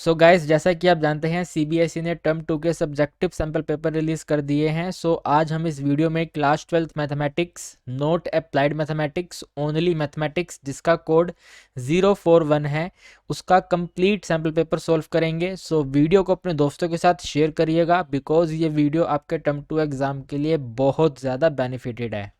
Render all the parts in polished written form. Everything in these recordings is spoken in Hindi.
सो गाइस, जैसा कि आप जानते हैं सीबीएसई ने टर्म 2 के सब्जेक्टिव सैम्पल पेपर रिलीज़ कर दिए हैं। सो आज हम इस वीडियो में class 12th mathematics, note applied mathematics, only mathematics, जिसका कोड 041 है, उसका कंप्लीट सैम्पल पेपर सॉल्व करेंगे। सो वीडियो को अपने दोस्तों के साथ शेयर करिएगा, बिकॉज ये वीडियो आपके टर्म 2 एग्ज़ाम के लिए बहुत ज़्यादा बेनिफिटेड है।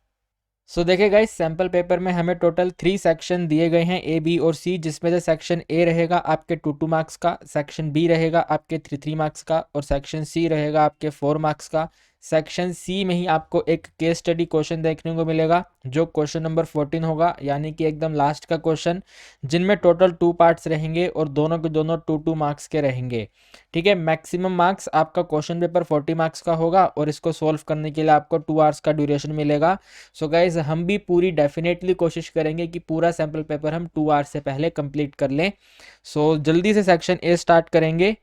सो देखिए गाइस, सैम्पल पेपर में हमें टोटल 3 सेक्शन दिए गए हैं, ए, बी और सी, जिसमें से सेक्शन ए रहेगा आपके 2 मार्क्स का, सेक्शन बी रहेगा आपके 3 मार्क्स का और सेक्शन सी रहेगा आपके 4 मार्क्स का। सेक्शन सी में ही आपको एक केस स्टडी क्वेश्चन देखने को मिलेगा, जो क्वेश्चन नंबर 14 होगा, यानी कि एकदम लास्ट का क्वेश्चन, जिनमें टोटल 2 पार्ट्स रहेंगे और दोनों के दोनों 2 मार्क्स के रहेंगे। ठीक है, मैक्सिमम मार्क्स आपका क्वेश्चन पेपर 40 मार्क्स का होगा और इसको सॉल्व करने के लिए आपको 2 आवर्स का ड्यूरेशन मिलेगा। सो गाइज, हम भी पूरी डेफिनेटली कोशिश करेंगे कि पूरा सैम्पल पेपर हम 2 आवर्स से पहले कंप्लीट कर लें। सो जल्दी से सेक्शन ए स्टार्ट करेंगे।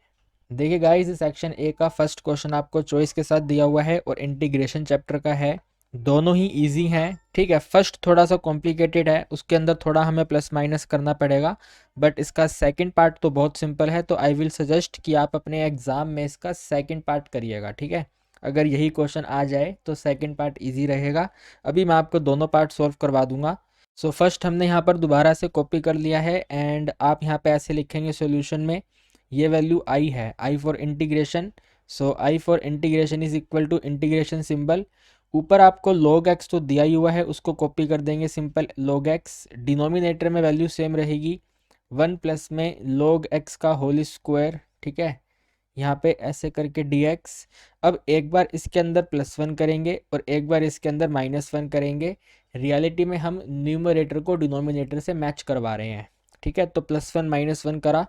देखिए गाइज, सेक्शन ए का फर्स्ट क्वेश्चन आपको चॉइस के साथ दिया हुआ है और इंटीग्रेशन चैप्टर का है। दोनों ही इजी हैं। ठीक है, फर्स्ट थोड़ा सा कॉम्प्लिकेटेड है, उसके अंदर थोड़ा हमें प्लस माइनस करना पड़ेगा, बट इसका सेकंड पार्ट तो बहुत सिंपल है। तो आई विल सजेस्ट कि आप अपने एग्जाम में इसका सेकंड पार्ट करिएगा। ठीक है, अगर यही क्वेश्चन आ जाए तो सेकंड पार्ट इजी रहेगा। अभी मैं आपको दोनों पार्ट सॉल्व करवा दूंगा। सो फर्स्ट हमने यहाँ पर दोबारा से कॉपी कर लिया है एंड आप यहाँ पे ऐसे लिखेंगे सॉल्यूशन में, ये वैल्यू आई है, I for integration. So I for integration is equal to integration symbol, ऊपर आपको log x तो दिया ही हुआ है, उसको कॉपी कर देंगे, सिंपल log x। डिनोमिनेटर में वैल्यू सेम रहेगी, 1 प्लस में log x का होल स्क्वायर। ठीक है, यहाँ पे ऐसे करके dx। अब एक बार इसके अंदर +1 करेंगे और एक बार इसके अंदर -1 करेंगे। रियलिटी में हम न्यूमरेटर को डिनोमिनेटर से मैच करवा रहे हैं। ठीक है, तो +1 -1 करा।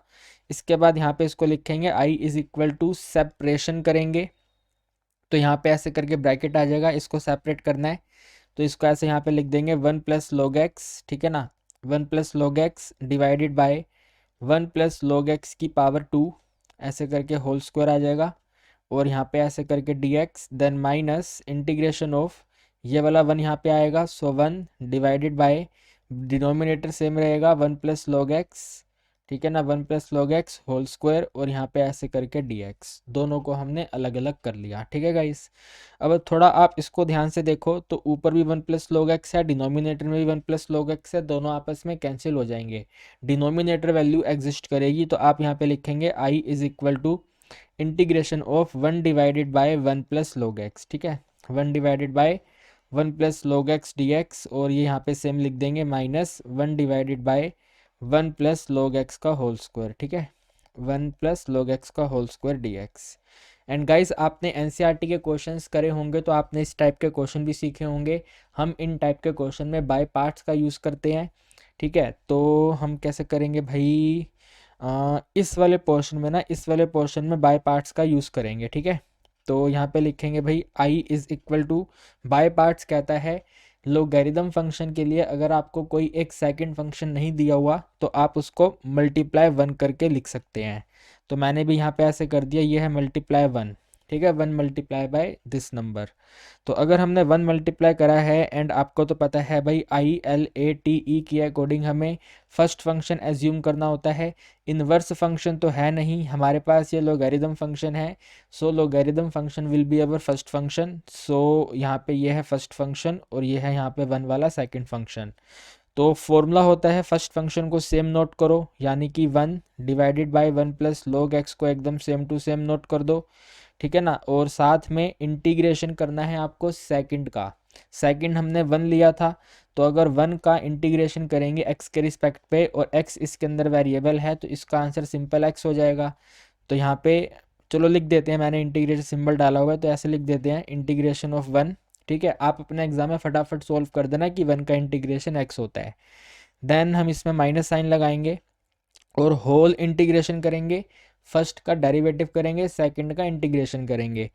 इसके बाद यहाँ पे इसको लिखेंगे i is equal to separation करेंगे, तो यहाँ पे ऐसे करके ब्रैकेट आ जाएगा, इसको सेपरेट करना है तो इसको ऐसे यहाँ पे लिख देंगे 1 प्लस log x। ठीक है ना, 1 plus log x divided by 1 plus log x की पावर 2, ऐसे करके होल स्क्वायर आ जाएगा और यहाँ पे ऐसे करके dx, then minus integration of, ये वाला 1 यहाँ पे आएगा, so 1 divided by, denominator same रहेगा 1 प्लस log x। ठीक है ना, 1 plus log x whole square और यहाँ पे ऐसे करके dx, दोनों को हमने अलग अलग कर लिया। ठीक है गाइस, अब थोड़ा आप इसको ध्यान से देखो तो ऊपर भी 1 प्लस log x है, डिनोमिनेटर में भी 1 प्लस log x है, दोनों आपस में कैंसिल हो जाएंगे, डिनोमिनेटर वैल्यू एग्जिस्ट करेगी। तो आप यहाँ पे लिखेंगे i is equal to integration of 1 divided by 1 plus log x। ठीक है, 1 divided by 1 plus log x dx, और ये यहाँ पे सेम लिख देंगे minus 1 divided by 1 plus log x का होल स्क्वायर। ठीक है, 1 प्लस log x का whole square dx। And guys, आपने एनसीईआरटी के क्वेश्चंस करे होंगे तो आपने इस टाइप के क्वेश्चन भी सीखे होंगे। हम इन टाइप के क्वेश्चन में बाय पार्ट्स का यूज़ करते हैं। ठीक है, तो हम कैसे करेंगे भाई, इस वाले पोर्शन में ना, इस वाले पोर्शन में बाय पार्ट्स का यूज़ करेंगे। ठीक है, तो यहाँ पे लिखेंगे भाई I is equal to, by parts कहता है लोगैरिथम फंक्शन के लिए अगर आपको कोई एक सेकंड फंक्शन नहीं दिया हुआ तो आप उसको मल्टीप्लाई 1 करके लिख सकते हैं। तो मैंने भी यहाँ पे ऐसे कर दिया, ये है मल्टीप्लाई 1। ठीक है, 1 मल्टीप्लाई बाय दिस नंबर। तो अगर हमने 1 मल्टीप्लाई करा है एंड आपको तो पता है भाई I L A T E के अकॉर्डिंग हमें फर्स्ट फंक्शन एज्यूम करना होता है, इनवर्स फंक्शन तो है नहीं हमारे पास, ये लोगैरिथम फंक्शन है। So logarithm function will be our first function. So यहाँ पे ये है फर्स्ट फंक्शन और ये है यहाँ पे 1 वाला सेकंड फंक्शन। तो फॉर्मूला होता है, फर्स्ट फंक्शन को सेम नोट करो, यानी कि 1 divided by 1 plus log x को एकदम सेम टू सेम नोट कर दो। ठीक है ना, और साथ में इंटीग्रेशन करना है आपको सेकंड का। सेकंड हमने 1 लिया था, तो अगर 1 का इंटीग्रेशन करेंगे x के रिस्पेक्ट पे और x इसके अंदर वेरिएबल है तो इसका आंसर सिंपल x हो जाएगा। तो यहाँ पे चलो लिख देते हैं, मैंने इंटीग्रेशन सिंबल डाला हुआ है तो ऐसे लिख देते हैं इंटीग्रेशन ऑफ 1। ठीक है, आप अपने एग्जाम में फटाफट सोल्व कर देना कि 1 का इंटीग्रेशन x होता है। देन हम इसमें माइनस साइन लगाएंगे और होल इंटीग्रेशन करेंगे, फर्स्ट का डेरिवेटिव करेंगे, सेकंड का इंटीग्रेशन करेंगे।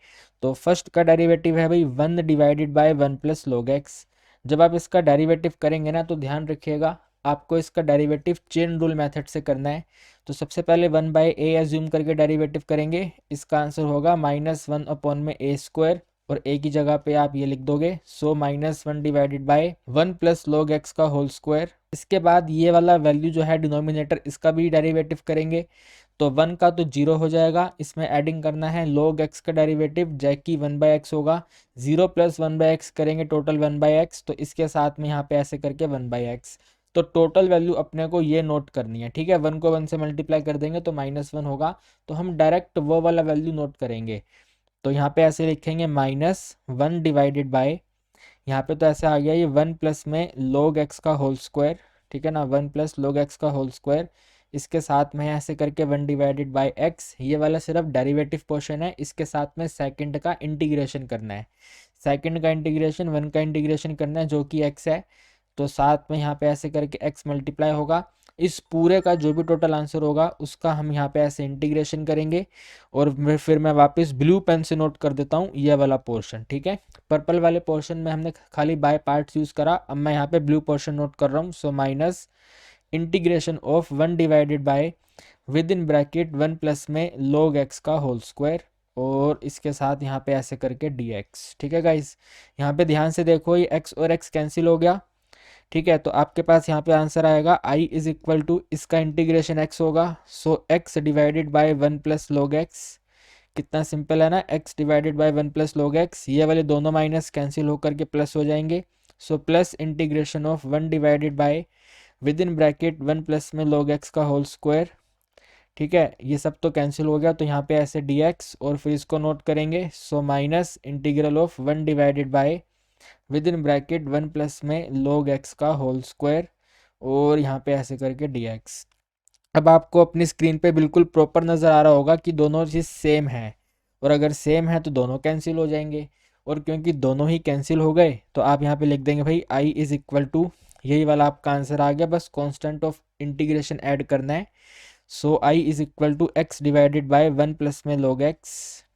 तो फर्स्ट का डेरिवेटिव है भाई 1 divided by 1 plus log x। जब आप इसका डेरिवेटिव करेंगे ना तो ध्यान रखिएगा, आपको इसका डेरिवेटिव चेन रूल मेथड से करना है। तो सबसे पहले 1 बाय ए एज्यूम करके डेरिवेटिव करेंगे, इसका आंसर होगा -1 अपॉन में ए स्क्वायर, और ए की जगह पे आप ये लिख दोगे, सो -1 divided by 1 plus log x का होल स्क्वायर। इसके बाद ये वाला वैल्यू जो है डिनोमिनेटर, इसका भी डेरिवेटिव करेंगे। तो 1 का तो 0 हो जाएगा, इसमें एडिंग करना है log x का डेरिवेटिव जैक की 1/x होगा, 0 प्लस 1/x करेंगे टोटल 1/x, तो इसके साथ में यहाँ पे ऐसे करके 1/x। तो टोटल वैल्यू अपने को ये नोट करनी है, ठीक है। 1 को 1 से मल्टीप्लाई कर देंगे तो -1 होगा, तो हम डायरेक्ट वो वाला वैल्यू नोट करेंगे। तो यहाँ पे ऐसे लिखेंगे -1 डिवाइडेड बाय, यहाँ पे तो ऐसे आ गया ये 1 प्लस में log x का होल स्क्वायर, ठीक है ना, 1 प्लस log x का होल स्क्वायर, इसके साथ में ऐसे करके 1 डिवाइडेड बाय x, ये वाला सिर्फ डेरिवेटिव पोर्शन है, इसके साथ में सेकंड का इंटीग्रेशन करना है, सेकंड का इंटीग्रेशन 1 का इंटीग्रेशन करना है जो कि x है, तो साथ में यहाँ पे ऐसे करके x मल्टीप्लाई होगा, इस पूरे का जो भी टोटल आंसर होगा उसका हम यहाँ पे ऐसे इंटीग्रेशन करेंगे, और फिर मैं वापस ब्लू पेन से नोट कर देता हूँ ये वाला पोर्शन, ठीक है। पर्पल वाले पोर्शन में हमने खाली बाय पार्ट्स यूज करा, अब मैं यहाँ पे ब्लू पोर्शन नोट कर रहा हूँ। So minus integration of 1 divided bye with in bracket 1 plus में log x का होल स्क्वायर, और इसके साथ यहाँ पे ऐसे करके dx, ठीक है गाइस। यहाँ पे ध्यान से देखो ये x और x कैंसिल हो गया, ठीक है। तो आपके पास यहाँ पे आंसर आएगा i इज इक्वल टू, इसका इंटीग्रेशन x होगा, सो x divided by 1 plus log x, कितना सिंपल है ना, x divided by 1 plus log x, ये वाले दोनों माइनस कैंसिल होकर के प्लस हो जाएंगे, so plus integration of 1 divided bye with in bracket 1 plus में log x का होल स्क्वायर, ठीक है। ये सब तो कैंसिल हो गया, तो यहाँ पे ऐसे dx, और फिर इसको नोट करेंगे, so minus integral of 1 divided bye with in bracket 1 plus में log x का होल स्क्वायर, और यहाँ पे ऐसे करके dx। अब आपको अपनी स्क्रीन पे बिल्कुल प्रॉपर नज़र आ रहा होगा कि दोनों चीज़ सेम है, और अगर सेम है तो दोनों कैंसिल हो जाएंगे, और क्योंकि दोनों ही कैंसिल हो गए तो आप यहाँ पे लिख देंगे भाई i इज इक्वल टू, यही वाला आपका आंसर आ गया, बस कांस्टेंट ऑफ इंटीग्रेशन ऐड करना है। So i is equal to x divided by 1 plus में log x,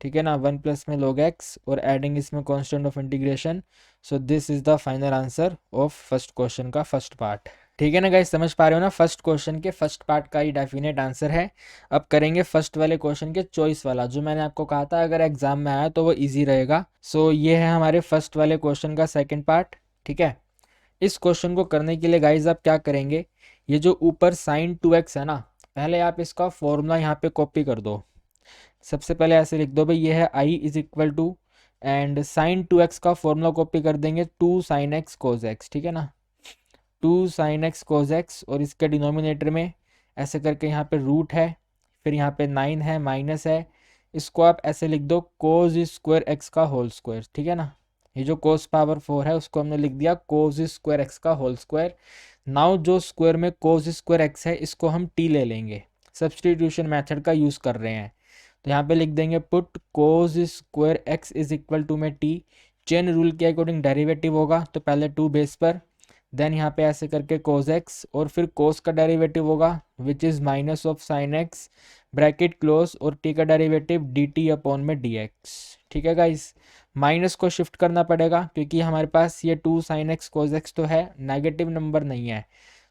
ठीक है ना, 1 प्लस में log x, और एडिंग इसमें constant of integration. So this is the final answer of first question का फर्स्ट पार्ट, ठीक है ना गाइस, समझ पा रहे हो ना, फर्स्ट क्वेश्चन के फर्स्ट पार्ट का ही डेफिनेट आंसर है। अब करेंगे फर्स्ट वाले क्वेश्चन के चॉइस वाला, जो मैंने आपको कहा था अगर एग्जाम में आया तो वो इजी रहेगा। सो ये है हमारे फर्स्ट वाले क्वेश्चन का सेकंड पार्ट, ठीक है। इस क्वेश्चन को करने के लिए गाइज आप क्या करेंगे, ये जो ऊपर साइन 2x है ना, पहले आप इसका फॉर्मूला यहाँ पे कॉपी कर दो। सबसे पहले ऐसे लिख दो भाई ये है i is equal to, and sine 2x का फॉर्मूला कॉपी कर देंगे 2 साइन x कोज x, ठीक है ना, 2 साइन x कोज x, और इसके डिनोमिनेटर में ऐसे करके यहाँ पे रूट है, फिर यहाँ पे 9 है, माइनस है, इसको आप ऐसे लिख दो कोज स्क्वायर x का होल स्क्वायर, ठीक है ना। ये जो कोस पावर 4 है उसको हमने लिख दिया कोज स्क्वायर x का होल स्क्वायर। नाउ जो स्क्वायर में कोज स्क्वायर x है इसको हम t ले लेंगे, सब्सटीट्यूशन मेथड का यूज़ कर रहे हैं, तो यहाँ पे लिख देंगे put cos square x is equal to में t, चेन रूल के अकॉर्डिंग डेरिवेटिव होगा तो पहले 2 बेस पर, देन यहाँ पे ऐसे करके कोस x, और फिर कोस का डेरिवेटिव होगा which is minus of sign x, bracket close, और t का डेरिवेटिव dt अपॉन में dx, ठीक है गाइस। माइनस को शिफ्ट करना पड़ेगा क्योंकि हमारे पास ये 2 साइन x कोस x तो है, नेगेटिव नंबर नहीं है,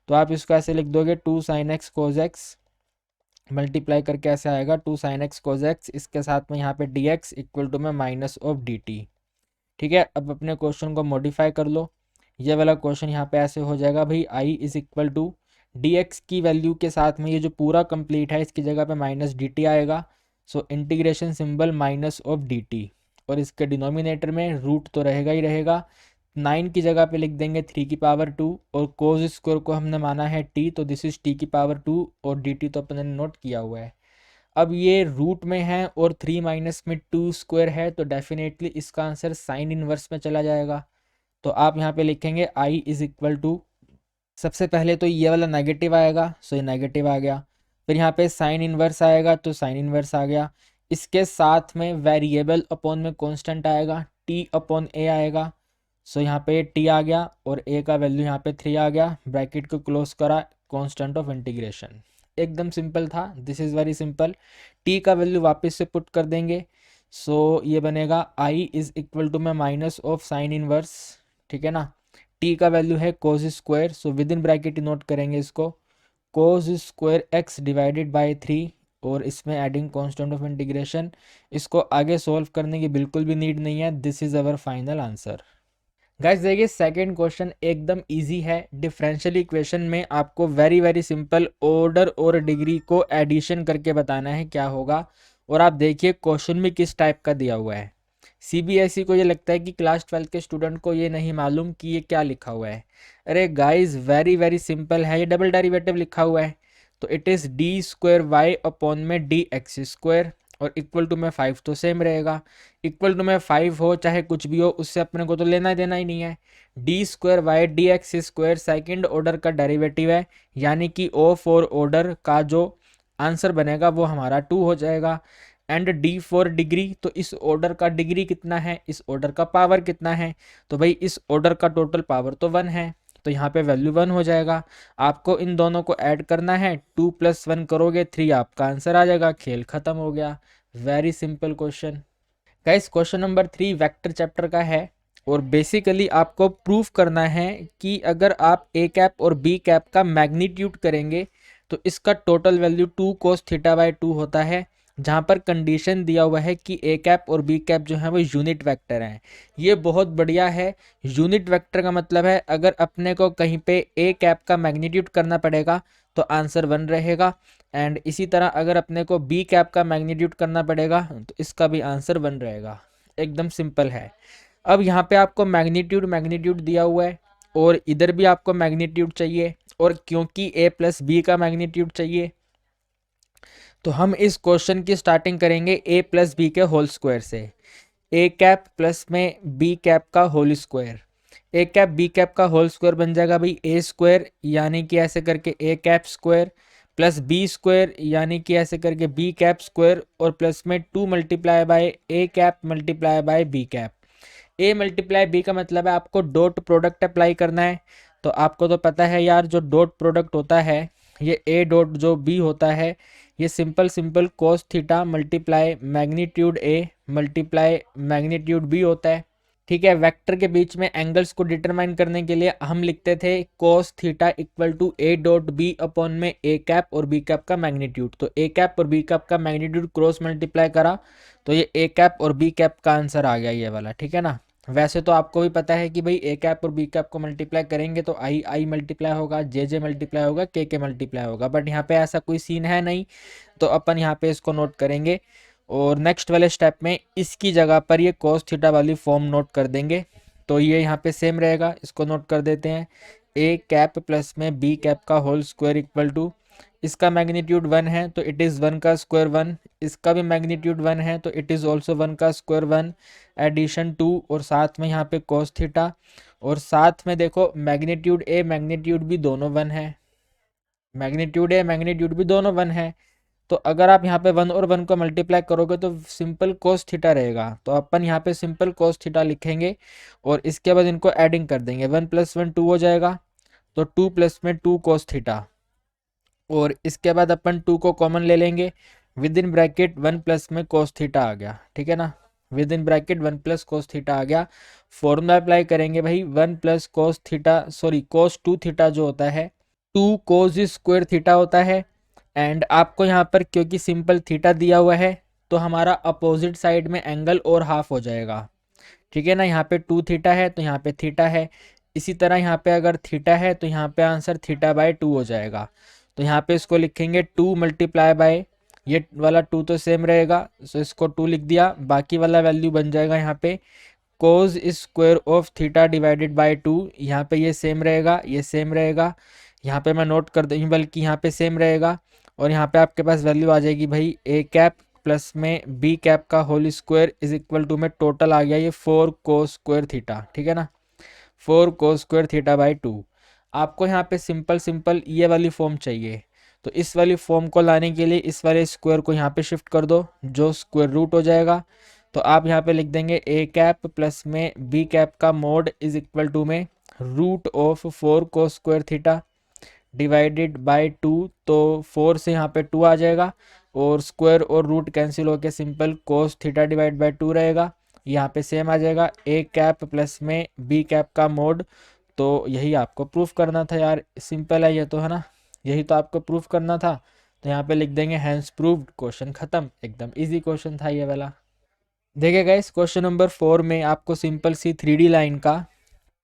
तो आप इसको ऐसे लिख दोगे 2 साइन x कोस x मल्टीप्लाई करके ऐसे आएगा 2 साइन x कोस x, इसके साथ में यहाँ पे dx इक्वल टू में माइनस ऑफ dt, ठीक है। अब अपने क्वेश्चन को मॉडिफाई कर लो, ये वाला क्वेश्चन यहाँ पे ऐसे हो जाएगा भाई i is equal to dx की वैल्यू के साथ में ये जो पूरा कंप्लीट है इसकी जगह पे माइनस dt आएगा, so integration symbol minus of dt, और इसके डिनोमिनेटर में रूट तो रहेगा ही रहेगा, 9 की जगह पे लिख देंगे 3 की पावर 2, और कोज स्क्वायर को हमने माना है t, तो दिस इज t की पावर 2, और dt तो अपने नोट किया हुआ है। अब ये रूट में है और 3 माइनस में 2 स्क्वायर है, तो डेफिनेटली इसका आंसर साइन इनवर्स में चला जाएगा, तो आप यहाँ पे लिखेंगे i इज इक्वल टू, सबसे पहले तो ये वाला नेगेटिव आएगा, सो ये नेगेटिव आ गया, फिर यहाँ पे साइन इनवर्स आएगा तो साइन इनवर्स आ गया, इसके साथ में वेरिएबल अपॉन में कांस्टेंट आएगा t अपॉन a आएगा, सो यहाँ पे t आ गया, और a का वैल्यू यहाँ पे 3 आ गया, ब्रैकेट को क्लोज करा, कांस्टेंट ऑफ इंटीग्रेशन, एकदम सिंपल था, this is very simple. t का वैल्यू वापस से पुट कर देंगे, सो ये बनेगा i इज इक्वल टू में माइनस ऑफ साइन इनवर्स, ठीक है ना, t का वैल्यू है cos square, so with in bracket note करेंगे इसको cos square x divided bye 3, और इसमें एडिंग कांस्टेंट ऑफ इंटीग्रेशन, इसको आगे सॉल्व करने की बिल्कुल भी नीड नहीं है, this is our final answer. Guys देखिए सेकंड क्वेश्चन एकदम इजी है। डिफरेंशियल इक्वेशन में आपको वेरी वेरी सिंपल ऑर्डर और डिग्री को एडिशन करके बताना है क्या होगा। और आप देखिए क्वेश्चन भी किस टाइप का दिया हुआ है। सीबीएसई को ये लगता है कि क्लास 12 के स्टूडेंट को ये नहीं मालूम कि ये क्या लिखा हुआ है। अरे गाइस वेरी वेरी सिंपल है, ये डबल डेरिवेटिव लिखा हुआ है। तो it is d square y upon में डी एक्स स्क्वायर, और इक्वल टू में 5 तो सेम रहेगा। इक्वल टू में 5 हो चाहे कुछ भी हो, उससे अपने को तो लेना देना ही नहीं है। D square y d x square second order का डेरिवेटिव है, यानी कि ओ फोर ऑर्डर का जो आंसर बनेगा वो हमारा 2 हो जाएगा। एंड डी फॉर डिग्री, तो इस ऑर्डर का डिग्री कितना है, इस ऑर्डर का पावर कितना है, तो भाई इस ऑर्डर का टोटल पावर तो 1 है, तो यहाँ पे वैल्यू 1 हो जाएगा। आपको इन दोनों को ऐड करना है, 2 + 1 करोगे 3, आपका आंसर आ जाएगा। खेल खत्म हो गया। Very simple question. Guys question number 3 vector chapter का है, और बेसिकली आपको प्रूफ करना है कि अगर आप ए कैप और बी कैप का मैग्नीट्यूड करेंगे तो इसका टोटल वैल्यू 2 cos θ/2 होता है, जहां पर कंडीशन दिया हुआ है कि ए कैप और बी कैप जो है वो यूनिट वेक्टर हैं। ये बहुत बढ़िया है। यूनिट वेक्टर का मतलब है अगर अपने को कहीं पे ए कैप का मैग्नीट्यूड करना पड़ेगा तो आंसर 1 रहेगा, एंड इसी तरह अगर अपने को बी कैप का मैग्नीट्यूड करना पड़ेगा तो इसका भी आंसर 1 रहेगा। एकदम सिंपल है। अब यहाँ पे आपको मैग्नीट्यूड मैग्नीट्यूड दिया हुआ है, और इधर भी आपको मैग्नीट्यूड चाहिए, और क्योंकि a प्लस बी का मैग्नीट्यूड चाहिए तो हम इस क्वेश्चन की स्टार्टिंग करेंगे a प्लस बी के होल स्क्वायर से। ए कैप प्लस में बी कैप का whole square, A cap B cap का होल स्क्वायर बन जाएगा भाई ए स्क्वायर, यानी कि ऐसे करके A cap square, plus B square यानी कि ऐसे करके बी कैप स्क्वायर, और प्लस में 2 multiply by A cap multiply by B cap. A multiply B का मतलब है आपको डॉट प्रोडक्ट अप्लाई करना है। तो आपको तो पता है यार, जो डॉट प्रोडक्ट होता है, ये ए डॉट जो बी होता है, ये simple simple cos theta multiply magnitude a multiply magnitude b होता है। ठीक है, वेक्टर के बीच में एंगल्स को डिटरमाइन करने के लिए हम लिखते थे cos theta equal to a dot b upon में ए कैप और बी कैप का मैग्नीट्यूड। तो ए कैप और बी कैप का मैग्नीट्यूड क्रॉस मल्टीप्लाई करा तो ये ए कैप और बी कैप का आंसर आ गया ये वाला। ठीक है ना। वैसे तो आपको भी पता है कि भाई ए कैप और बी कैप को मल्टीप्लाई करेंगे तो आई आई मल्टीप्लाई होगा, जे जे मल्टीप्लाई होगा, के मल्टीप्लाई होगा, बट यहाँ पे ऐसा कोई सीन है नहीं, तो अपन यहाँ पे इसको नोट करेंगे। और नेक्स्ट वाले स्टेप में इसकी जगह पर ये cos थीटा वाली फॉर्म नोट कर देंगे, तो ये यहाँ पे सेम रहेगा, इसको नोट कर देते हैं। ए कैप प्लस में बी कैप का होल स्क्वायर इक्वल टू, इसका मैग्नीट्यूड 1 है तो इट इज़ 1 का स्क्वायर 1, इसका भी मैग्नीट्यूड 1 है तो इट इज़ ऑल्सो 1 का स्क्वायर 1, एडिशन 2, और साथ में यहाँ पे cos थीटा, और साथ में देखो मैग्नीट्यूड ए मैग्नीट्यूड भी दोनों 1 है, मैग्नीट्यूड ए मैग्नीट्यूड भी दोनों 1 है। तो अगर आप यहाँ पे 1 और 1 को मल्टीप्लाई करोगे तो सिंपल cos थीटा रहेगा, तो अपन यहाँ पे सिंपल cos थीटा लिखेंगे, और इसके बाद इनको एडिंग कर देंगे, 1 + 1 2 हो जाएगा, तो 2 + में 2 cos थीटा, और इसके बाद अपन 2 को कॉमन ले लेंगे, विद इन ब्रैकेट 1 + में cos थीटा आ गया। ठीक है ना, within bracket 1 + cos theta आ गया। फॉर्मूला अप्लाई करेंगे भाई, 1 + cos theta sorry cos 2 theta जो होता है 2 cos स्क्वायर थीटा होता है। एंड आपको यहाँ पर क्योंकि सिंपल थीटा दिया हुआ है तो हमारा अपोजिट साइड में एंगल और हाफ हो जाएगा। ठीक है ना, यहाँ पे 2 थीटा है तो यहाँ पे थीटा है, इसी तरह यहाँ पे अगर थीटा है तो यहाँ पे आंसर θ/2 हो जाएगा। तो यहाँ पे इसको लिखेंगे 2 मल्टीप्लाई बाय, ये वाला 2 तो सेम रहेगा, सो इसको 2 लिख दिया, बाकी वाला वैल्यू बन जाएगा यहाँ पे cos square of theta divided by 2, यहाँ पे ये सेम रहेगा, ये सेम रहेगा, यहाँ पे मैं नोट कर दूँ बल्कि यहाँ पे सेम रहेगा, और यहाँ पे आपके पास वैल्यू आ जाएगी भाई ए कैप प्लस में बी कैप का whole square is equal to में टोटल आ गया ये 4 cos स्क्वायर थीटा। ठीक है ना, 4 cos स्क्वायर θ/2। आपको यहाँ पे सिंपल सिंपल ये वाली फॉर्म चाहिए, तो इस वाली फॉर्म को लाने के लिए इस वाले स्क्वायर को यहाँ पे शिफ्ट कर दो, जो स्क्वायर रूट हो जाएगा। तो आप यहाँ पे लिख देंगे ए कैप प्लस में बी कैप का मोड इज इक्वल टू में root of 4 cos square theta divided by 2, तो 4 से यहाँ पे 2 आ जाएगा, और स्क्वायर और रूट कैंसिल होके simple cos theta divide by 2 रहेगा। यहाँ पे सेम आ जाएगा ए कैप प्लस में बी कैप का मोड। तो यही आपको प्रूफ करना था यार, सिंपल है ये तो, है ना, यही तो आपको प्रूफ करना था। तो यहाँ पे लिख देंगे हैंस प्रूव्ड, क्वेश्चन खत्म। एकदम इजी क्वेश्चन था ये वाला। देखिए गाइस क्वेश्चन नंबर 4 में आपको सिंपल सी 3D लाइन का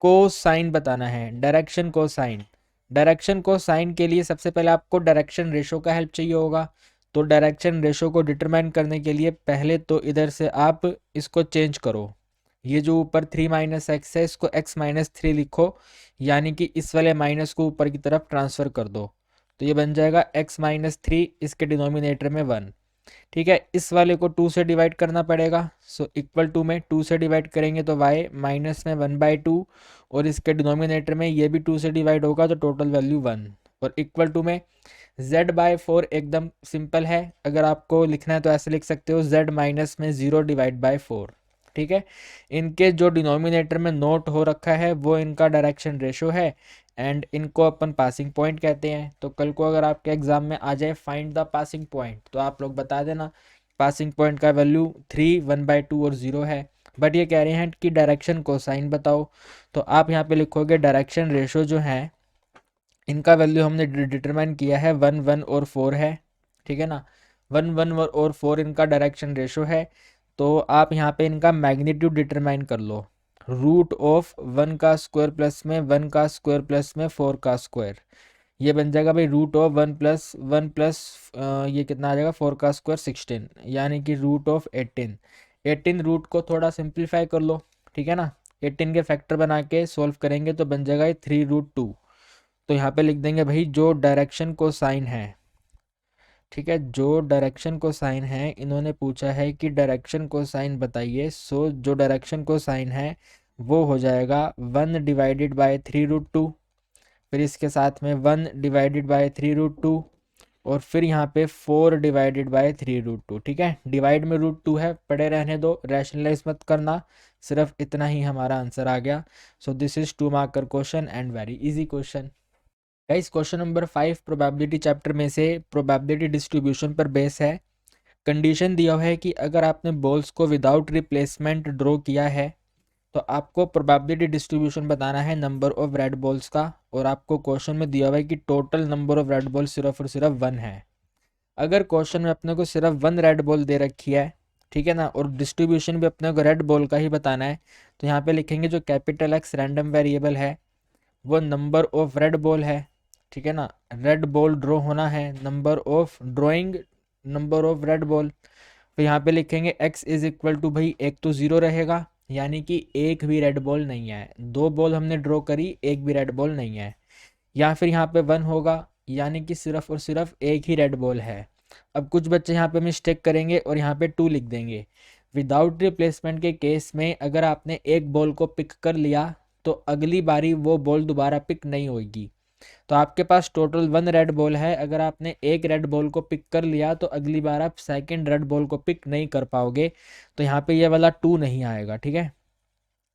कोसाइन बताना है, डायरेक्शन कोसाइन। डायरेक्शन कोसाइन के लिए सबसे पहले आपको डायरेक्शन रेशो का हेल्प चाहिए होगा। तो डायरेक्शन रेशो को डिटरमाइन करने के लिए पहले तो इधर से आप इसको चेंज करो। ये जो ऊपर 3 माइनस एक्स है इसको x माइनस 3 लिखो, यानी कि इस वाले माइनस को ऊपर की तरफ ट्रांसफर कर दो। तो ये बन जाएगा x माइनस 3, इसके डिनोमिनेटर में 1। ठीक है, इस वाले को 2 से डिवाइड करना पड़ेगा। सो इक्वल टू में 2 से डिवाइड करेंगे तो y माइनस में 1/2, और इसके डिनोमिनेटर में ये भी 2 से डिवाइड होगा तो टोटल वैल्यू 1, और इक्वल टू में z/4 एकदम सिंपल है। अगर आपको लिखना है तो ऐसे लिख सकते हो z माइनस में 0/4। ठीक है, इनके जो डिनोमिनेटर में नोट हो रखा है वो इनका डायरेक्शन रेशो है, एंड इनको अपन पासिंग पॉइंट कहते हैं। तो कल को अगर आपके एग्जाम में आ जाए फाइंड द पासिंग पॉइंट, तो आप लोग बता देना पासिंग पॉइंट का वैल्यू 3, 1/2 और 0 है। बट ये कह रहे हैं कि डायरेक्शन कोसाइन बताओ, तो आप यहाँ पे लिखोगे डायरेक्शन रेशो जो है इनका वैल्यू हमने डिटरमाइन किया है 1, 1 और 4 है। ठीक है ना, 1, 1 और 4 इनका डायरेक्शन रेशो है। तो आप यहाँ पे इनका मैग्नीट्यूड डिटरमाइन कर लो, रूट ऑफ 1 का स्क्वायर प्लस में 1 का स्क्वायर प्लस में 4 का स्क्वायर। ये बन जाएगा भाई रूट ऑफ 1 प्लस 1 प्लस ये कितना आ जाएगा 4 का स्क्वायर 16, यानी कि रूट ऑफ 18। 18 रूट को थोड़ा सिंप्लीफाई कर लो। ठीक है ना, 18 के फैक्टर बना के सॉल्व करेंगे तो बन जाएगा 3√2। तो यहाँ पे लिख देंगे भाई जो डायरेक्शन को साइन है। ठीक है, जो डायरेक्शन को साइन है, इन्होंने पूछा है कि डायरेक्शन को साइन बताइए। सो जो डायरेक्शन को साइन है वो हो जाएगा 1/3√2, फिर इसके साथ में 1/3√2, और फिर यहाँ पे 4/3√2। ठीक है, डिवाइड में √2 है, पड़े रहने दो, रैशनलाइज मत करना, सिर्फ इतना ही हमारा आंसर आ गया। सो this is 2 marker question and very easy question. Guys question number 5 probability chapter में से प्रोबेबिलिटी डिस्ट्रीब्यूशन पर बेस है। कंडीशन दिया हुआ है कि अगर आपने बॉल्स को विदाउट रिप्लेसमेंट ड्रॉ किया है तो आपको प्रोबेबिलिटी डिस्ट्रीब्यूशन बताना है नंबर ऑफ रेड बॉल्स का, और आपको क्वेश्चन में दिया हुआ है कि total number of red ball सिर्फ और सिर्फ 1 है। अगर क्वेश्चन में अपने को सिर्फ 1 रेड बॉल दे रखी है, ठीक है ना, और डिस्ट्रीब्यूशन भी अपने को रेड बॉल का ही बताना है, तो यहाँ पे लिखेंगे जो कैपिटल एक्स रैंडम वेरिएबल है वो नंबर ऑफ रेड बॉल है। ठीक है ना, रेड बॉल ड्रॉ होना है, number of drawing number of red ball. तो यहाँ पे लिखेंगे x इज इक्वल टू भाई एक तो 0 रहेगा, यानी कि एक भी रेड बॉल नहीं है। 2 बॉल हमने ड्रॉ करी, एक भी रेड बॉल नहीं है। या फिर यहाँ पे 1 होगा, यानी कि सिर्फ और सिर्फ एक ही रेड बॉल है। अब कुछ बच्चे यहाँ पे मिस्टेक करेंगे और यहाँ पे 2 लिख देंगे। विदाउट रिप्लेसमेंट के केस में अगर आपने एक बॉल को पिक कर लिया तो अगली बारी वो बॉल दोबारा पिक नहीं होगी। तो आपके पास टोटल 1 रेड बॉल है, अगर आपने एक रेड बॉल को पिक कर लिया तो अगली बार आप सेकंड रेड बॉल को पिक नहीं कर पाओगे। तो यहाँ पे ये वाला 2 नहीं आएगा। ठीक है,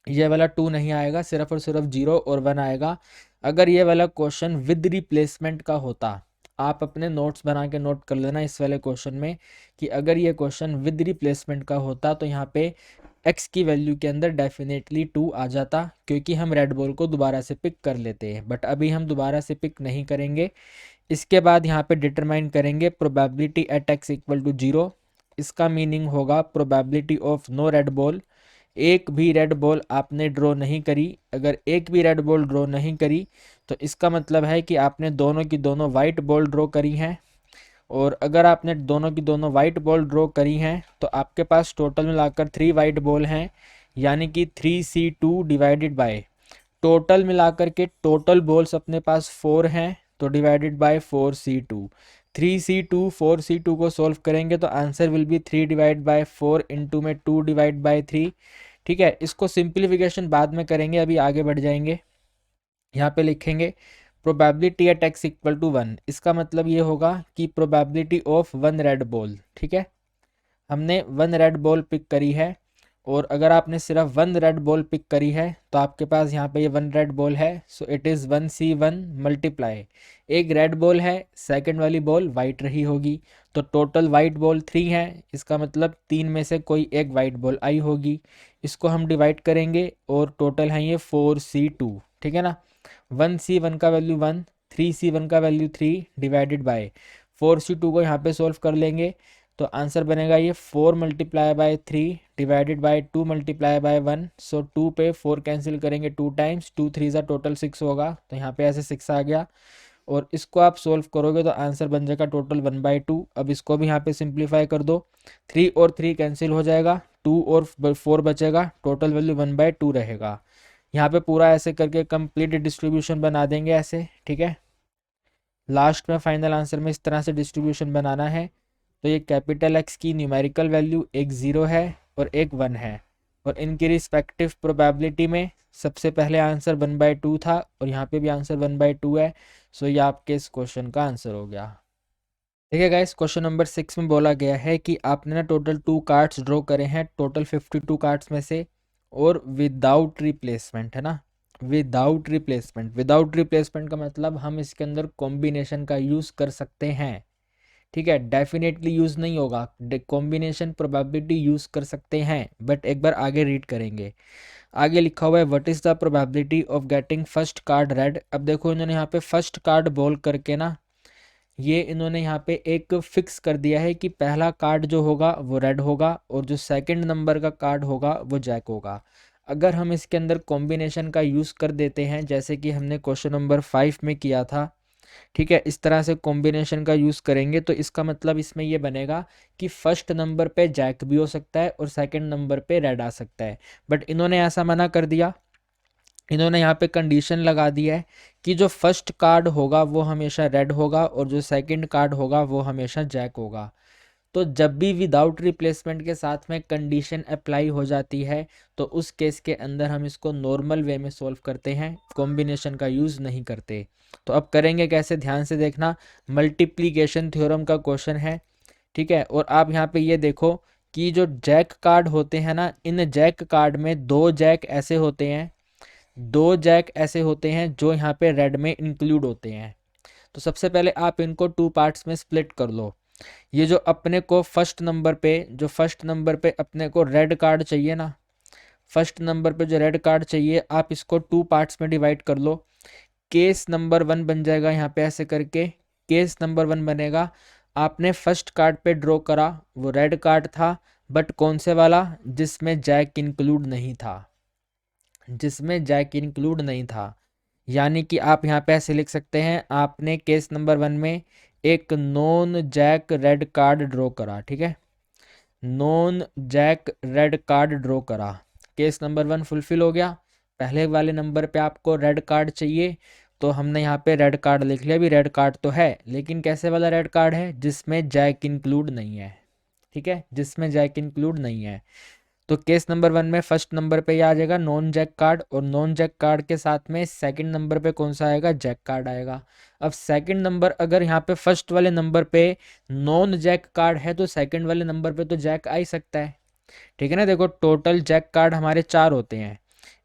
ये वाला 2 नहीं आएगा, सिर्फ और सिर्फ 0 और 1 आएगा। अगर ये वाला क्वेश्चन विद रिप्लेसमेंट का होता, आप अपने नोट्स बना के नोट कर लेना इस वाले क्वेश्चन में कि अगर ये क्वेश्चन विद रिप्लेसमेंट का होता तो यहाँ पे x की वैल्यू के अंदर डेफिनेटली 2 आ जाता, क्योंकि हम रेड बॉल को दोबारा से पिक कर लेते हैं। बट अभी हम दोबारा से पिक नहीं करेंगे। इसके बाद यहाँ पे डिटरमाइन करेंगे probability at x equal to 0। इसका मीनिंग होगा probability of no red ball. एक भी रेड बॉल आपने ड्रॉ नहीं करी। अगर एक भी रेड बॉल ड्रॉ नहीं करी तो इसका मतलब है कि आपने दोनों की दोनों वाइट बॉल ड्रॉ करी हैं, और अगर आपने दोनों की दोनों वाइट बॉल ड्रॉ करी हैं तो आपके पास टोटल मिलाकर 3 वाइट बॉल हैं, यानी कि 3c2 डिवाइडेड बाय टोटल मिलाकर के टोटल बॉल्स अपने पास 4 हैं, तो divided by 4c2। 3c2 4c2 को सॉल्व करेंगे तो आंसर विल बी 3/4 इंटू में 2/3। ठीक है, इसको सिंप्लीफिकेशन बाद में करेंगे, अभी आगे बढ़ जाएंगे। यहाँ पे लिखेंगे probability at x equal to 1। इसका मतलब ये होगा कि प्रोबेबिलिटी ऑफ 1 रेड बॉल। ठीक है, हमने 1 रेड बॉल पिक करी है, और अगर आपने सिर्फ 1 रेड बॉल पिक करी है तो आपके पास यहाँ पे ये 1 रेड बॉल है। सो इट इज़ 1c1 मल्टीप्लाई एक रेड बॉल है, सेकंड वाली बॉल वाइट रही होगी, तो टोटल वाइट बॉल 3 है। इसका मतलब 3 में से कोई एक वाइट बॉल आई होगी। इसको हम डिवाइड करेंगे और टोटल है ये 4c2। ठीक है ना, 1c1 का वैल्यू 1, 3c1 का वैल्यू 3 डिवाइडेड बाय 4c2 को यहाँ पे सोल्व कर लेंगे तो आंसर बनेगा ये 4 multiply by 3 divided by 2 multiply bye 1। सो 2 पे 4 कैंसिल करेंगे 2 टाइम्स, 2 3 ज़ा टोटल 6 होगा, तो यहाँ पे ऐसे 6 आ गया। और इसको आप सोल्व करोगे तो आंसर बन जाएगा टोटल 1/2। अब इसको भी यहाँ पे सिंप्लीफाई कर दो, 3 और 3 कैंसिल हो जाएगा, 2 और 4 बचेगा, टोटल वैल्यू 1/2 रहेगा। यहाँ पे पूरा ऐसे करके कंप्लीट डिस्ट्रीब्यूशन बना देंगे ऐसे, ठीक है। लास्ट में फाइनल आंसर में इस तरह से डिस्ट्रीब्यूशन बनाना है। तो ये कैपिटल एक्स की न्यूमेरिकल वैल्यू एक 0 है और एक 1 है, और इनकी रिस्पेक्टिव प्रोबेबिलिटी में सबसे पहले आंसर 1/2 था और यहाँ पे भी आंसर 1/2 है। सो ये आपके इस क्वेश्चन का आंसर हो गया। ठीक है गाइस, क्वेश्चन नंबर 6 में बोला गया है कि आपने ना टोटल 2 कार्ड्स ड्रॉ करे हैं टोटल 52 कार्ड्स में से, और विदाउट रिप्लेसमेंट, है ना, विदाउट रिप्लेसमेंट। विदाउट रिप्लेसमेंट का मतलब हम इसके अंदर कॉम्बिनेशन का यूज़ कर सकते हैं, ठीक है। डेफिनेटली यूज़ नहीं होगा, कॉम्बिनेशन प्रोबेबिलिटी यूज़ कर सकते हैं, बट एक बार आगे रीड करेंगे। आगे लिखा हुआ है what is the probability of getting first card red. अब देखो इन्होंने यहाँ पे फर्स्ट कार्ड बोल करके ना, ये इन्होंने यहाँ पे एक फिक्स कर दिया है कि पहला कार्ड जो होगा वो रेड होगा और जो सेकंड नंबर का कार्ड होगा वो जैक होगा। अगर हम इसके अंदर कॉम्बिनेशन का यूज़ कर देते हैं जैसे कि हमने क्वेश्चन नंबर 5 में किया था, ठीक है, इस तरह से कॉम्बिनेशन का यूज़ करेंगे तो इसका मतलब इसमें ये बनेगा कि फर्स्ट नंबर पे जैक भी हो सकता है और सेकंड नंबर पे रेड आ सकता है। बट इन्होंने ऐसा मना कर दिया, इन्होंने यहाँ पे कंडीशन लगा दिया है कि जो फर्स्ट कार्ड होगा वो हमेशा रेड होगा और जो सेकंड कार्ड होगा वो हमेशा जैक होगा। तो जब भी विदाउट रिप्लेसमेंट के साथ में कंडीशन अप्लाई हो जाती है तो उस केस के अंदर हम इसको नॉर्मल वे में सॉल्व करते हैं, कॉम्बिनेशन का यूज़ नहीं करते। तो अब करेंगे कैसे, ध्यान से देखना। मल्टीप्लिकेशन थ्योरम का क्वेश्चन है, ठीक है। और आप यहाँ पे ये देखो कि जो जैक कार्ड होते हैं ना, इन जैक कार्ड में दो जैक ऐसे होते हैं, दो जैक ऐसे होते हैं जो यहाँ पे रेड में इंक्लूड होते हैं। तो सबसे पहले आप इनको 2 पार्ट्स में स्प्लिट कर लो। ये जो अपने को फर्स्ट नंबर पे, जो फर्स्ट नंबर पे अपने को रेड कार्ड चाहिए ना, फर्स्ट नंबर पे जो रेड कार्ड चाहिए, आप इसको 2 पार्ट्स में डिवाइड कर लो। केस नंबर 1 बन जाएगा यहाँ पे ऐसे करके, केस नंबर 1 बनेगा, आपने फर्स्ट कार्ड पे ड्रॉ करा वो रेड कार्ड था, बट कौन से वाला, जिसमें जैक इंक्लूड नहीं था, जिसमें जैक इंक्लूड नहीं था। यानी कि आप यहाँ पे ऐसे लिख सकते हैं, आपने केस नंबर 1 में एक non jack red card draw करा, ठीक है, non jack red card draw करा, केस नंबर 1 फुलफिल हो गया। पहले वाले नंबर पे आपको रेड कार्ड चाहिए तो हमने यहाँ पे रेड कार्ड लिख लिया। अभी रेड कार्ड तो है लेकिन कैसे वाला रेड कार्ड है, जिसमें जैक इंक्लूड नहीं है, ठीक है, जिसमें जैक इंक्लूड नहीं है। तो केस नंबर 1 में फर्स्ट नंबर पे ये आ जाएगा नॉन जैक कार्ड, और नॉन जैक कार्ड के साथ में सेकंड नंबर पे कौन सा आएगा, जैक कार्ड आएगा। अब सेकंड नंबर, अगर यहाँ पे फर्स्ट वाले नंबर पे नॉन जैक कार्ड है तो सेकंड वाले नंबर पे तो जैक आ ही सकता है, ठीक है ना। देखो टोटल जैक कार्ड हमारे 4 होते हैं,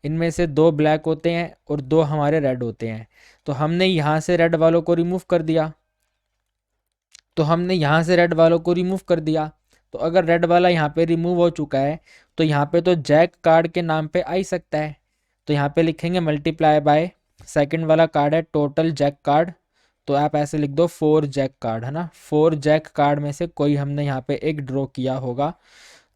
इनमें से 2 ब्लैक होते हैं और 2 हमारे रेड होते हैं। तो हमने यहाँ से रेड वालों को रिमूव कर दिया, तो हमने यहाँ से रेड वालों को रिमूव कर दिया। तो अगर रेड वाला यहाँ पे रिमूव हो चुका है तो यहाँ पे तो जैक कार्ड के नाम पे आ ही सकता है। तो यहाँ पे लिखेंगे मल्टीप्लाई बाय सेकंड वाला कार्ड है टोटल जैक कार्ड, तो आप ऐसे लिख दो 4 जैक कार्ड, है ना, 4 जैक कार्ड में से कोई हमने यहाँ पे एक ड्रॉ किया होगा।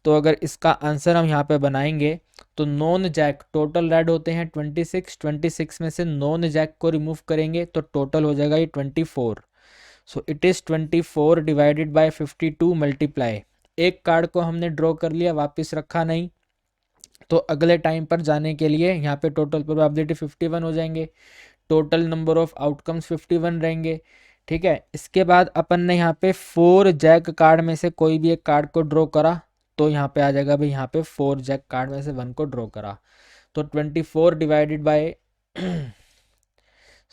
तो अगर इसका आंसर हम यहाँ पे बनाएंगे तो नॉन जैक टोटल रेड होते हैं 26, 26 में से नॉन जैक को रिमूव करेंगे तो टोटल हो जाएगा ये 24। सो it is 24 divided by 52 multiply. एक कार्ड को हमने ड्रॉ कर लिया, वापस रखा नहीं, तो अगले टाइम पर जाने के लिए यहाँ पे टोटल प्रोबेबिलिटी 51 हो जाएंगे, टोटल नंबर ऑफ आउटकम्स 51 रहेंगे, ठीक है। इसके बाद अपन ने यहाँ पे 4 जैक कार्ड में से कोई भी एक कार्ड को ड्रॉ करा तो यहाँ पे आ जाएगा भाई, यहाँ पे 4 जैक कार्ड में से 1 को ड्रॉ करा तो 24 divided by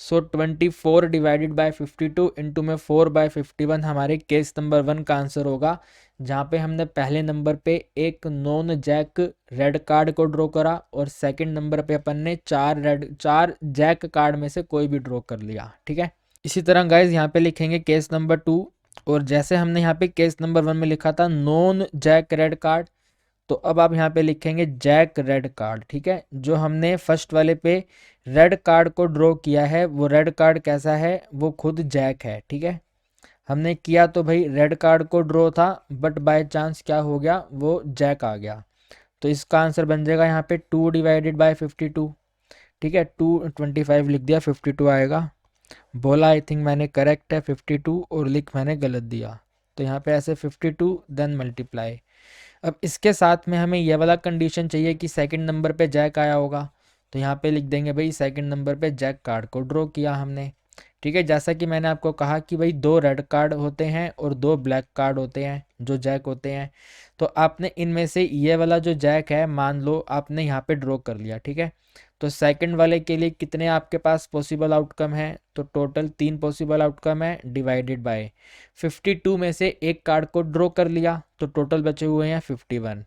so 24 divided by 52 into में 4/51 हमारे केस नंबर 1 का आंसर होगा, जहाँ पे हमने पहले नंबर पे एक नॉन जैक रेड कार्ड को ड्रॉ करा और सेकंड नंबर पे अपन ने 4 जैक कार्ड में से कोई भी ड्रॉ कर लिया, ठीक है। इसी तरह गाइज यहाँ पे लिखेंगे केस नंबर 2, और जैसे हमने यहाँ पे केस नंबर 1 में लिखा था नॉन जैक रेड कार्ड, तो अब आप यहाँ पे लिखेंगे जैक रेड कार्ड, ठीक है। जो हमने फर्स्ट वाले पे रेड कार्ड को ड्रॉ किया है वो रेड कार्ड कैसा है, वो खुद जैक है, ठीक है। हमने किया तो भाई रेड कार्ड को ड्रॉ था, बट बाय चांस क्या हो गया, वो जैक आ गया। तो इसका आंसर बन जाएगा यहाँ पे 2 डिवाइडेड बाय 52। ठीक है, 225 लिख दिया, 52 आएगा। बोला आई थिंक मैंने करेक्ट है 52, और लिख मैंने गलत दिया। तो यहाँ पे ऐसे 52 देन मल्टीप्लाई। अब इसके साथ में हमें यह वाला कंडीशन चाहिए कि सेकंड नंबर पे जैक आया होगा। तो यहाँ पे लिख देंगे भाई सेकंड नंबर पे जैक कार्ड को ड्रॉ किया हमने। ठीक है, जैसा कि मैंने आपको कहा कि भाई 2 रेड कार्ड होते हैं और 2 ब्लैक कार्ड होते हैं जो जैक होते हैं। तो आपने इनमें से ये वाला जो जैक है मान लो आपने यहाँ पे ड्रॉ कर लिया। ठीक है, तो सेकंड वाले के लिए कितने आपके पास पॉसिबल आउटकम है, तो टोटल 3 पॉसिबल आउटकम है डिवाइडेड बाय 52 में से एक कार्ड को ड्रॉ कर लिया तो टोटल बचे हुए हैं 51।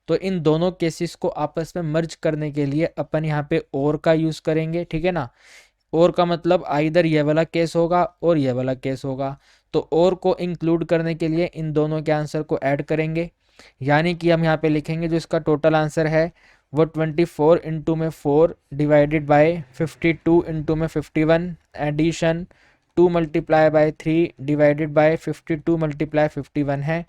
तो इन दोनों केसेस को आपस में मर्ज करने के लिए अपन यहाँ पे और का यूज़ करेंगे। ठीक है ना, और का मतलब आइदर ये वाला केस होगा और ये वाला केस होगा। तो और को इंक्लूड करने के लिए इन दोनों के आंसर को ऐड करेंगे, यानी कि हम यहाँ पे लिखेंगे जो इसका टोटल आंसर है वो 24 इंटू में 4 डिवाइडेड बाय 52 इंटू में 51 addition 2 multiply by 3 divided by 52 multiply 51 है।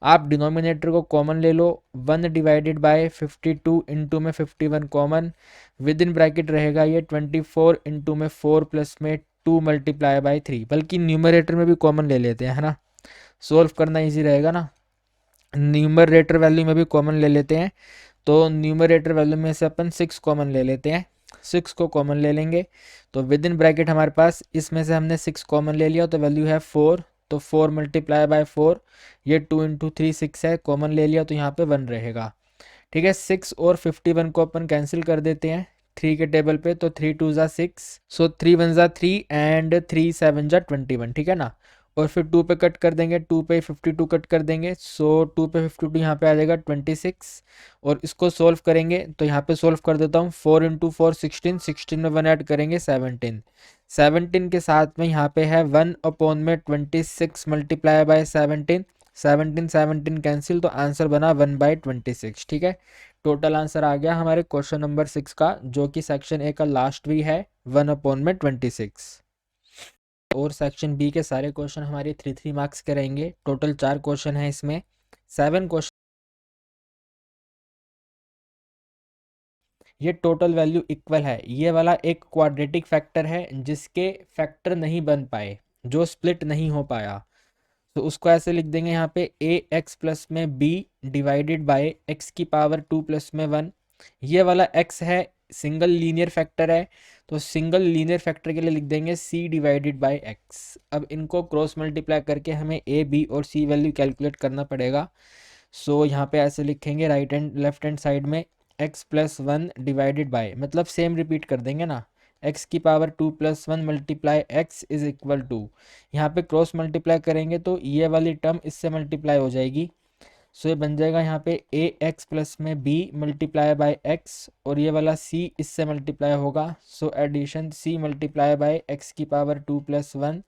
आप डिनोमिनेटर को कॉमन ले लो, 1 डिवाइडेड बाय 52 इंटू में 51 कॉमन, विद इन ब्रैकेट रहेगा ये 24 इंटू में 4 प्लस में 2 मल्टीप्लाई बाय 3, बल्कि न्यूमरेटर में भी कॉमन ले लेते हैं, है ना, सोल्व करना इजी रहेगा ना। न्यूमरेटर वैल्यू में भी कॉमन ले लेते हैं, तो न्यूमरेटर वैल्यू में से अपन 6 कॉमन ले लेते हैं, 6 को कॉमन ले लेंगे। तो विद इन ब्रैकेट हमारे पास इसमें से हमने 6 कॉमन ले लिया तो वैल्यू है 4, तो 4 मल्टीप्लाई बाय 4, ये 2 इंटू 3 6 है, कॉमन ले लिया तो यहाँ पे 1 रहेगा। ठीक है, 6 और 51 को अपन कैंसिल कर देते हैं 3 के टेबल पे, तो 3 2 ज़ा 6, सो 3 1 ज़ा 3 एंड 3 7 ज़ा 21। ठीक है ना, और फिर 2 पे कट कर देंगे, 2 पे 52 कट कर देंगे, सो 2 पे 52 यहाँ पे आ जाएगा 26। और इसको सोल्व करेंगे तो यहाँ पे सोल्व कर देता हूँ, 4 इंटू 4 16, 16 में 1 ऐड करेंगे 17, 17 के साथ में यहाँ पे है 1 अपॉन में 26 मल्टीप्लाई बाय 17, 17 17 कैंसिल, तो आंसर बना 1/26। ठीक है, टोटल आंसर आ गया हमारे क्वेश्चन नंबर 6 का, जो कि सेक्शन ए का लास्ट भी है 1 अपॉन में 26। और सेक्शन बी के सारे क्वेश्चन हमारे 3 मार्क्स के रहेंगे। टोटल 4 क्वेश्चन है इसमें, 7 क्वेश्चन। ये टोटल वैल्यू इक्वल है, ये वाला एक क्वाड्रेटिक फैक्टर है जिसके फैक्टर नहीं बन पाए, जो स्प्लिट नहीं हो पाया, तो उसको ऐसे लिख देंगे यहाँ पे ए एक्स प्लस में बी डिवाइडेड बाय एक्स की पावर 2 प्लस में 1। ये वाला एक्स है सिंगल लीनियर फैक्टर है, तो सिंगल लीनियर फैक्टर के लिए लिख देंगे सी डिवाइडेड बाय एक्स। अब इनको क्रॉस मल्टीप्लाई करके हमें ए बी और सी वैल्यू कैलकुलेट करना पड़ेगा। सो यहाँ पे ऐसे लिखेंगे right hand left hand side में एक्स प्लस 1 डिवाइडेड बाय, मतलब सेम रिपीट कर देंगे ना, एक्स की power 2 plus 1 multiply x is equal to, यहाँ पे क्रॉस मल्टीप्लाई करेंगे तो ये वाली टर्म इससे मल्टीप्लाई हो जाएगी। सो ये बन जाएगा यहाँ पे ए एक्स प्लस में बी मल्टीप्लाई बाय एक्स, और ये वाला सी इससे मल्टीप्लाई होगा, so addition c multiply by x की पावर 2 प्लस 1,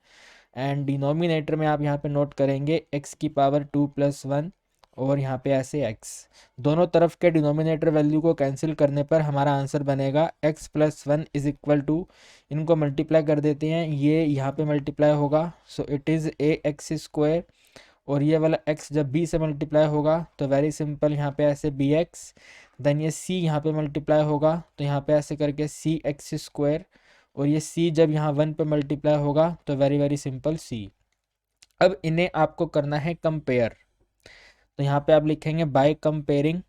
एंड डिनोमिनेटर में आप यहाँ पे नोट करेंगे एक्स की पावर 2 प्लस 1, और यहाँ पे ऐसे x। दोनों तरफ के डिनोमिनेटर वैल्यू को कैंसिल करने पर हमारा आंसर बनेगा x plus 1 is equal to, इनको मल्टीप्लाई कर देते हैं, ये यहाँ पे मल्टीप्लाई होगा, so it is a x square, और ये वाला x जब b से मल्टीप्लाई होगा तो वेरी सिंपल यहाँ पे ऐसे बी एक्स, देन ये c यहाँ पे मल्टीप्लाई होगा तो यहाँ पे ऐसे करके सी एक्स स्क्वायर, और ये c जब यहाँ 1 पे मल्टीप्लाई होगा तो वेरी वेरी सिंपल c। अब इन्हें आपको करना है कंपेयर, तो यहाँ पे आप लिखेंगे बाय कंपेयरिंग।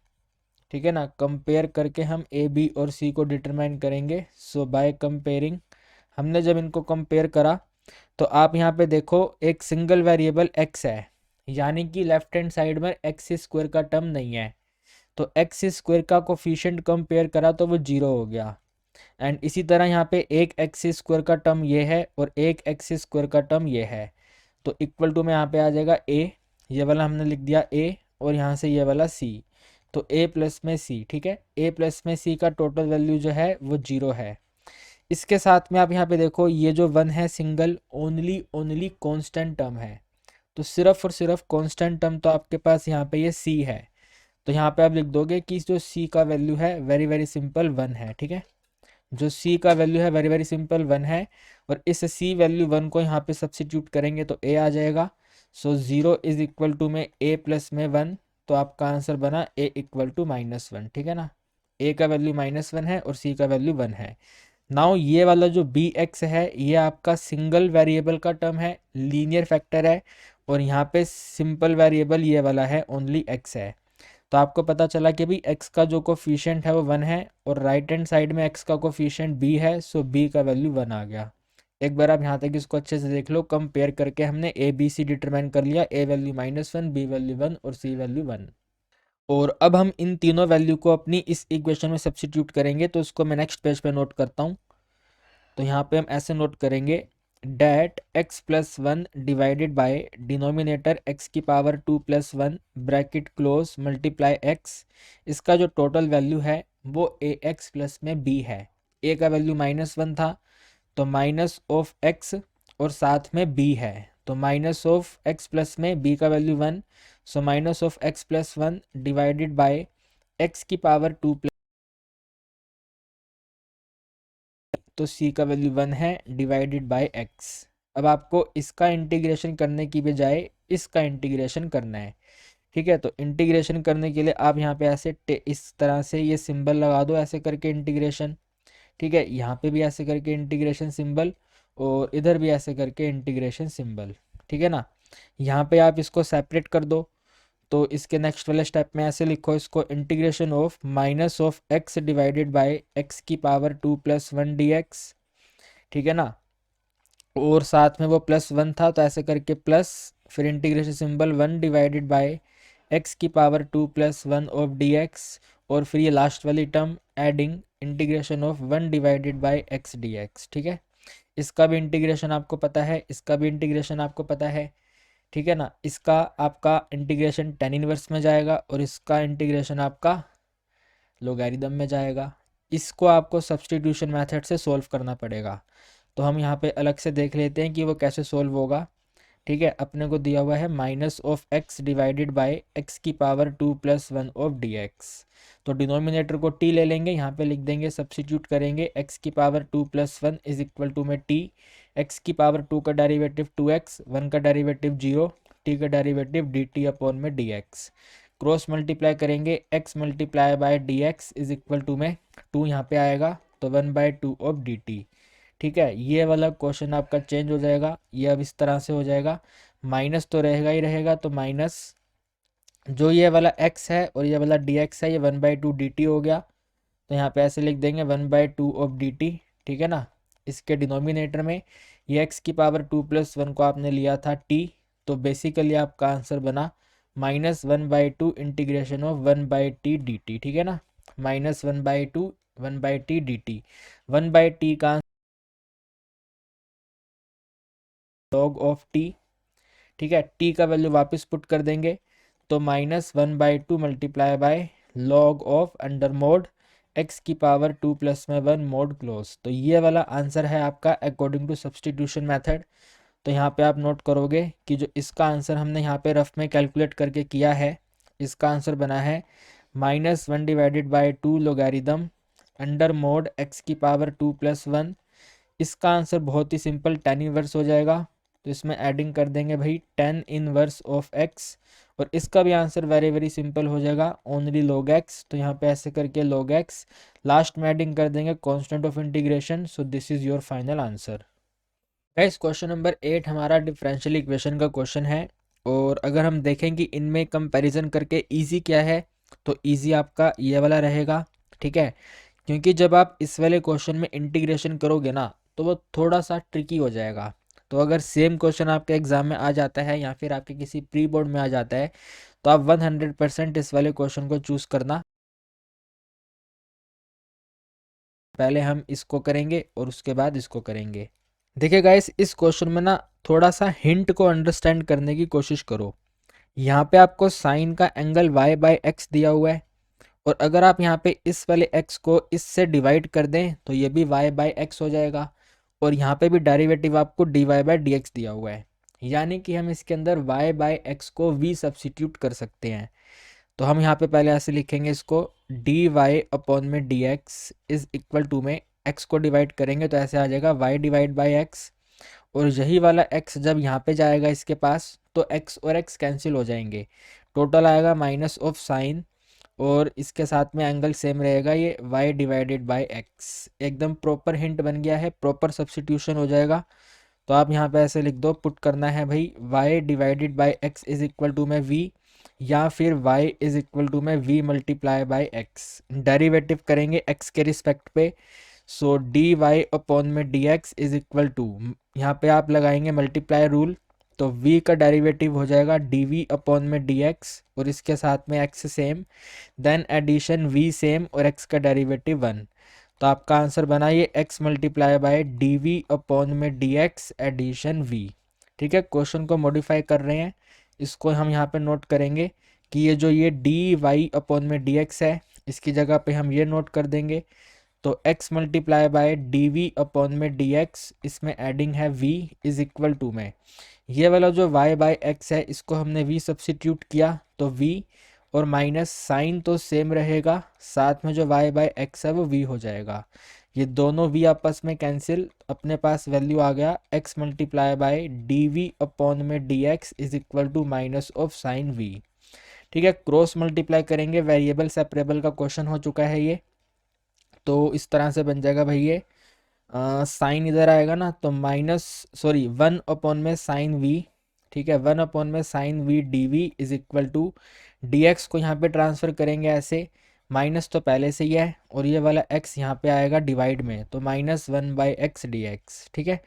ठीक है ना, कंपेयर करके हम ए बी और सी को डिटरमाइन करेंगे। सो बाय कंपेयरिंग, हमने जब इनको कंपेयर करा तो आप यहाँ पे देखो एक सिंगल वेरिएबल x है, यानी कि लेफ्ट हैंड साइड में एक्स स्क्वायर का टर्म नहीं है, तो एक्स स्क्वायर का कोफिशिएंट कंपेयर करा तो वो 0 हो गया। एंड इसी तरह यहाँ पे एक एक्स स्क्वायर का टर्म ये है और एक एक्स स्क्वायर का टर्म ये है, तो इक्वल टू में यहाँ पे आ जाएगा ए, ये वाला हमने लिख दिया ए, और यहाँ से ये वाला सी, तो ए प्लस में सी। ठीक है, ए प्लस में सी का टोटल वैल्यू जो है वो 0 है। इसके साथ में आप यहाँ पे देखो ये जो 1 है single only only constant term है, तो सिर्फ और सिर्फ कॉन्स्टेंट टर्म तो आपके पास यहाँ पे ये सी है, तो यहाँ पे आप लिख दोगे कि जो सी का वैल्यू है वेरी वेरी सिंपल 1 है। ठीक है, जो सी का वैल्यू है वेरी वेरी सिंपल 1 है, और इस सी वैल्यू 1 को यहाँ पे सब्सिट्यूट करेंगे तो ए आ जाएगा। सो 0 इज इक्वल टू में ए प्लस में 1, तो आपका आंसर बना ए इक्वल टू -1, ठीक है ना। ए का वैल्यू -1 है और सी का वैल्यू 1 है। नाउ ये वाला जो बी एक्स है ये आपका सिंगल वेरिएबल का टर्म है, लीनियर फैक्टर है, और यहाँ पे सिंपल वेरिएबल ये वाला है, ओनली एक्स है। तो आपको पता चला कि भाई x का जो कोफिशिएंट है वो 1 है, और राइट हैंड साइड में x का कोफिशिएंट b है, सो b का वैल्यू 1 आ गया। एक बार आप यहाँ तक इसको अच्छे से देख लो, कंपेयर करके हमने a b c डिटरमाइन कर लिया, a वैल्यू -1, b वैल्यू 1 और c वैल्यू 1। और अब हम इन तीनों वैल्यू को अपनी इस इक्वेशन में सब्स्टिट्यूट करेंगे, तो उसको मैं नेक्स्ट पेज पे नोट करता हूँ। तो यहाँ पे हम ऐसे नोट करेंगे, that x plus 1 divided by denominator x की power 2 plus 1 bracket close multiply x, इसका जो टोटल वैल्यू है वो ए एक्स प्लस में b है। a का वैल्यू -1 था, तो माइनस ऑफ x, और साथ में b है, तो माइनस ऑफ x प्लस में b का value 1, so minus of x plus 1 divided by x की पावर 2 प्लस, तो c का वैल्यू 1 है डिवाइडेड बाय x। अब आपको इसका इंटीग्रेशन करने की बजाय इसका इंटीग्रेशन करना है, ठीक है। तो इंटीग्रेशन करने के लिए आप यहाँ पे ऐसे इस तरह से ये सिंबल लगा दो, ऐसे करके इंटीग्रेशन, ठीक है। यहाँ पे भी ऐसे करके इंटीग्रेशन सिंबल, और इधर भी ऐसे करके इंटीग्रेशन सिंबल, ठीक है ना। यहाँ पे आप इसको सेपरेट कर दो, तो इसके नेक्स्ट वाले स्टेप में ऐसे लिखो इसको, integration of minus of x divided by x की पावर 2 प्लस 1 dx, ठीक है ना। और साथ में वो +1 था, तो ऐसे करके प्लस, फिर integration symbol 1 divided bye x की पावर 2 प्लस 1 ऑफ dx, और फिर ये लास्ट वाली term adding integration of 1 divided bye x dx, ठीक है। इसका भी इंटीग्रेशन आपको पता है, इसका भी इंटीग्रेशन आपको पता है, ठीक है ना। इसका आपका इंटीग्रेशन tan इनवर्स में जाएगा, और इसका इंटीग्रेशन आपका लोगैरिथम में जाएगा। इसको आपको सब्स्टिट्यूशन मेथड से सॉल्व करना पड़ेगा, तो हम यहाँ पे अलग से देख लेते हैं कि वो कैसे सोल्व होगा, ठीक है। अपने को दिया हुआ है minus of x divided by x की पावर 2 प्लस 1 ऑफ dx, तो डिनोमिनेटर को t ले लेंगे, यहाँ पे लिख देंगे, सब्स्टिट्यूट करेंगे, x की power 2 plus 1 is equal to में t, x की पावर 2 का डेरिवेटिव 2x, 1 का डेरिवेटिव 0, t का डेरिवेटिव dt अपॉन में dx, क्रॉस मल्टीप्लाई करेंगे, x multiply by dx is equal to में 2 यहाँ पे आएगा, तो 1/2 ऑफ dt, ठीक है। ये वाला क्वेश्चन आपका चेंज हो जाएगा, ये अब इस तरह से हो जाएगा, माइनस तो रहेगा ही रहेगा, तो माइनस जो ये वाला x है और ये वाला dx है, ये 1/2 dt हो गया, तो यहाँ पे ऐसे लिख देंगे 1/2 ऑफ dt, ठीक है ना। इसके डिनोमिनेटर में ये x की पावर 2 प्लस 1 को आपने लिया था t, तो बेसिकली आपका आंसर बना -1/2 इंटीग्रेशन ऑफ 1/t dt, ठीक है ना। -1/2 1/t dt, 1/t का log ऑफ t, ठीक है। t का वैल्यू वापस पुट कर देंगे, तो -1/2 multiply by log of under mod x की पावर 2 प्लस में 1 मोड क्लोज, तो ये वाला आंसर है आपका अकॉर्डिंग टू सब्स्टिट्यूशन मेथड। तो यहाँ पे आप नोट करोगे कि जो इसका आंसर हमने यहाँ पे रफ में कैलकुलेट करके किया है, इसका आंसर बना है -1 divided by 2 logarithm under mod x की पावर 2 प्लस 1। इसका आंसर बहुत ही सिंपल tan इनवर्स हो जाएगा, तो इसमें एडिंग कर देंगे भाई tan इनवर्स ऑफ x, और इसका भी आंसर वेरी वेरी सिंपल हो जाएगा, ओनली log x, तो यहाँ पे ऐसे करके log x, लास्ट में एडिंग कर देंगे constant of integration, so this is your final answer. Guys question number 8 हमारा डिफरेंशियल इक्वेशन का क्वेश्चन है, और अगर हम देखें कि इनमें कंपैरिजन करके इजी क्या है, तो इजी आपका ये वाला रहेगा, ठीक है। क्योंकि जब आप इस वाले क्वेश्चन में इंटीग्रेशन करोगे ना, तो वो थोड़ा सा ट्रिकी हो जाएगा। तो अगर सेम क्वेश्चन आपके एग्जाम में आ जाता है या फिर आपके किसी प्री बोर्ड में आ जाता है, तो आप 100% इस वाले क्वेश्चन को चूज करना। पहले हम इसको करेंगे और उसके बाद इसको करेंगे। देखिए गाइस, इस क्वेश्चन में ना थोड़ा सा हिंट को अंडरस्टैंड करने की कोशिश करो। यहाँ पे आपको साइन का एंगल y/x दिया हुआ है, और अगर आप यहाँ पे इस वाले x को इससे डिवाइड कर दें तो ये भी y/x हो जाएगा, और यहाँ पे भी डेरिवेटिव आपको dy/dx दिया हुआ है, यानी कि हम इसके अंदर y/x को v सब्सिट्यूट कर सकते हैं। तो हम यहाँ पे पहले ऐसे लिखेंगे इसको, dy अपॉन में dx इज इक्वल टू में x को डिवाइड करेंगे तो ऐसे आ जाएगा y डिवाइड बाई x, और यही वाला x जब यहाँ पे जाएगा इसके पास तो x और x कैंसिल हो जाएंगे, टोटल आएगा माइनस ऑफ साइन, और इसके साथ में एंगल सेम रहेगा, ये y डिवाइडेड बाय x। एकदम प्रॉपर हिंट बन गया है, प्रॉपर सब्स्टिट्यूशन हो जाएगा। तो आप यहाँ पे ऐसे लिख दो, पुट करना है भाई y divided by x is equal to में v, या फिर y इज इक्वल टू में v multiply by x। Derivative करेंगे x के रिस्पेक्ट पे, सो डी वाई अपॉन में D x is equal to, यहाँ पे आप लगाएंगे मल्टीप्लाई रूल, तो v का डेरिवेटिव हो जाएगा डी वी अपॉन में डी एक्स, और इसके साथ में x same, then addition v same और x का डेरिवेटिव 1। तो आपका आंसर बना ये x multiply by D we upon में डी एक्स एडिशन v। ठीक है, क्वेश्चन को मॉडिफाई कर रहे हैं, इसको हम यहाँ पे नोट करेंगे कि ये जो ये डी वाई अपॉन में डी एक्स है, इसकी जगह पे हम ये नोट कर देंगे, तो x multiply by D we upon में डी एक्स, इसमें एडिंग है v इज इक्वल टू में ये वाला जो y बाय x है इसको हमने v सब्सिट्यूट किया तो v, और माइनस साइन तो सेम रहेगा, साथ में जो y बाय x है वो v हो जाएगा। ये दोनों v आपस में कैंसिल, अपने पास वैल्यू आ गया x multiply by D we upon में D x is equal to minus of sine v। ठीक है, क्रॉस मल्टीप्लाई करेंगे, वेरिएबल सेपरेबल का क्वेश्चन हो चुका है ये, तो इस तरह से बन जाएगा भाई ये साइन इधर आएगा ना, तो माइनस सॉरी 1 अपॉन में साइन वी, ठीक है 1 अपॉन में sine v d v is equal to d x को यहाँ पे ट्रांसफर करेंगे ऐसे, माइनस तो पहले से ही है, और ये वाला x यहाँ पे आएगा डिवाइड में, तो -1 बाई एक्स डी एक्स। ठीक है,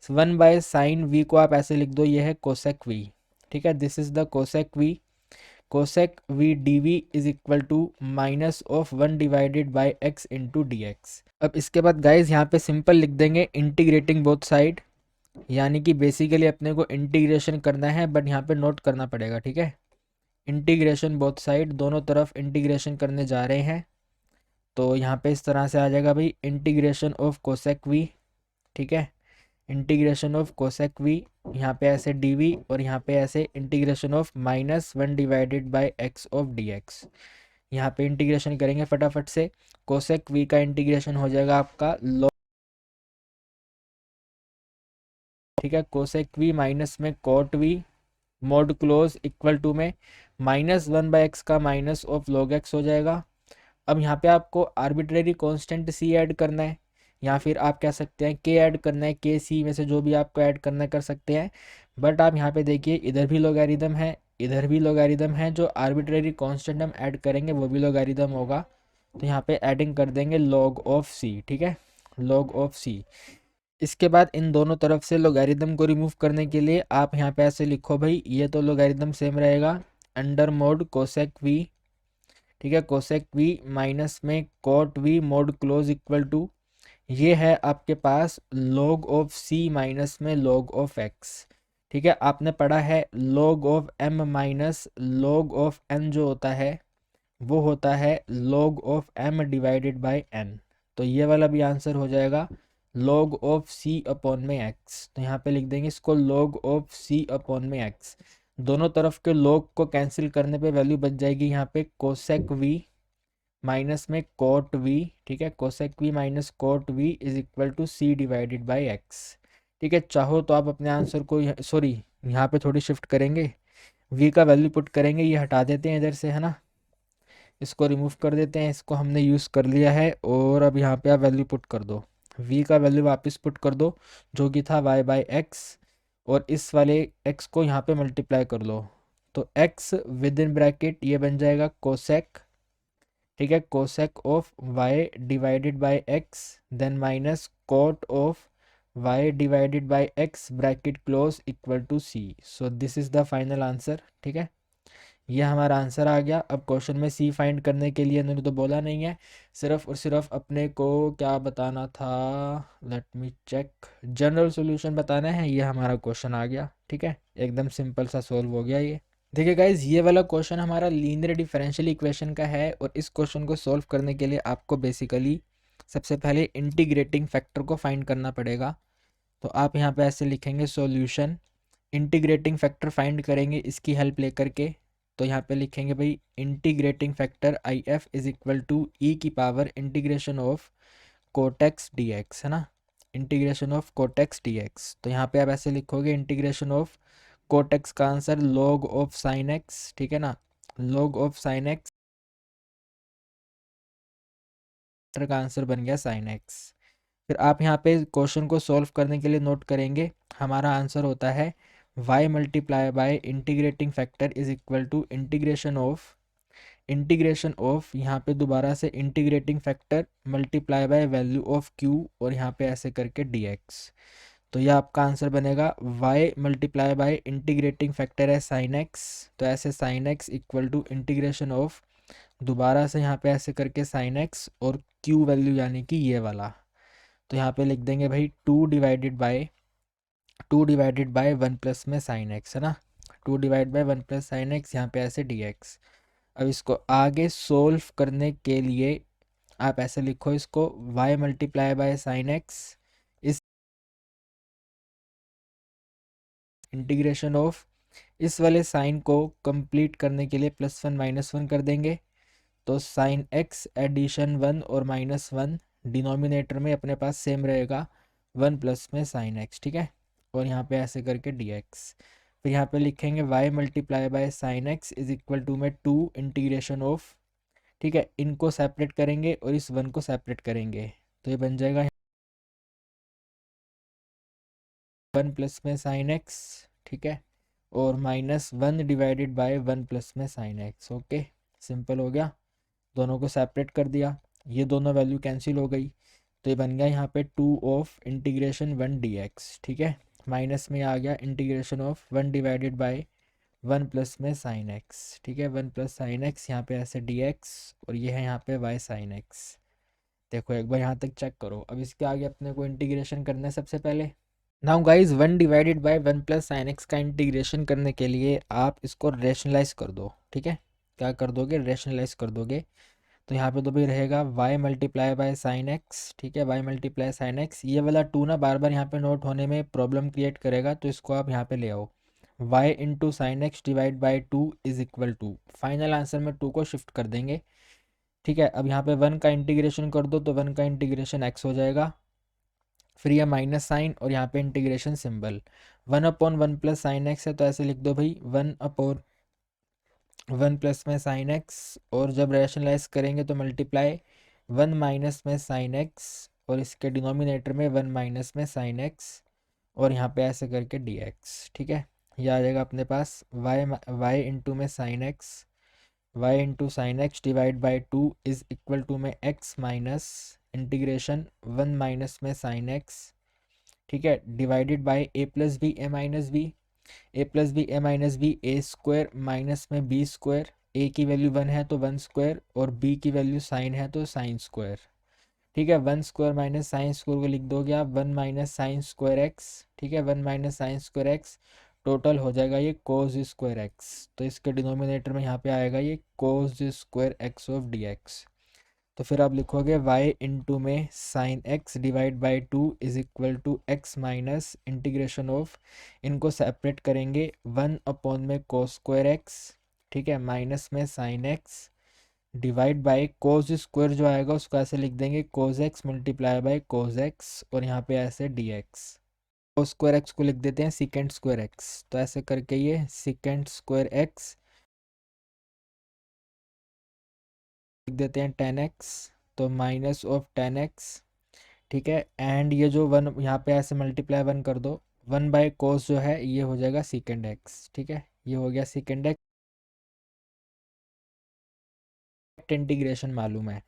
1 बाय साइन वी को आप ऐसे लिख दो, ये है कोसेक वी। ठीक है, this is the cosec v, cosec v d v is equal to minus of 1 divided by x into d x. अब इसके बाद गाइज यहाँ पे सिंपल लिख देंगे इंटीग्रेटिंग बोथ साइड, यानी कि बेसिकली अपने को इंटीग्रेशन करना है, बट यहाँ पे नोट करना पड़ेगा। ठीक है, इंटीग्रेशन बोथ साइड, दोनों तरफ इंटीग्रेशन करने जा रहे हैं, तो यहाँ पे इस तरह से आ जाएगा भाई इंटीग्रेशन ऑफ कोसेक वी। ठीक है, इंटीग्रेशन ऑफ कोसेक वी, यहाँ पे ऐसे डी वी, और यहाँ पे ऐसे integration of -1 divided by x of D x. यहाँ पे इंटीग्रेशन करेंगे फटाफट से, कोसेक वी का इंटीग्रेशन हो जाएगा आपका लॉग, ठीक है कोसेक वी माइनस में cot v mod close equal to में -1 बाई एक्स का माइनस ऑफ लॉग एक्स हो जाएगा। अब यहाँ पे आपको आर्बिट्रेरी कांस्टेंट सी ऐड करना है, या फिर आप कह सकते हैं के ऐड करना है, के सी में से जो भी आपको ऐड करना है कर सकते हैं, बट आप यहाँ पे देखिए इधर भी लोगैरिथम है, इधर भी लोगैरिथम है, जो आर्बिट्रेरी कांस्टेंट हम ऐड करेंगे वो भी लोगैरिथम होगा, तो यहाँ पे एडिंग कर देंगे log ऑफ सी। ठीक है, log ऑफ सी। इसके बाद इन दोनों तरफ से लोगैरिथम को रिमूव करने के लिए आप यहाँ पे ऐसे लिखो भाई, ये तो लोगैरिथम सेम रहेगा, अंडर मोड कोसेक वी, ठीक है कोसेक वी माइनस में cot v mod close equal to, ये है आपके पास log ऑफ c माइनस में log ऑफ x। ठीक है, आपने पढ़ा है log of m minus log of n जो होता है वो होता है log of m divided by n, तो ये वाला भी आंसर हो जाएगा log ऑफ c अपॉन में x। तो यहाँ पे लिख देंगे इसको log ऑफ c अपॉन में x, दोनों तरफ के log को कैंसिल करने पे वैल्यू बच जाएगी यहाँ पे कोसेक v माइनस में कॉट वी। ठीक है, cosec v minus cot v is equal to c divided by x. ठीक है, चाहो तो आप अपने आंसर को सॉरी यहाँ पे थोड़ी शिफ्ट करेंगे, वी का वैल्यू पुट करेंगे, ये हटा देते हैं इधर से, है ना, इसको रिमूव कर देते हैं, इसको हमने यूज़ कर लिया है, और अब यहाँ पे आप वैल्यू पुट कर दो, वी का वैल्यू वापस पुट कर दो जो कि था वाई बाई एक्स, और इस वाले एक्स को यहाँ पे मल्टीप्लाई कर लो, तो एक्स विद इन ब्रैकेट ये बन जाएगा कोसेक, ठीक है cosec of y divided by x, then minus cot of y divided by x bracket close equal to c। So this is the final answer. ठीक है, ये हमारा आंसर आ गया। अब क्वेश्चन में c फाइंड करने के लिए इन्होंने तो बोला नहीं है, सिर्फ और सिर्फ अपने को क्या बताना था, let me check, general solution बताना है, ये हमारा क्वेश्चन आ गया। ठीक है, एकदम सिंपल सा सॉल्व हो गया ये। देखिए गाइज, ये वाला क्वेश्चन हमारा लीनियर डिफरेंशियल इक्वेशन का है, और इस क्वेश्चन को सॉल्व करने के लिए आपको बेसिकली सबसे पहले इंटीग्रेटिंग फैक्टर को फाइंड करना पड़ेगा। तो आप यहाँ पे ऐसे लिखेंगे सॉल्यूशन, इंटीग्रेटिंग फैक्टर फाइंड करेंगे इसकी हेल्प लेकर के, तो यहाँ पे लिखेंगे भाई integrating factor I F is equal to E की power integration of cot x D X, है ना, integration of cot x D X. तो यहाँ पे आप ऐसे लिखोगे इंटीग्रेशन ऑफ कोटेक्स का answer log of sine x, ठीक है ना, log ऑफ साइन एक्स का आंसर बन गया साइन एक्स। फिर आप यहाँ पे क्वेश्चन को सॉल्व करने के लिए नोट करेंगे, हमारा आंसर होता है y multiply by integrating factor is equal to integration of यहाँ पे दोबारा से integrating factor multiply by value of q और यहाँ पे ऐसे करके dx। तो यह आपका आंसर बनेगा y multiply by integrating factor है साइन एक्स, तो ऐसे sine x equal to integration of दोबारा से यहाँ पे ऐसे करके साइन एक्स और q वैल्यू यानी कि ये वाला। तो यहाँ पे लिख देंगे भाई 2 डिवाइडेड बाय 1 प्लस में साइन एक्स, है ना, 2 divide by 1 plus sine x, यहाँ पे ऐसे dx। अब इसको आगे सोल्व करने के लिए आप ऐसे लिखो इसको y multiply by sine x इस इंटीग्रेशन ऑफ इस वाले साइन को कंप्लीट करने के लिए +1 -1 कर देंगे। तो साइन एक्स एडिशन 1 और -1 डिनोमिनेटर में अपने पास सेम रहेगा 1 प्लस में साइन एक्स, ठीक है, और यहाँ पे ऐसे करके dx। फिर यहाँ पे लिखेंगे y multiply by sine x is equal to में 2 इंटीग्रेशन ऑफ, ठीक है, इनको सेपरेट करेंगे और इस 1 को सेपरेट करेंगे, तो ये बन जाएगा 1 प्लस में साइन एक्स, ठीक है, और -1 डिवाइडेड बाय 1 प्लस में साइन एक्स। ओके, सिंपल हो गया, दोनों को सेपरेट कर दिया, ये दोनों वैल्यू कैंसिल हो गई, तो ये बन गया यहाँ पे 2 ऑफ इंटीग्रेशन 1 dx, ठीक है, माइनस में आ गया integration of 1 divided by 1 plus में साइन एक्स, ठीक है, 1 प्लस साइन एक्स, यहाँ पे ऐसे dx और ये है यहाँ पे y साइन एक्स। देखो एक बार यहाँ तक चेक करो। अब इसके आगे अपने को इंटीग्रेशन करना है सबसे पहले। Now guys 1 divided by 1 plus sign X का इंटीग्रेशन करने के लिए आप इसको रेशनलाइज कर दो, ठीक है, क्या कर दोगे, रेशनलाइज कर दोगे। तो यहाँ पे तो भी रहेगा y multiply by sine x, ठीक है, y मल्टीप्लाई साइन एक्स, ये वाला 2 ना बार बार यहाँ पे नोट होने में प्रॉब्लम क्रिएट करेगा, तो इसको आप यहाँ पे ले आओ, y into sine x divide by 2 is equal to, final answer में 2 को शिफ्ट कर देंगे, ठीक है। अब यहाँ पे 1 का इंटीग्रेशन कर दो, तो 1 का इंटीग्रेशन x हो जाएगा, फिर यह माइनस साइन और यहाँ पे integration symbol 1/1 plus sine x है, तो ऐसे लिख दो भाई 1/1 प्लस में साइन एक्स, और जब रैशनलाइज करेंगे तो मल्टीप्लाई 1 माइनस में साइन एक्स और इसके डिनोमिनेटर में 1 माइनस में साइन एक्स और यहाँ पे ऐसे करके dx, ठीक है। यह आ जाएगा अपने पास y इंटू में sine x, y into sine x divide by 2 is equal to में x माइनस इंटीग्रेशन 1 माइनस में साइन एक्स, ठीक है, divided by a plus b a minus b, a plus b a minus b a square minus में बी स्क्वायर, ए की वैल्यू 1 है तो 1 स्क्वायर और बी की वैल्यू साइन है तो साइन स्क्वायर, ठीक है। 1 स्क्वायर माइनस साइन स्क्वायर को लिख दोगे आप 1 माइनस साइन स्क्वायर एक्स, ठीक है, 1 minus sine square x, total हो जाएगा ये कोस स्क्वायर एक्स, तो इसके डिनोमिनेटर में यहाँ पे आएगा ये cos square x of dx। तो फिर आप लिखोगे y इंटू में sine x divide by 2 is equal to x minus integration of, इनको सेपरेट करेंगे 1/में में कोस स्क्वायर एक्स, ठीक है, माइनस में sine x divide by cos square जो आएगा उसको ऐसे लिख देंगे cos x multiply by cos x और यहाँ पे ऐसे dx। कोस स्क्वायर एक्स को लिख देते हैं सिकेंड स्क्वायर एक्स, तो ऐसे करके ये सिकेंड स्क्वायर एक्स लिख देते हैं 10x, तो माइनस ऑफ 10x, ठीक है, एंड ये जो 1 यहाँ पे ऐसे मल्टीप्लाई 1 कर दो, 1 बाय कोस जो है ये हो जाएगा सिकेंड एक्स, ठीक है, ये हो गया सिकेंड एक्स, इंटीग्रेशन मालूम है,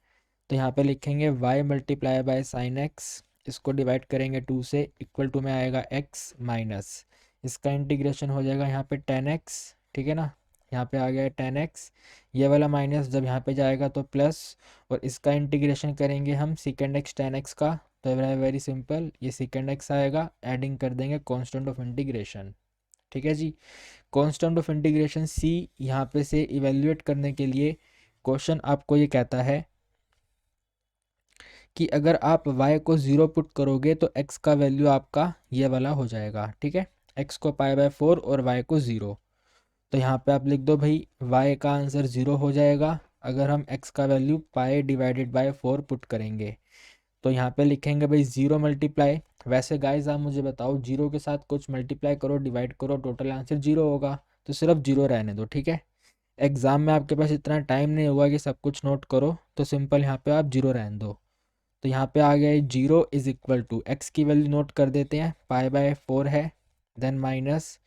तो यहाँ पे लिखेंगे y multiply by sine x, इसको डिवाइड करेंगे 2 से, इक्वल टू में आएगा x माइनस, इसका इंटीग्रेशन हो जाएगा यहाँ पे 10x, ठीक है ना, यहाँ पे आ गया 10x, ये वाला माइनस जब यहाँ पे जाएगा तो प्लस, और इसका इंटीग्रेशन करेंगे हम सेकेंड एक्स 10x का, तो वेरी सिंपल, ये सेकेंड एक्स आएगा, एडिंग कर देंगे कांस्टेंट ऑफ इंटीग्रेशन, ठीक है जी। कांस्टेंट ऑफ इंटीग्रेशन c यहाँ पे से इवेल्युएट करने के लिए क्वेश्चन आपको ये कहता है कि अगर आप y को 0 पुट करोगे तो x का वैल्यू आपका ये वाला हो जाएगा, ठीक है, x को π/4 और y को 0, तो यहाँ पे आप लिख दो भाई y का आंसर 0 हो जाएगा अगर हम x का वैल्यू π/4 पुट करेंगे। तो यहाँ पे लिखेंगे भाई 0 मल्टीप्लाई, वैसे गाइज आप मुझे बताओ 0 के साथ कुछ मल्टीप्लाई करो, डिवाइड करो, टोटल आंसर 0 होगा, तो सिर्फ 0 रहने दो, ठीक है। एग्जाम में आपके पास इतना टाइम नहीं होगा कि सब कुछ नोट करो, तो सिंपल यहाँ पे आप 0 रहने दो। तो यहाँ पे आ गया 0 इज इक्वल टू, एक्स की वैल्यू नोट कर देते हैं, π/4 है, देन माइनस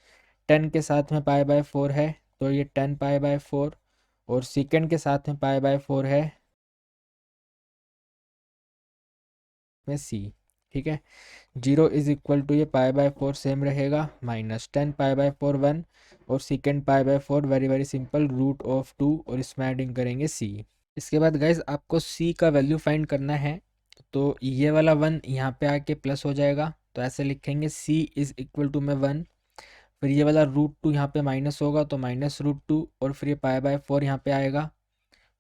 10 के साथ में π/4 है, तो ये 10 π/4, और सेकेंड के साथ में π/4 है में सी, ठीक है। 0 इज इक्वल टू ये π/4 सेम रहेगा, माइनस 10 π/4 1, और सेकेंड π/4 वेरी वेरी सिंपल √2, और इसमें एडिंग करेंगे सी। इसके बाद गाइज आपको सी का वैल्यू फाइंड करना है, तो ये वाला 1 यहाँ पे आके प्लस हो जाएगा, तो ऐसे लिखेंगे सी इज इक्वल टू में 1, फिर ये वाला √2 यहाँ पे माइनस होगा, तो -√2, और फिर ये π/4 यहाँ पे आएगा,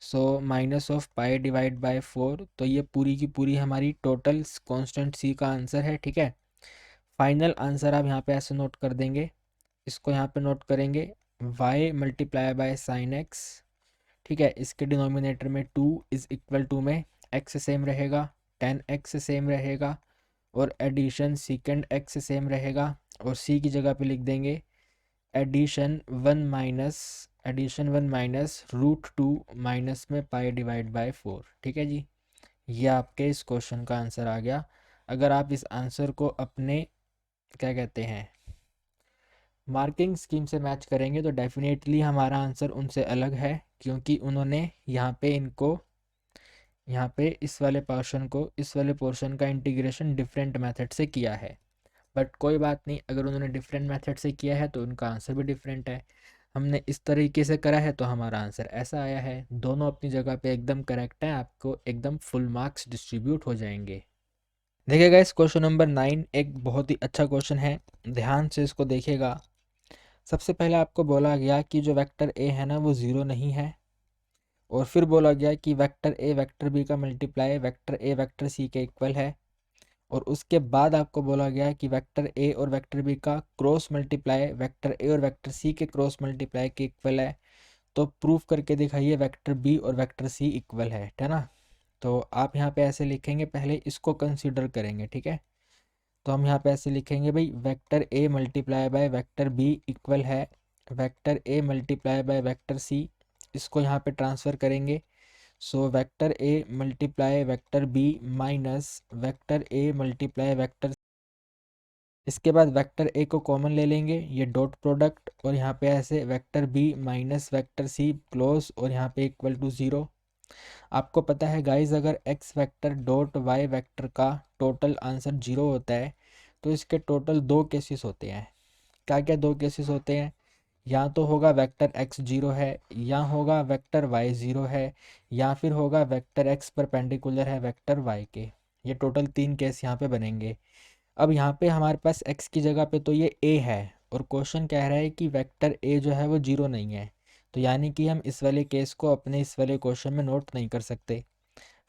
सो माइनस ऑफ π/4, तो ये पूरी की पूरी हमारी टोटल कांस्टेंट सी का आंसर है, ठीक है। फाइनल आंसर आप यहाँ पे ऐसे नोट कर देंगे, इसको यहाँ पे नोट करेंगे y multiply by sign x, ठीक है। इसके डिनोमिनेटर में 2 इज इक्वल टू में x सेम रहेगा, 10x सेम रहेगा, और एडिशन सेकेंड x सेम रहेगा, और c की जगह पे लिख देंगे एडिशन 1 माइनस √2 माइनस में π/4, ठीक है जी। ये आपके इस क्वेश्चन का आंसर आ गया। अगर आप इस आंसर को अपने क्या कहते हैं मार्किंग स्कीम से मैच करेंगे तो डेफिनेटली हमारा आंसर उनसे अलग है, क्योंकि उन्होंने यहाँ पे इस वाले पोर्शन का इंटीग्रेशन डिफरेंट मेथड से किया है। बट कोई बात नहीं, अगर उन्होंने डिफरेंट मेथड से किया है तो उनका आंसर भी डिफरेंट है। हमने इस तरीके से करा है तो हमारा आंसर ऐसा आया है। दोनों अपनी जगह पे एकदम करेक्ट है, आपको एकदम फुल मार्क्स डिस्ट्रीब्यूट हो जाएंगे। देखिएगा इस क्वेश्चन नंबर 9 एक बहुत ही अच्छा क्वेश्चन है, ध्यान से इसको देखिएगा। सबसे पहले आपको बोला गया कि जो वेक्टर ए है ना वो 0 नहीं है, और फिर बोला गया कि वेक्टर ए वेक्टर बी का मल्टीप्लाई वेक्टर ए वेक्टर सी के इक्वल है, और उसके बाद आपको बोला गया कि वेक्टर ए और वेक्टर बी का क्रॉस मल्टीप्लाई वेक्टर ए और वेक्टर सी के क्रॉस मल्टीप्लाई के इक्वल है, तो प्रूफ करके दिखाइए वेक्टर बी और वेक्टर सी इक्वल है ना। तो आप यहाँ पे ऐसे लिखेंगे, पहले इसको कंसीडर करेंगे, ठीक है। तो हम यहाँ पे ऐसे लिखेंगे भाई vector A multiply by vector B equal है vector A multiply by vector C, इसको यहाँ पे ट्रांसफ़र करेंगे, so vector A multiply vector B minus vector A multiply vector, इसके बाद वेक्टर ए को कॉमन ले लेंगे, ये डॉट प्रोडक्ट, और यहाँ पे ऐसे vector B minus vector c close, और यहाँ पे इक्वल टू 0। आपको पता है गाइज अगर x vector dot y vector का टोटल आंसर 0 होता है तो इसके टोटल 2 केसेस होते हैं। क्या क्या 2 केसेस होते हैं? या तो होगा वेक्टर x 0 है, या होगा वेक्टर y 0 है, या फिर होगा वेक्टर x परपेंडिकुलर है वेक्टर y के। ये टोटल 3 केस यहाँ पे बनेंगे। अब यहाँ पे हमारे पास x की जगह पे तो ये a है, और क्वेश्चन कह रहा है कि वेक्टर a जो है वो 0 नहीं है, तो यानी कि हम इस वाले केस को अपने इस वाले क्वेश्चन में नोट नहीं कर सकते।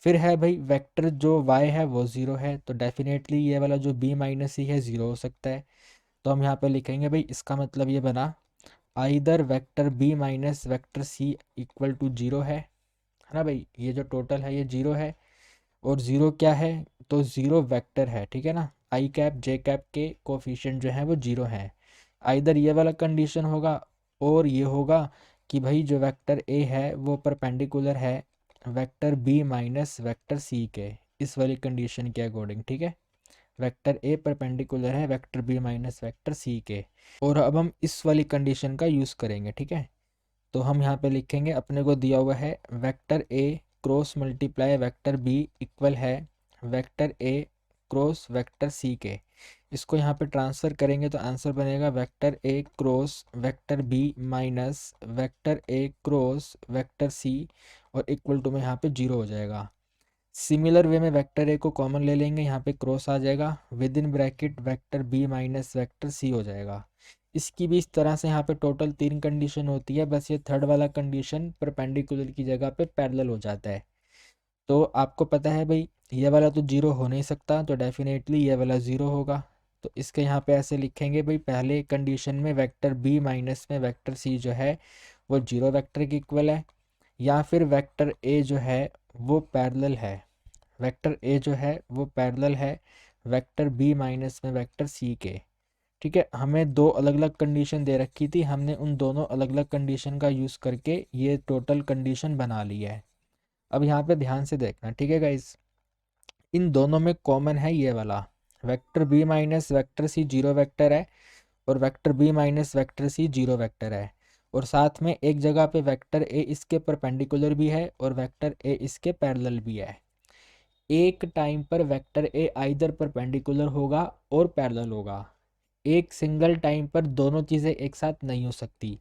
फिर है भाई वेक्टर जो y है वो 0 है, तो डेफिनेटली ये वाला जो b माइनस सी है 0 हो सकता है। तो हम यहाँ पे लिखेंगे भाई इसका मतलब ये बना either vector b minus vector c equal to 0 है ना भाई। ये जो टोटल है ये 0 है, और 0 क्या है? तो 0 वेक्टर है, ठीक है ना। आई कैप जे कैप के कोफिशिएंट जो है वो 0 है। आइदर ये वाला कंडीशन होगा, और ये होगा कि भाई जो वेक्टर ए है वो परपेंडिकुलर है वेक्टर बी माइनस वेक्टर सी के, इस वाली कंडीशन के अकॉर्डिंग, ठीक है। वेक्टर ए परपेंडिकुलर है वेक्टर बी माइनस वेक्टर सी के, और अब हम इस वाली कंडीशन का यूज़ करेंगे, ठीक है। तो हम यहाँ पे लिखेंगे अपने को दिया हुआ है vector A cross multiply vector B equal है वेक्टर ए क्रॉस वेक्टर सी के। इसको यहाँ पे ट्रांसफ़र करेंगे तो आंसर बनेगा vector A cross vector B minus vector A cross vector C, और इक्वल टू में यहाँ पे 0 हो जाएगा। सिमिलर वे में वेक्टर ए को कॉमन ले लेंगे, यहाँ पे क्रॉस आ जाएगा, within bracket vector B minus vector c हो जाएगा। इसकी भी इस तरह से यहाँ पे टोटल 3 कंडीशन होती है, बस ये थर्ड वाला कंडीशन परपेंडिकुलर की जगह पे पैरेलल हो जाता है। तो आपको पता है भाई ये वाला तो 0 हो नहीं सकता, तो डेफिनेटली ये वाला 0 होगा। तो इसके यहाँ पे ऐसे लिखेंगे भाई पहले कंडीशन में वेक्टर बी माइनस में वेक्टर सी जो है वो 0 वेक्टर के इक्वल है, या फिर वेक्टर ए जो है वो पैरेलल है वेक्टर ए जो है वो पैरेलल है वेक्टर बी माइनस में वेक्टर सी के। ठीक है, हमें दो अलग अलग कंडीशन दे रखी थी, हमने उन दोनों अलग अलग कंडीशन का यूज़ करके ये टोटल कंडीशन बना ली है। अब यहाँ पे ध्यान से देखना, ठीक है गाइस, इन दोनों में कॉमन है ये वाला, vector B minus vector c zero vector है और vector B minus vector c zero vector है, और साथ में एक जगह पे वेक्टर ए इसके परपेंडिकुलर भी है और वेक्टर ए इसके पैरेलल भी है। एक टाइम पर वेक्टर ए आइदर परपेंडिकुलर होगा और पैरेलल होगा, एक सिंगल टाइम पर दोनों चीज़ें एक साथ नहीं हो सकती।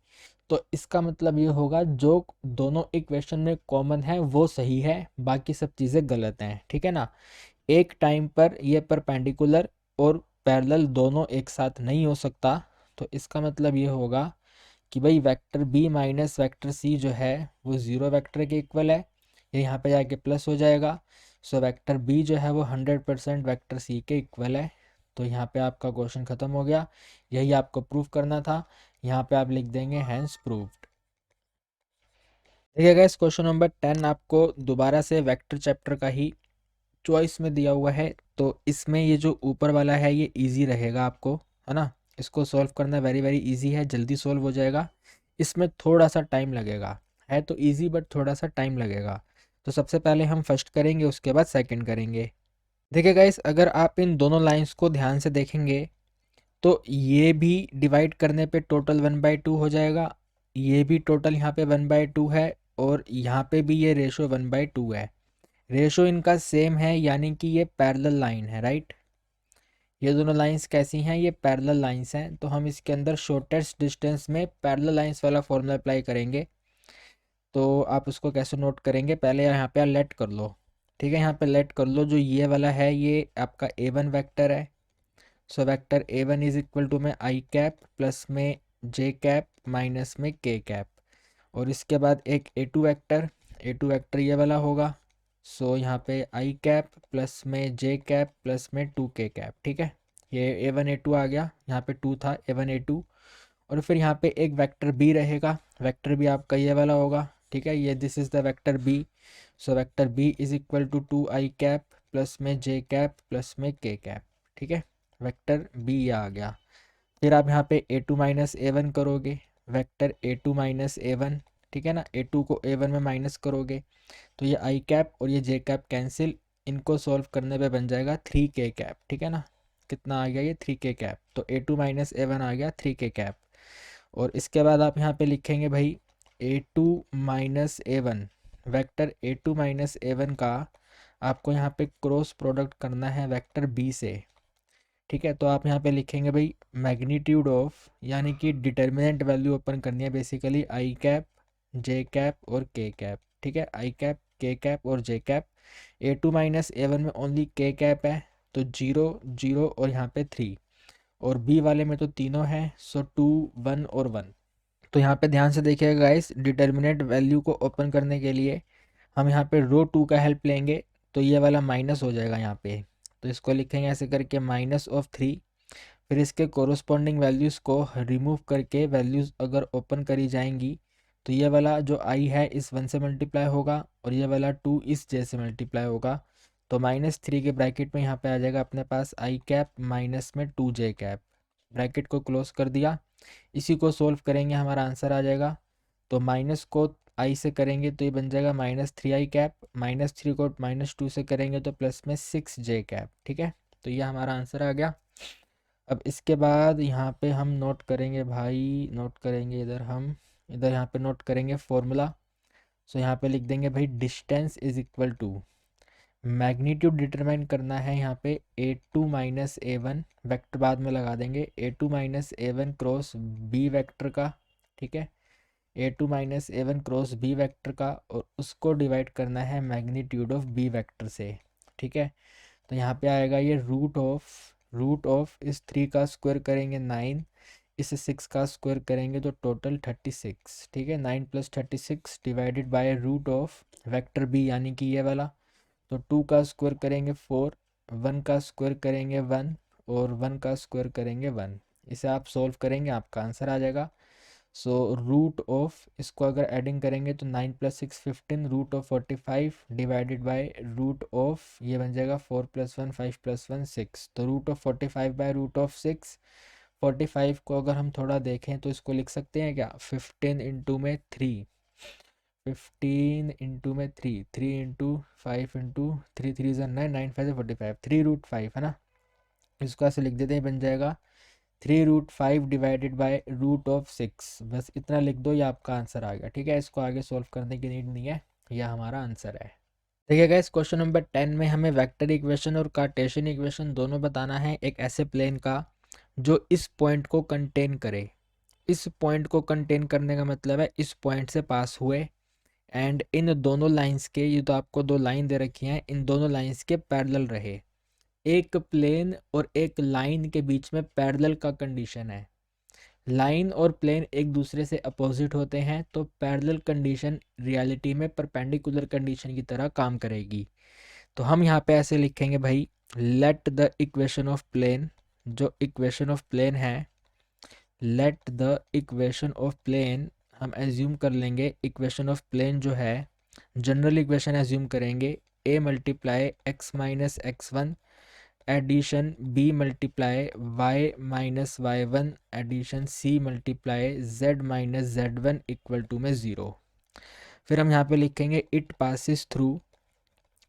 तो इसका मतलब ये होगा जो दोनों इक्वेशन में कॉमन है वो सही है, बाकी सब चीज़ें गलत हैं। ठीक है ना, एक टाइम पर ये परपेंडिकुलर और पैरेलल दोनों एक साथ नहीं हो सकता। तो इसका मतलब ये होगा कि भाई vector B minus vector c जो है वो ज़ीरो वेक्टर के इक्वल है, ये यहाँ पे जाके प्लस हो जाएगा। सो वेक्टर बी जो है वो 100% वेक्टर सी के इक्वल है। तो यहाँ पे आपका क्वेश्चन ख़त्म हो गया, यही आपको प्रूफ करना था। यहाँ पे आप लिख देंगे हैंस प्रूव्ड। देखिएगा इस क्वेश्चन नंबर 10 आपको दोबारा से वेक्टर चैप्टर का ही चॉइस में दिया हुआ है। तो इसमें ये जो ऊपर वाला है ये इजी रहेगा आपको, है ना, इसको सॉल्व करना वेरी वेरी इजी है, जल्दी सॉल्व हो जाएगा। इसमें थोड़ा सा टाइम लगेगा, है तो इजी बट थोड़ा सा टाइम लगेगा। तो सबसे पहले हम फर्स्ट करेंगे, उसके बाद सेकंड करेंगे। देखिए गाइस, अगर आप इन दोनों लाइंस को ध्यान से देखेंगे तो ये भी डिवाइड करने पे टोटल 1/2 हो जाएगा, ये भी टोटल यहाँ पे 1/2 है, और यहाँ पे भी ये रेशो 1/2 है। रेशो इनका सेम है, यानी कि ये पैरेलल लाइन है, राइट। ये दोनों लाइंस कैसी हैं, ये पैरेलल लाइंस हैं। तो हम इसके अंदर शॉर्टेस्ट डिस्टेंस में पैरेलल लाइंस वाला फॉर्मूला अप्लाई करेंगे। तो आप उसको कैसे नोट करेंगे, पहले यहाँ पे लेट कर लो। ठीक है, यहाँ पे लेट कर लो, जो ये वाला है ये आपका A1 वेक्टर है। So vector A1 is equal to में आई कैप प्लस में जे कैप माइनस में के कैप, और इसके बाद एक A2 वेक्टर ये वाला होगा। सो यहाँ पे आई कैप प्लस में जे कैप प्लस में 2k कैप। ठीक है, ये A1 A2 आ गया, यहाँ पे 2 था A1 A2। और फिर यहाँ पे एक वेक्टर बी रहेगा, वेक्टर बी आपका ये वाला होगा। ठीक है, ये this is the vector B. So vector B is equal to 2i cap plus में जे कैप प्लस में के कैप। ठीक है, वेक्टर बी ये आ गया। फिर आप यहाँ पे A2 माइनस A1 करोगे, वेक्टर A2 माइनस A1। ठीक है ना, A2 को A1 में माइनस करोगे तो ये आई कैप और ये जे कैप कैंसिल, इनको सॉल्व करने पे बन जाएगा 3k कैप। ठीक है ना, कितना आ गया ये 3k कैप। तो A2 माइनस A1 आ गया 3k कैप। और इसके बाद आप यहाँ पे लिखेंगे भाई A2 minus A1, vector A2 minus A1 का आपको यहाँ पे क्रॉस प्रोडक्ट करना है वेक्टर बी से। ठीक है, तो आप यहाँ पे लिखेंगे भाई मैग्नीट्यूड ऑफ, यानी कि डिटर्मिनेंट वैल्यू ओपन करनी है बेसिकली, आई कैप जे कैप और के कैप। ठीक है, आई कैप के कैप और जे कैप। A2 माइनस A1 में ओनली के कैप है, तो 0 0 और यहाँ पे 3, और बी वाले में तो तीनों हैं, सो 2 1 और 1। तो यहाँ पे ध्यान से देखिएगा गाइस, डिटर्मिनेंट वैल्यू को ओपन करने के लिए हम यहाँ पे रो 2 का हेल्प लेंगे, तो ये वाला माइनस हो जाएगा यहाँ पे। तो इसको लिखेंगे ऐसे करके -3। फिर इसके कोरोस्पोंडिंग वैल्यूज़ को रिमूव करके वैल्यूज़ अगर ओपन करी जाएंगी तो ये वाला जो आई है इस 1 से मल्टीप्लाई होगा और ये वाला 2 इस जे से मल्टीप्लाई होगा। तो -3 के ब्रैकेट में यहाँ पे आ जाएगा अपने पास आई कैप माइनस में 2j कैप। ब्रैकेट को क्लोज कर दिया, इसी को सोल्व करेंगे हमारा आंसर आ जाएगा। तो माइनस को आई से करेंगे तो ये बन जाएगा -3i कैप, -3 को -2 से करेंगे तो प्लस में 6j कैप। ठीक है, तो ये हमारा आंसर आ गया। अब इसके बाद यहाँ पे हम नोट करेंगे भाई, नोट करेंगे इधर, हम इधर यहाँ पे नोट करेंगे फॉर्मूला। सो यहाँ पे लिख देंगे भाई distance is equal to, magnitude determine करना है यहाँ पे A2 माइनस A1, वेक्टर बाद में लगा देंगे, A2 minus A1 cross B vector का। ठीक है, A2 minus A1 cross B vector का, और उसको डिवाइड करना है मैग्नीट्यूड ऑफ बी वेक्टर से। ठीक है, तो यहाँ पे आएगा ये रूट ऑफ इस 3 का स्क्वायर करेंगे 9, इस 6 का स्क्वायर करेंगे तो टोटल 36। ठीक है, 9 + 36 divided by root of vector B, यानी कि ये वाला। तो 2 का स्क्वायर करेंगे 4, 1 का स्क्वायर करेंगे 1, और 1 का स्क्वायर करेंगे 1। इसे आप सोल्व करेंगे आपका आंसर आ जाएगा। सो रूट ऑफ, इसको अगर एडिंग करेंगे तो 9 + 6 15, root of 45 divided by root of, ये बन जाएगा 4 + 1 5 + 1 6। तो root of 45 by root of 6, 45 को अगर हम थोड़ा देखें तो इसको लिख सकते हैं क्या, 15 इंटू में 3, 15 इंटू में 3, 3 इंटू 5 इंटू 3, 3 ज़ा 9, 9 5 45, 3√5 है ना। इसको ऐसे लिख देते हैं, बन जाएगा 3√5 डिवाइडेड बाय रूट ऑफ 6। बस इतना लिख दो, ये आपका आंसर आ गया। ठीक है, इसको आगे सॉल्व करने की नीड नहीं है, यह हमारा आंसर है। देखिए गाइस, क्वेश्चन नंबर 10 में हमें वेक्टर इक्वेशन और कार्टेशियन इक्वेशन दोनों बताना है एक ऐसे प्लेन का जो इस पॉइंट को कंटेन करे। इस पॉइंट को कंटेन करने का मतलब है इस पॉइंट से पास हुए एंड इन दोनों लाइंस के, ये तो आपको दो लाइन दे रखी हैं, इन दोनों लाइंस के पैरेलल रहे। एक प्लेन और एक लाइन के बीच में पैरेलल का कंडीशन है। लाइन और प्लेन एक दूसरे से अपोजिट होते हैं, तो पैरेलल कंडीशन रियलिटी में परपेंडिकुलर कंडीशन की तरह काम करेगी। तो हम यहाँ पे ऐसे लिखेंगे भाई, let the equation of plane, जो इक्वेशन ऑफ प्लेन है, let the equation of plane, हम एज्यूम कर लेंगे इक्वेशन ऑफ प्लेन जो है, जनरल इक्वेशन एज्यूम करेंगे, a multiply x minus x1 addition b multiply y minus y1 addition c multiply z minus z1 equal to में 0। फिर हम यहाँ पे लिखेंगे इट पासिस थ्रू,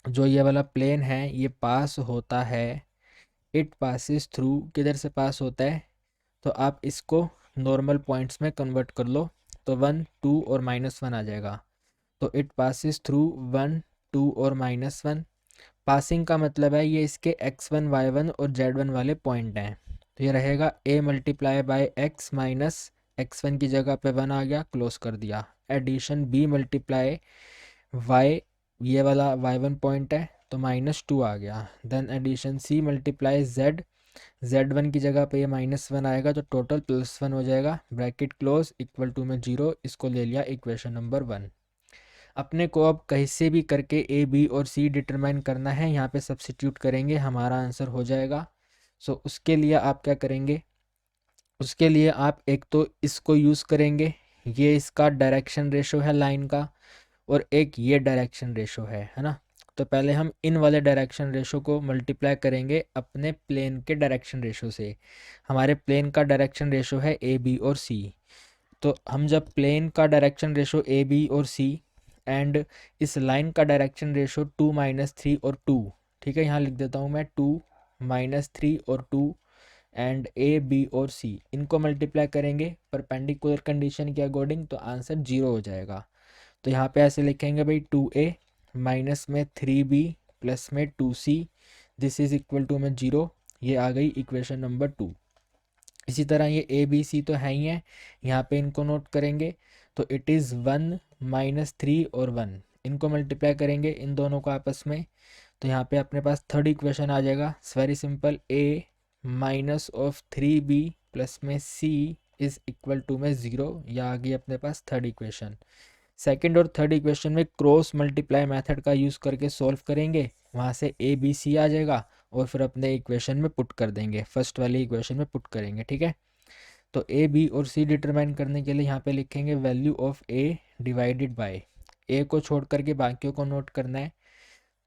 जो ये वाला प्लेन है ये पास होता है, इट पासिस थ्रू किधर से पास होता है, तो आप इसको नॉर्मल पॉइंट्स में कन्वर्ट कर लो, तो 1 2 और -1 आ जाएगा। तो इट पासिस थ्रू 1 2 और -1। पासिंग का मतलब है ये इसके x1 y1 और z1 वाले पॉइंट हैं। तो ये रहेगा a multiply by x minus x1 की जगह पे 1 आ गया, क्लोज कर दिया, एडिशन b मल्टीप्लाई y, ये वाला y1 पॉइंट है तो -2 आ गया, then addition c multiply z, z1 की जगह पे ये -1 आएगा तो टोटल +1 हो जाएगा, ब्रैकेट क्लोज इक्वल टू में 0। इसको ले लिया इक्वेशन नंबर 1। अपने को अब कहीं से भी करके ए बी और सी डिटरमाइन करना है, यहाँ पे सब्सिट्यूट करेंगे हमारा आंसर हो जाएगा। सो उसके लिए आप क्या करेंगे, उसके लिए आप एक तो इसको यूज़ करेंगे, ये इसका डायरेक्शन रेशो है लाइन का, और एक ये डायरेक्शन रेशो है ना। तो पहले हम इन वाले डायरेक्शन रेशो को मल्टीप्लाई करेंगे अपने प्लेन के डायरेक्शन रेशो से। हमारे प्लेन का डायरेक्शन रेशो है ए बी और सी, तो हम जब प्लेन का डायरेक्शन रेशो ए बी और सी एंड इस लाइन का डायरेक्शन रेशो 2 -3 और 2, ठीक है, यहाँ लिख देता हूँ मैं 2 -3 और 2 एंड ए बी और सी, इनको मल्टीप्लाई करेंगे परपेंडिकुलर कंडीशन के अकॉर्डिंग, तो आंसर 0 हो जाएगा। तो यहाँ पे ऐसे लिखेंगे भाई 2a माइनस में 3b प्लस में 2c, this is equal to में 0। ये आ गई इक्वेशन नंबर 2। इसी तरह ये ए बी सी तो है ही है, यहाँ पे इनको नोट करेंगे, तो इट इज़ 1 -3 और 1, इनको मल्टीप्लाई करेंगे इन दोनों को आपस में, तो यहाँ पे अपने पास थर्ड इक्वेशन आ जाएगा, very simple, a minus of 3b plus में c इज इक्वल टू में 0। यह आ गई अपने पास थर्ड इक्वेशन। सेकंड और थर्ड इक्वेशन में क्रॉस मल्टीप्लाई मेथड का यूज़ करके सॉल्व करेंगे, वहाँ से ए बी सी आ जाएगा और फिर अपने इक्वेशन में पुट कर देंगे, फर्स्ट वाली इक्वेशन में पुट करेंगे। ठीक है, तो ए बी और सी डिटरमाइन करने के लिए यहाँ पे लिखेंगे value of A divided by, A को छोड़ करके बाकियों को नोट करना है,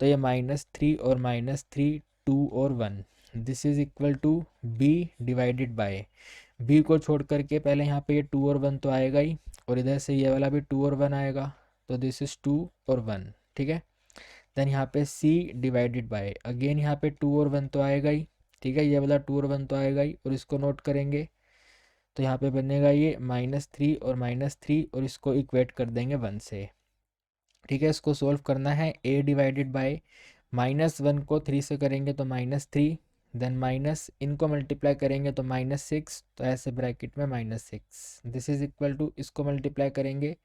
तो ये -3 और -3 2 और 1, this is equal to B divided by, B को छोड़ करके पहले यहाँ पे ये 2 और 1 तो आएगा ही, और इधर से ये वाला भी 2 और 1 आएगा, तो दिस इज 2 और 1। ठीक है, देन यहाँ पे c डिवाइडेड बाय, अगेन यहाँ पे 2 और 1 तो आएगा ही, ठीक है, ये वाला 2 और 1 तो आएगा ही, और इसको नोट करेंगे, तो यहाँ पे बनेगा ये -3 और -3, और इसको इक्वेट कर देंगे 1 से। ठीक है, इसको सोल्व करना है, a डिवाइडेड बाय -1 को 3 से करेंगे तो -3, देन माइनस इनको मल्टीप्लाई करेंगे तो -6, तो ऐसे ब्रैकेट में -6, दिस इज इक्वल टू, इसको मल्टीप्लाई करेंगे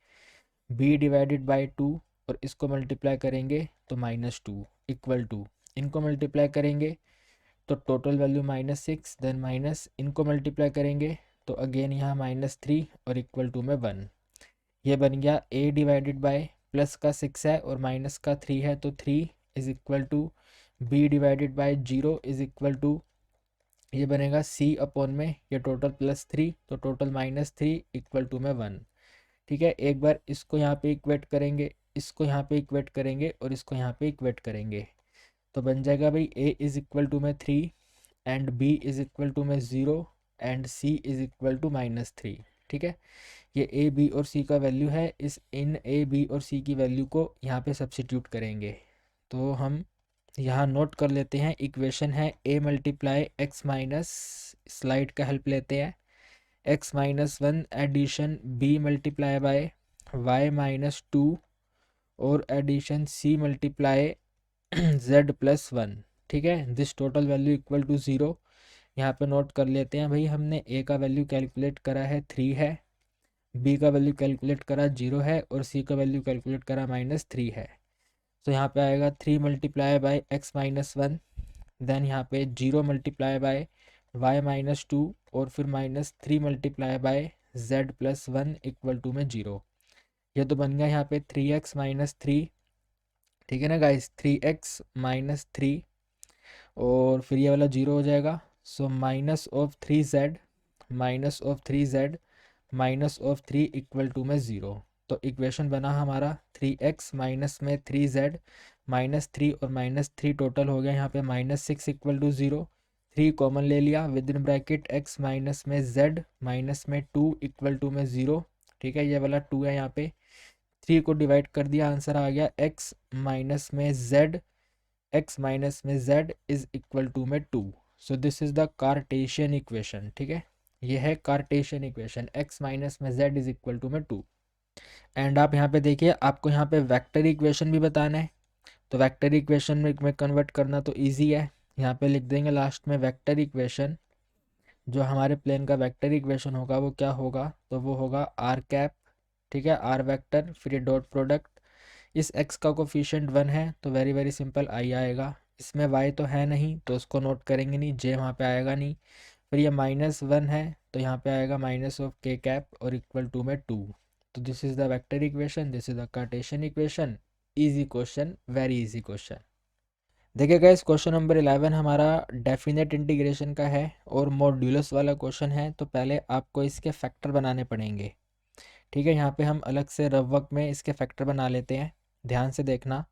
b डिवाइडेड बाय 2 और इसको मल्टीप्लाई करेंगे तो -2 इक्वल टू, इनको मल्टीप्लाई करेंगे तो टोटल वैल्यू -6, देन माइनस इनको मल्टीप्लाई करेंगे तो अगेन यहाँ -3 और इक्वल टू में 1। ये बन गया a डिवाइडेड बाय, प्लस का 6 है और माइनस का 3 है, तो 3 is equal to b divided by 0 is equal to ये बनेगा c अपॉन में ये टोटल +3, तो टोटल -3 इक्वल टू में 1। ठीक है, एक बार इसको यहाँ पे इक्वेट करेंगे, इसको यहाँ पे इक्वेट करेंगे और इसको यहाँ पे इक्वेट करेंगे, तो बन जाएगा भाई a इज़ इक्वल टू में 3 and b is equal to में 0 and c is equal to -3। ठीक है, ये a b और c का वैल्यू है, इस इन a b और c की वैल्यू को यहाँ पे सब्सिट्यूट करेंगे। तो हम यहाँ नोट कर लेते हैं, इक्वेशन है a multiply x minus, slide का हेल्प लेते हैं, x-1 addition b multiply by y-2 और एडिशन c मल्टीप्लाई z+1। ठीक है, this total value equal to 0। यहाँ पे नोट कर लेते हैं भाई, हमने a का वैल्यू कैलकुलेट करा है 3 है, b का वैल्यू कैलकुलेट करा 0 है और c का वैल्यू कैलकुलेट करा -3 है। तो यहाँ पे आएगा 3 मल्टीप्लाई बाय x-1, देन यहाँ पे 0 मल्टीप्लाई बाय y-2 और फिर -3 multiply by z+1 equal to में 0। ये तो बन गया यहाँ पे 3x - 3। ठीक है ना गाइस, 3x - 3 और फिर ये वाला 0 हो जाएगा। सो -3z -3 इक्वल टू में 0। तो इक्वेशन बना हमारा 3x माइनस में 3z -3 और -3 टोटल हो गया यहाँ पे -6 इक्वल टू 0। 3 कॉमन ले लिया, with in bracket x minus में z माइनस में 2 इक्वल टू में 0। ठीक है, ये वाला 2 है, यहाँ पे 3 को डिवाइड कर दिया, आंसर आ गया x माइनस में z इज इक्वल टू में 2। सो this is the Cartesian equation. ठीक है, ये है कार्टेशियन इक्वेशन, x माइनस में z इज इक्वल टू में 2। एंड आप यहाँ पे देखिए, आपको यहाँ पे वेक्टर इक्वेशन भी बताना है, तो वेक्टर इक्वेशन में कन्वर्ट करना तो इजी है। यहाँ पे लिख देंगे लास्ट में वेक्टर इक्वेशन, जो हमारे प्लेन का वेक्टर इक्वेशन होगा वो क्या होगा, तो वो होगा आर कैप। ठीक है, आर वेक्टर, फिर ये डॉट प्रोडक्ट, इस x का कोफिशिएंट 1 है तो वेरी वेरी सिंपल i आएगा, इसमें y तो है नहीं तो उसको नोट करेंगे नहीं, j वहाँ पे आएगा नहीं। फिर ये -1 है तो यहाँ पे आएगा माइनस ऑफ k कैप और इक्वल टू में 2। तो this is the vector equation, this is the Cartesian equation. Easy question, very easy question. देखिए गाइस, क्वेश्चन नंबर 11 हमारा डेफिनेट इंटीग्रेशन का है और मॉड्यूलस वाला क्वेश्चन है, तो पहले आपको इसके फैक्टर बनाने पड़ेंगे। ठीक है, यहाँ पे हम अलग से रफ वर्क में इसके फैक्टर बना लेते हैं। ध्यान से देखना,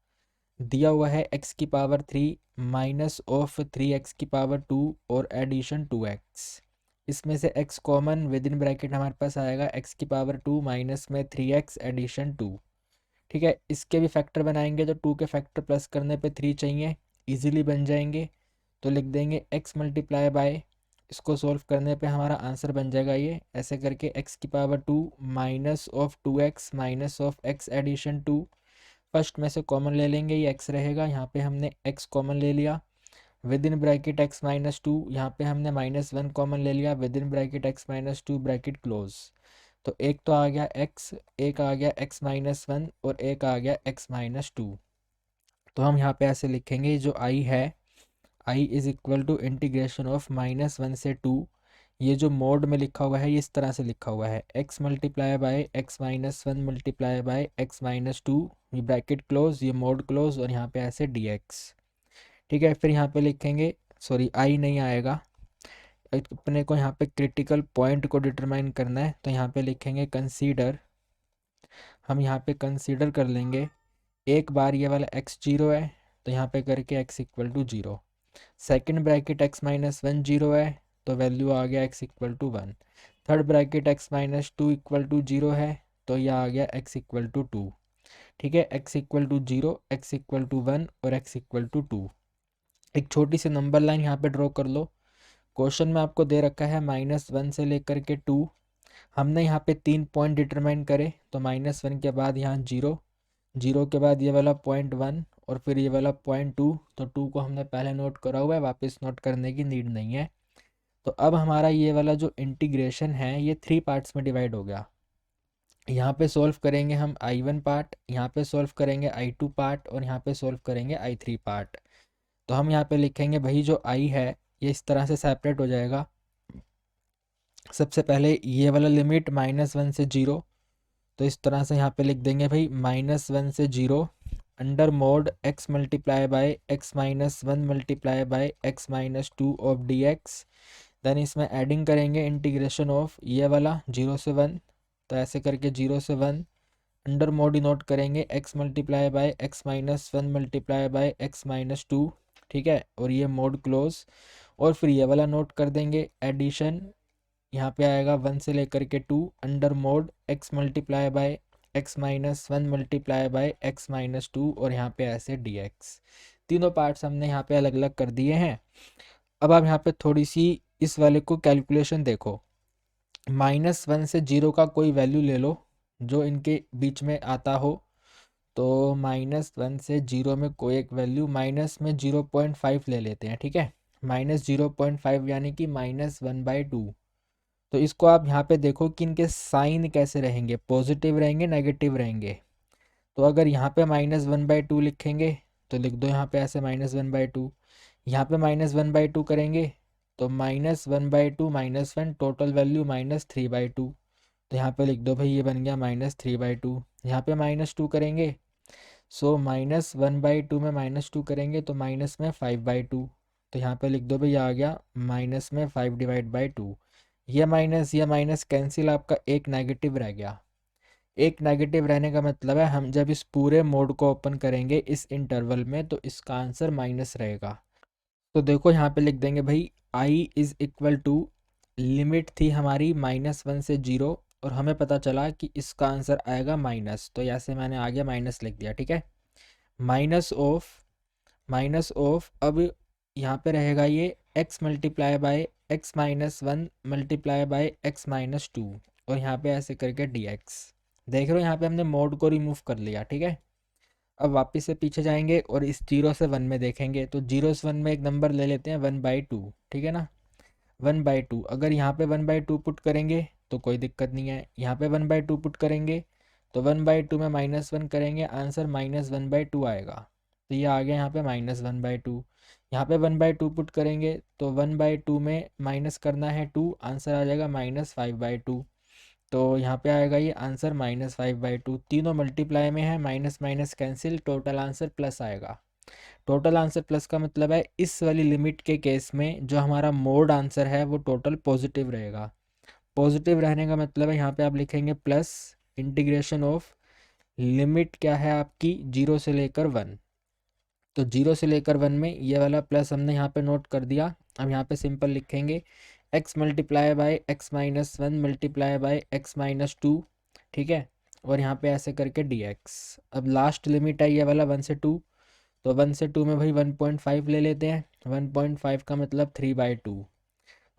दिया हुआ है x की पावर 3 माइनस ऑफ 3x की पावर 2 और एडिशन 2x। इसमें से x common, with in bracket हमारे पास आएगा x की पावर 2 माइनस में 3x एडिशन 2। ठीक है, इसके भी फैक्टर बनाएंगे तो 2 के फैक्टर प्लस करने पे 3 चाहिए, इजीली बन जाएंगे। तो लिख देंगे x मल्टीप्लाई बाय, इसको सॉल्व करने पे हमारा आंसर बन जाएगा ये ऐसे करके, x की power 2 minus of 2x minus of x addition 2। First में से कॉमन ले लेंगे, ये x रहेगा, यहाँ पे हमने x कॉमन ले लिया, विद इन ब्रैकेट x -2, यहाँ पे हमने -1 कॉमन ले लिया, with in bracket x -2 bracket close. तो एक तो आ गया x, एक आ गया x -1 और एक आ गया x -2। तो हम यहाँ पे ऐसे लिखेंगे, जो i है, i is equal to integration of -1 से 2। ये जो मोड में लिखा हुआ है ये इस तरह से लिखा हुआ है, x multiply by x -1 multiply by x -2, ये ब्रैकेट क्लोज, ये मोड क्लोज और यहाँ पे ऐसे dx। ठीक है, फिर यहाँ पे लिखेंगे, सॉरी आई नहीं आएगा, अपने को यहाँ पे क्रिटिकल पॉइंट को डिटरमाइन करना है, तो यहाँ पे लिखेंगे कंसीडर। हम यहाँ पे कंसीडर कर लेंगे, एक बार ये वाला x 0 है तो यहाँ पे करके x equal to 0, second bracket x -1 0 है तो वैल्यू आ गया x equal to 1, third bracket x -2 equal to 0 है तो यह आ गया x इक्वल टू 2। ठीक है, x equal to 0, x equal to 1 और x इक्वल टू 2। एक छोटी सी नंबर लाइन यहाँ पे ड्रॉ कर लो। क्वेश्चन में आपको दे रखा है -1 से लेकर के 2, हमने यहाँ पे 3 पॉइंट डिटरमाइन करे, तो -1 के बाद यहाँ 0, 0 के बाद ये वाला पॉइंट 1 और फिर ये वाला पॉइंट 2। तो 2 को हमने पहले नोट करा हुआ है, वापस नोट करने की नीड नहीं है। तो अब हमारा ये वाला जो इंटीग्रेशन है ये 3 पार्ट्स में डिवाइड हो गया। यहाँ पे सॉल्व करेंगे हम i1 पार्ट, यहाँ पे सॉल्व करेंगे i2 पार्ट और यहाँ पे सॉल्व करेंगे i3 पार्ट। तो हम यहाँ पे लिखेंगे भाई, जो i है ये इस तरह से सेपरेट हो जाएगा। सबसे पहले ये वाला लिमिट -1 से 0, तो इस तरह से यहाँ पे लिख देंगे भाई -1 से 0 under mod x multiply by x minus one multiply by x minus two of D X. Then इसमें एडिंग करेंगे इंटीग्रेशन ऑफ ये वाला 0 से 1, तो ऐसे करके 0 से 1 अंडर मोड डिनोट करेंगे x multiply by x minus one multiply by x minus to, ठीक है, और ये मोड क्लोज। और फिर ये वाला नोट कर देंगे एडिशन, यहाँ पे आएगा 1 से लेकर के 2 under mod x multiply by x minus one multiply by x minus to, और यहाँ पे ऐसे dx। तीनों पार्ट्स हमने यहाँ पे अलग अलग कर दिए हैं। अब आप यहाँ पे थोड़ी सी इस वाले को कैलकुलेशन देखो। -1 से 0 का कोई वैल्यू ले लो जो इनके बीच में आता हो। तो -1 से 0 में कोई एक वैल्यू, माइनस में 0.5 ले लेते हैं, ठीक है, -0.5 यानी कि -1/2। तो इसको आप यहाँ पे देखो कि इनके साइन कैसे रहेंगे, पॉजिटिव रहेंगे नेगेटिव रहेंगे। तो अगर यहाँ पे -1/2 लिखेंगे तो लिख दो यहाँ पे ऐसे -1/2। यहाँ पे -1/2 करेंगे तो -1/2 -1, टोटल वैल्यू -3/2। तो यहाँ पे लिख दो भाई, ये बन गया -3/2। यहाँ पे -2 करेंगे, सो -1/2 में -2 करेंगे तो माइनस में 5/2। तो यहाँ पे लिख दो भाई, आ गया माइनस में 5/2। ये माइनस कैंसिल, आपका एक नेगेटिव रह गया। एक नेगेटिव रहने का मतलब है हम जब इस पूरे मोड को ओपन करेंगे इस इंटरवल में तो इसका आंसर माइनस रहेगा। तो देखो यहाँ पे लिख देंगे भाई i is equal to, limit थी हमारी -1 से 0 और हमें पता चला कि इसका आंसर आएगा माइनस, तो ऐसे मैंने आगे माइनस लिख दिया, ठीक है। माइनस ऑफ अब यहाँ पे रहेगा ये x multiply by x minus one multiply by x minus to, और यहाँ पे ऐसे करके dx। देख रहे हो यहाँ पे हमने मोड को रिमूव कर लिया, ठीक है। अब वापस से पीछे जाएंगे और इस 0 से 1 में देखेंगे तो 0 से 1 में एक नंबर ले लेते हैं 1/2, ठीक है ना। 1/2, अगर यहाँ पे 1/2 पुट करेंगे तो कोई दिक्कत नहीं है। यहाँ पे 1/2 पुट करेंगे तो 1/2 में -1 करेंगे, आंसर -1/2 आएगा। तो ये आ गया यहाँ पे -1/2। यहाँ पे 1/2 पुट करेंगे तो 1/2 में माइनस करना है 2, आंसर आ जाएगा -5/2। तो यहाँ पे आएगा ये आंसर -5/2। तीनों मल्टीप्लाई में है, minus minus cancel, total answer plus आएगा। टोटल आंसर प्लस का मतलब है इस वाली लिमिट के केस में जो हमारा मोड आंसर है वो टोटल पॉजिटिव रहेगा। पॉजिटिव रहने का मतलब है यहाँ पे आप लिखेंगे प्लस इंटीग्रेशन ऑफ, लिमिट क्या है आपकी 0 से लेकर 1, तो 0 से लेकर 1 में ये वाला प्लस हमने यहाँ पे नोट कर दिया। अब यहाँ पे सिंपल लिखेंगे x multiply by x minus one multiply by x minus to, ठीक है, और यहाँ पे ऐसे करके dx। अब लास्ट लिमिट है ये वाला 1 से 2, तो 1 से 2 में भाई 1.5 ले लेते हैं, 1.5 का मतलब 3/2।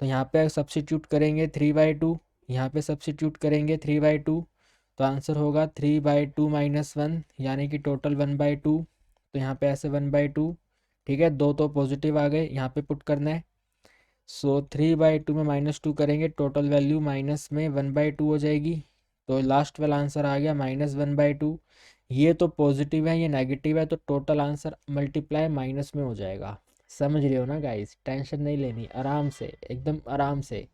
तो यहाँ पे सब्सिट्यूट करेंगे 3/2, यहाँ पे सब्सिट्यूट करेंगे 3/2, तो आंसर होगा 3/2 -1 यानी कि टोटल 1/2। तो यहाँ पे ऐसे 1/2, ठीक है, दो तो पॉजिटिव आ गए, यहाँ पे पुट करना है। सो 3/2 में -2 करेंगे, टोटल वैल्यू माइनस में 1/2 हो जाएगी। तो लास्ट वाला आंसर आ गया -1/2। ये तो पॉजिटिव है, ये नेगेटिव है, तो टोटल आंसर मल्टीप्लाई माइनस में हो जाएगा। समझ रहे हो ना गाइस, टेंशन नहीं लेनी, आराम से, एकदम आराम से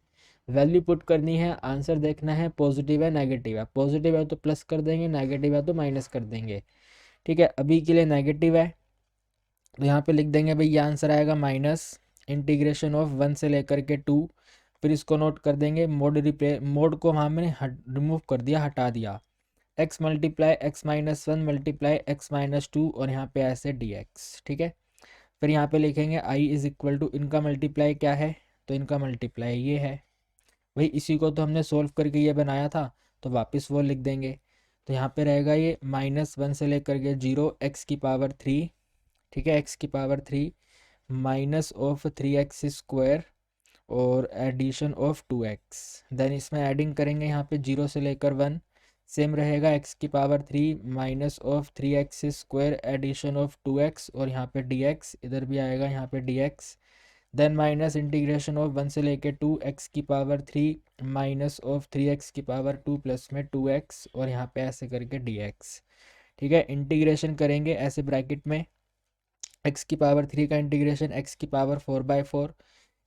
वैल्यू पुट करनी है, आंसर देखना है पॉजिटिव है नेगेटिव है। पॉजिटिव है तो प्लस कर देंगे, नेगेटिव है तो माइनस कर देंगे, ठीक है। अभी के लिए नेगेटिव है तो यहाँ पे लिख देंगे भाई ये आंसर आएगा माइनस इंटीग्रेशन ऑफ 1 से लेकर के 2, फिर इसको नोट कर देंगे मोड को हमने रिमूव कर दिया, हटा दिया, x multiply x minus one multiply x minus to, और यहाँ पे ऐसे dx, ठीक है। फिर यहाँ पे लिखेंगे i इज इक्वल टू, इनका मल्टीप्लाई क्या है, तो इनका मल्टीप्लाई ये है भाई, इसी को तो हमने सोल्व करके ये बनाया था, तो वापस वो लिख देंगे। तो यहाँ पे रहेगा ये -1 से लेकर के 0 x⁻3, ठीक है, x⁻3 -3x² और एडिशन ऑफ 2x। देन इसमें एडिंग करेंगे यहाँ पे 0 से लेकर 1, सेम रहेगा x⁻3 -3x² addition of 2x, और यहाँ पे dx, इधर भी आएगा यहाँ पे dx। Then minus integration of 1 से लेके 2 x⁻3 -3x⁻2 प्लस में 2x, और यहाँ पे ऐसे करके dx, ठीक है। इंटीग्रेशन करेंगे ऐसे ब्रैकेट में, x⁻3 का इंटीग्रेशन x⁻4/4,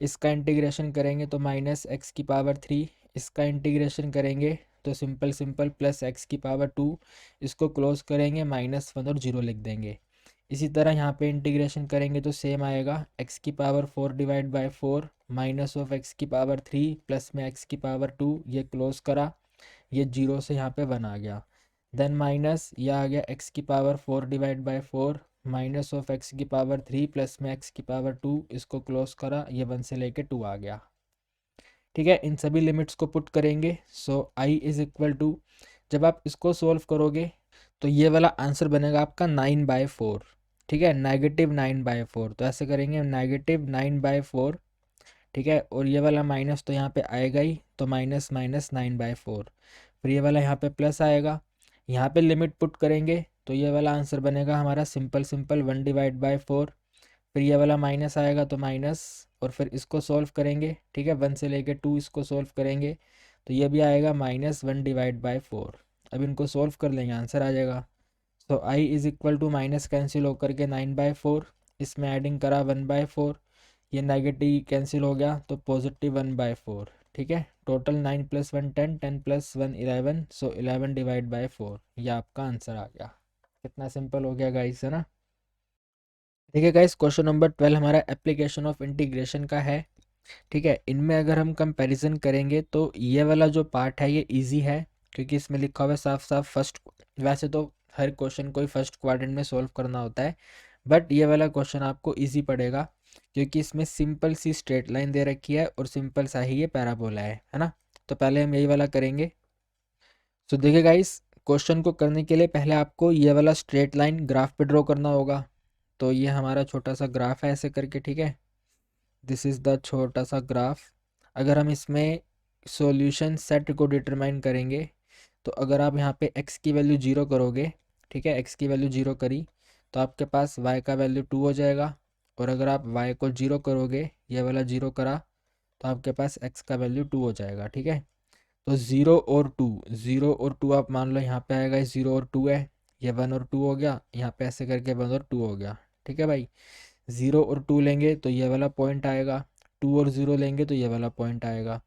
इसका इंटीग्रेशन करेंगे तो -x⁻3, इसका इंटीग्रेशन करेंगे तो सिंपल सिंपल प्लस एक्स की पावर 2, इसको क्लोज करेंगे -1 और 0 लिख देंगे। इसी तरह यहाँ पे इंटीग्रेशन करेंगे तो सेम आएगा, एक्स की power 4 divide by 4 minus of x की पावर 3 प्लस में एक्स की पावर 2, ये क्लोज करा, ये 0 से यहाँ पे 1 आ गया। देन माइनस यह आ गया एक्स की power 4 divide by 4 minus of x की पावर 3 प्लस में एक्स की पावर 2, इसको क्लोज करा, ये 1 से लेके 2 आ गया। ठीक है, इन सभी लिमिट्स को पुट करेंगे। सो आई इज इक्वल टू, जब आप इसको सोल्व करोगे तो ये वाला आंसर बनेगा आपका 9/4। ठीक है, -9/4, तो ऐसे करेंगे -9/4। ठीक है, और ये वाला माइनस तो यहाँ पे आएगा ही, तो माइनस माइनस 9/4, फिर ये वाला यहाँ पे प्लस आएगा, यहाँ पे लिमिट पुट करेंगे तो ये वाला आंसर बनेगा हमारा सिंपल सिंपल 1/4। फिर ये वाला माइनस आएगा तो माइनस, और फिर इसको सॉल्व करेंगे। ठीक है, 1 से लेके 2 इसको सॉल्व करेंगे तो ये भी आएगा -1/4। अब इनको सॉल्व कर लेंगे, आंसर आ जाएगा। तो I is equal to minus cancel होकर के 9/4, इसमें एडिंग करा 1/4, ये नेगेटिव कैंसिल हो गया तो पॉजिटिव 1/4। ठीक है, टोटल 9 + 1 10, 10 + 1 11, सो 11/4, ये आपका आंसर आ गया। कितना सिंपल हो गया गाइस, है ना। देखिए गाइस, क्वेश्चन नंबर 12 हमारा एप्लीकेशन ऑफ इंटीग्रेशन का है। ठीक है, इनमें अगर हम कंपैरिजन करेंगे तो ये वाला जो पार्ट है ये इजी है, क्योंकि इसमें लिखा हुआ है साफ साफ फर्स्ट, वैसे तो हर क्वेश्चन को ही फर्स्ट क्वाड्रेंट में सॉल्व करना होता है, बट ये वाला क्वेश्चन आपको इजी पड़ेगा, क्योंकि इसमें सिंपल सी स्ट्रेट लाइन दे रखी है और सिंपल सा ही ये पैराबोला है ना। तो पहले हम यही वाला करेंगे। तो देखिए गाइस, क्वेश्चन को करने के लिए पहले आपको ये वाला स्ट्रेट लाइन ग्राफ पे ड्रॉ करना होगा। तो ये हमारा छोटा सा ग्राफ है ऐसे करके। ठीक है, दिस इज़ द छोटा सा ग्राफ। अगर हम इसमें सॉल्यूशन सेट को डिटरमाइन करेंगे तो अगर आप यहाँ पे x की वैल्यू 0 करोगे, ठीक है, x की वैल्यू 0 करी तो आपके पास y का वैल्यू 2 हो जाएगा, और अगर आप y को 0 करोगे, ये वाला 0 करा, तो आपके पास x का वैल्यू 2 हो जाएगा। ठीक है, तो 0 और 2, 0 और 2 आप मान लो यहाँ पे आएगा, 0 और 2 है, ये 1 और 2 हो गया, यहाँ पे ऐसे करके 1 और 2 हो गया। ठीक है भाई, 0 और 2 लेंगे तो ये वाला पॉइंट आएगा, 2 और 0 लेंगे तो ये वाला पॉइंट आएगा।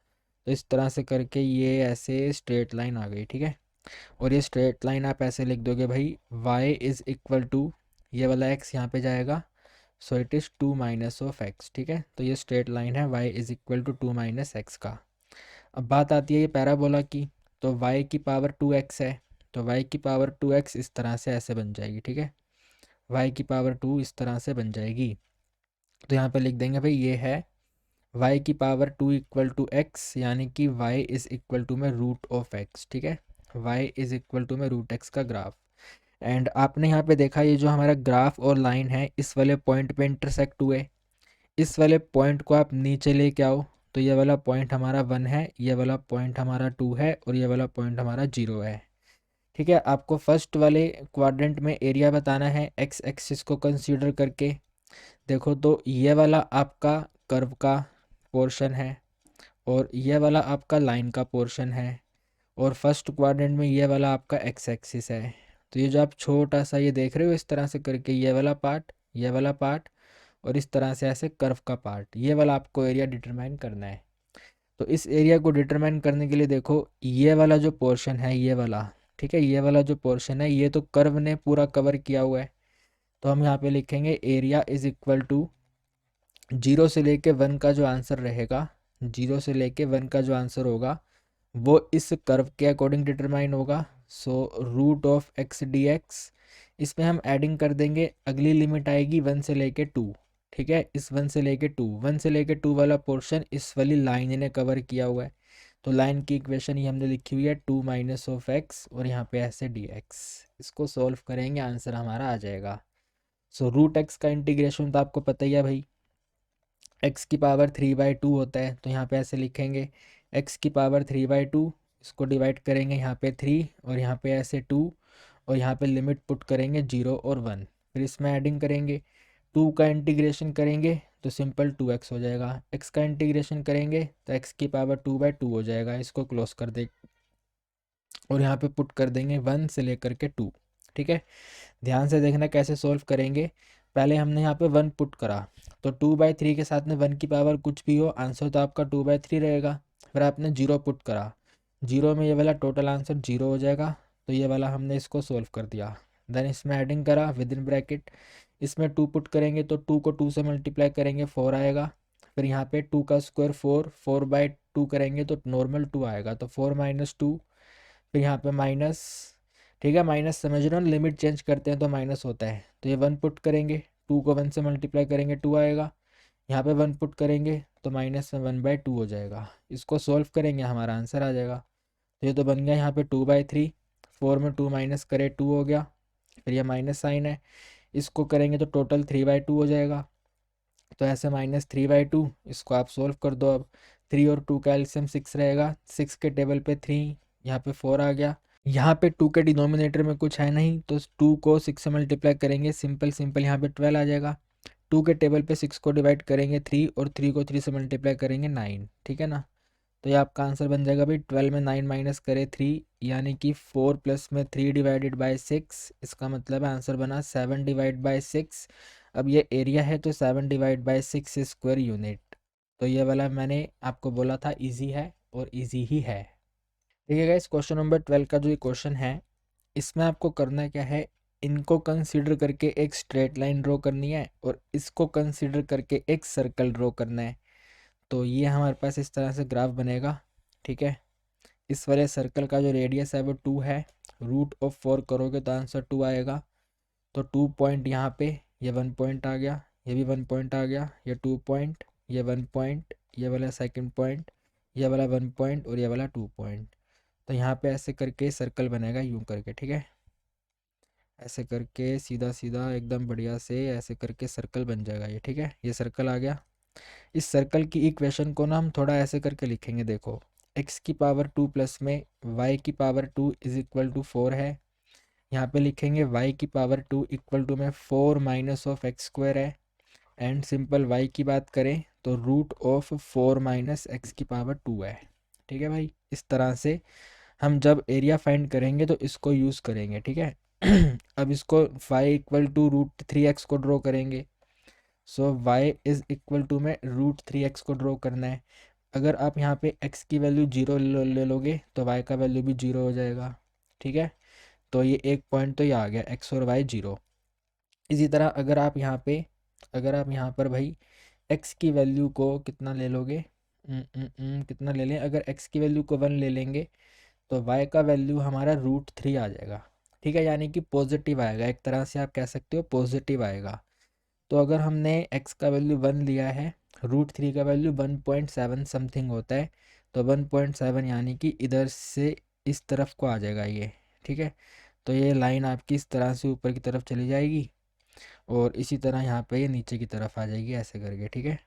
तो इस तरह से करके ये ऐसे स्ट्रेट लाइन आ गई। ठीक है, और ये स्ट्रेट लाइन आप ऐसे लिख दोगे भाई, y इज़ इक्वल टू, ये वाला x यहाँ पे जाएगा, so it is 2 minus of x। ठीक है, तो ये स्ट्रेट लाइन है y is equal to 2 minus x का। अब बात आती है ये पैराबोला की, तो y की पावर 2x है, तो y की पावर 2x इस तरह से ऐसे बन जाएगी। ठीक है, y की पावर 2 इस तरह से बन जाएगी। तो यहाँ पे लिख देंगे भाई, ये है y की पावर 2 इक्वल टू x, यानी कि y इज़ इक्वल टू में रूट ऑफ x। ठीक है, y इज़ इक्वल टू में रूट x का ग्राफ। एंड आपने यहाँ पे देखा, ये जो हमारा ग्राफ और लाइन है इस वाले पॉइंट पे इंटरसेक्ट हुए, इस वाले पॉइंट को आप नीचे लेके आओ तो ये वाला पॉइंट हमारा 1 है, ये वाला पॉइंट हमारा 2 है, और ये वाला पॉइंट हमारा 0 है। ठीक है, आपको फर्स्ट वाले क्वाड्रेंट में एरिया बताना है एक्स एक्सिस को कंसीडर करके। देखो, तो ये वाला आपका कर्व का पोर्शन है, और ये वाला आपका लाइन का पोर्शन है, और फर्स्ट क्वाड्रेंट में ये वाला आपका एक्स एक्सिस है। तो ये जो आप छोटा सा ये देख रहे हो इस तरह से करके, ये वाला पार्ट, ये वाला पार्ट, और इस तरह से ऐसे कर्व का पार्ट, ये वाला आपको एरिया डिटरमाइन करना है। तो इस एरिया को डिटरमाइन करने के लिए देखो, ये वाला जो पोर्शन है, ये वाला, ठीक है, ये वाला जो पोर्शन है ये तो कर्व ने पूरा कवर किया हुआ है, तो हम यहाँ पे लिखेंगे एरिया इज इक्वल टू 0 से लेके 1 का जो आंसर रहेगा, 0 से लेके 1 का जो आंसर होगा वो इस कर्व के अकॉर्डिंग डिटरमाइन होगा। So root of X D x, इसमें हम एडिंग कर देंगे, अगली लिमिट आएगी 1 से लेके 2। ठीक है, इस 1 से लेके 2, 1 से लेके 2 वाला पोर्शन इस वाली लाइन ने कवर किया हुआ है, तो लाइन की इक्वेशन ही हमने लिखी हुई है 2 माइनस ऑफ एक्स, और यहाँ पे ऐसे डी एक्स। इसको सॉल्व करेंगे, आंसर हमारा आ जाएगा। सो रूट एक्स का इंटीग्रेशन तो आपको पता ही है भाई, एक्स की पावर 3/2 होता है, तो यहाँ पे ऐसे लिखेंगे एक्स की पावर 3/2, इसको डिवाइड करेंगे यहाँ पे 3, और यहाँ पे ऐसे 2, और यहाँ पे लिमिट पुट करेंगे 0 और 1, फिर इसमें एडिंग करेंगे, 2 का इंटीग्रेशन करेंगे तो सिंपल 2x हो जाएगा, x का इंटीग्रेशन करेंगे तो x की पावर 2/2 हो जाएगा, इसको क्लोज कर दे, और यहाँ पे पुट कर देंगे 1 से लेकर के 2। ठीक है, ध्यान से देखना कैसे सॉल्व करेंगे। पहले हमने यहाँ पे 1 पुट करा, तो 2/3 के साथ में 1 की पावर कुछ भी हो, आंसर तो आपका 2/3 रहेगा। फिर आपने 0 पुट करा, जीरो में ये वाला टोटल आंसर जीरो हो जाएगा, तो ये वाला हमने इसको सोल्व कर दिया। देन इसमें एडिंग करा विद इन ब्रैकेट, इसमें टू पुट करेंगे तो टू को टू से मल्टीप्लाई करेंगे 4 आएगा। फिर यहाँ पे टू का स्क्वायर 4, 4/2 करेंगे तो नॉर्मल 2 आएगा, तो 4 - 2। फिर यहाँ पे माइनस, ठीक है माइनस समझ रहे हो, लिमिट चेंज करते हैं तो माइनस होता है, तो ये 1 पुट करेंगे, 2 को 1 से मल्टीप्लाई करेंगे 2 आएगा। यहाँ पे 1 पुट करेंगे तो माइनस में 1/2 हो जाएगा। इसको सॉल्व करेंगे हमारा आंसर आ जाएगा। तो ये तो बन गया यहाँ पे 2/3, 4 में 2 माइनस करे 2 हो गया। फिर ये माइनस साइन है, इसको करेंगे तो टोटल 3/2 हो जाएगा। तो ऐसे -3/2, इसको आप सोल्व कर दो। अब 3 और 2 का एलसीएम 6 रहेगा, 6 के टेबल पे 3, यहाँ पे 4 आ गया। यहाँ पे 2 के डिनोमिनेटर में कुछ है नहीं, तो 2 को 6 से मल्टीप्लाई करेंगे, सिंपल सिंपल यहाँ पे 12 आ जाएगा। 2 के टेबल पे 6 को डिवाइड करेंगे 3, और 3 को 3 से मल्टीप्लाई करेंगे 9, ठीक है ना। तो ये आपका आंसर बन जाएगा भाई 12 में 9 माइनस करे 3, यानी कि 4 प्लस में 3 डिवाइडेड बाय 6, इसका मतलब आंसर बना 7 डिवाइड बाय 6। अब ये एरिया है तो 7 डिवाइड बाय 6 स्क्वायर यूनिट। तो ये वाला मैंने आपको बोला था इजी है, और इजी ही है। ठीक है गाइस, क्वेश्चन नंबर 12 का जो ये क्वेश्चन है, इसमें आपको करना क्या है, इनको कंसीडर करके एक स्ट्रेट लाइन ड्रॉ करनी है, और इसको कंसीडर करके एक सर्कल ड्रॉ करना है। तो ये हमारे पास इस तरह से ग्राफ बनेगा, ठीक है। इस वाले सर्कल का जो रेडियस है वो 2 है, √4 करोगे तो आंसर 2 आएगा। तो 2 पॉइंट यहाँ पे, ये 1 पॉइंट आ गया, ये भी 1 पॉइंट आ गया, ये 2 पॉइंट, ये 1 पॉइंट, ये वाला सेकंड पॉइंट, ये वाला 1 पॉइंट, और ये वाला 2 पॉइंट। तो यहाँ पे ऐसे करके सर्कल बनेगा यूं करके, ठीक है। ऐसे करके सीधा सीधा एकदम बढ़िया से ऐसे करके सर्कल बन जाएगा ये, ठीक है। ये सर्कल आ गया। इस सर्कल की इक्वेशन को ना हम थोड़ा ऐसे करके लिखेंगे, देखो x की पावर 2 प्लस में y की पावर 2 इज इक्वल टू 4 है। यहाँ पे लिखेंगे y की पावर 2 इक्वल टू में 4 माइनस ऑफ एक्स स्क्वायर है। एंड सिंपल y की बात करें तो √4 माइनस एक्स की पावर 2 है, ठीक है भाई। इस तरह से हम जब एरिया फाइंड करेंगे तो इसको यूज़ करेंगे, ठीक है। अब इसको y इक्वल टू √3x को ड्रॉ करेंगे। सो y इज इक्वल टू में √3x को ड्रॉ करना है। अगर आप यहाँ पे x की वैल्यू 0 ले लोगे तो y का वैल्यू भी 0 हो जाएगा, ठीक है। तो ये एक पॉइंट तो ये आ गया, x और y 0। इसी तरह अगर आप यहाँ पर भाई x की वैल्यू को कितना ले लोगे, कितना ले लें, अगर x की वैल्यू को 1 ले लेंगे तो y का वैल्यू हमारा √3 आ जाएगा, ठीक है। यानी कि पॉजिटिव आएगा, एक तरह से आप कह सकते हो पॉजिटिव आएगा। तो अगर हमने x का वैल्यू 1 लिया है, √3 का वैल्यू 1.7 समथिंग होता है, तो 1.7 यानी कि इधर से इस तरफ को आ जाएगा ये, ठीक है। तो ये लाइन आपकी इस तरह से ऊपर की तरफ चली जाएगी, और इसी तरह यहाँ पे ये नीचे की तरफ आ जाएगी ऐसे करके, ठीक है।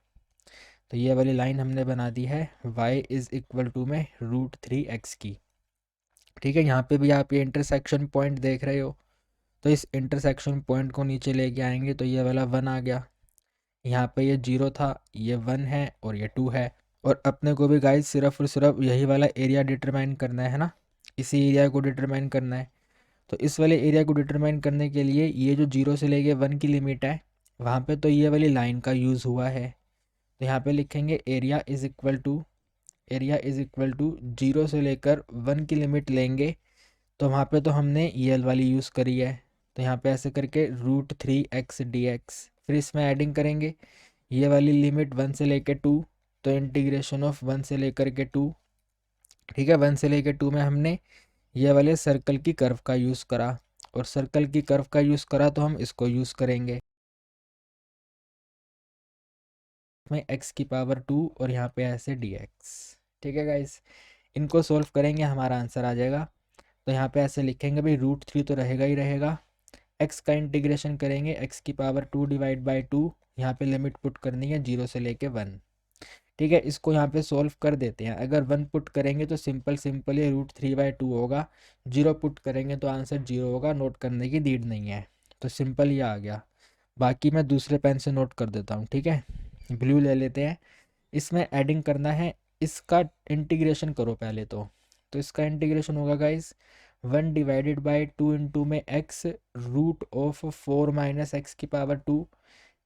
तो ये वाली लाइन हमने बना दी है y इज़ इक्वल टू में √3x की, ठीक है। यहाँ पे भी आप ये इंटरसेक्शन पॉइंट देख रहे हो, तो इस इंटरसेक्शन पॉइंट को नीचे लेके आएंगे तो ये वाला 1 आ गया। यहाँ पे ये 0 था, ये 1 है, और ये 2 है। और अपने को भी गाइस सिर्फ और सिर्फ यही वाला एरिया डिटरमाइन करना है ना, इसी एरिया को डिटरमाइन करना है। तो इस वाले एरिया को डिटरमाइन करने के लिए ये जो 0 से लेके 1 की लिमिट है, वहाँ पे तो ये वाली लाइन का यूज़ हुआ है। तो यहाँ पे लिखेंगे एरिया इज़ इक्वल टू 0 से लेकर 1 की लिमिट लेंगे, तो वहाँ पे तो हमने ये वाली यूज़ करी है। तो यहाँ पे ऐसे करके √3x dx, फिर इसमें एडिंग करेंगे ये वाली लिमिट 1 से लेकर 2, तो इंटीग्रेशन ऑफ 1 से लेकर के 2, ठीक है। 1 से लेकर 2 में हमने ये वाले सर्कल की कर्व का यूज़ करा, और सर्कल की कर्व का यूज़ करा तो हम इसको यूज़ करेंगे में x की पावर 2, और यहाँ पे ऐसे dx, ठीक है गाइस। इनको सोल्व करेंगे हमारा आंसर आ जाएगा। तो यहाँ पे ऐसे लिखेंगे भाई √3 तो रहेगा ही रहेगा, x का इंटीग्रेशन करेंगे x की पावर 2 डिवाइड बाई 2, यहाँ पे लिमिट पुट करनी है 0 से लेके 1, ठीक है। इसको यहाँ पे सोल्व कर देते हैं। अगर 1 पुट करेंगे तो सिंपल सिंपल ये √3/2 होगा, 0 पुट करेंगे तो आंसर 0 होगा, नोट करने की नीड नहीं है। तो सिंपल ये आ गया। बाकी मैं दूसरे पेन से नोट कर देता हूँ, ठीक है। ब्लू ले लेते हैं, इसमें एडिंग करना है, इसका इंटीग्रेशन करो पहले तो इसका इंटीग्रेशन होगा गाइस 1 डिवाइडेड बाई 2 इंटू में x √4 माइनस एक्स की पावर 2,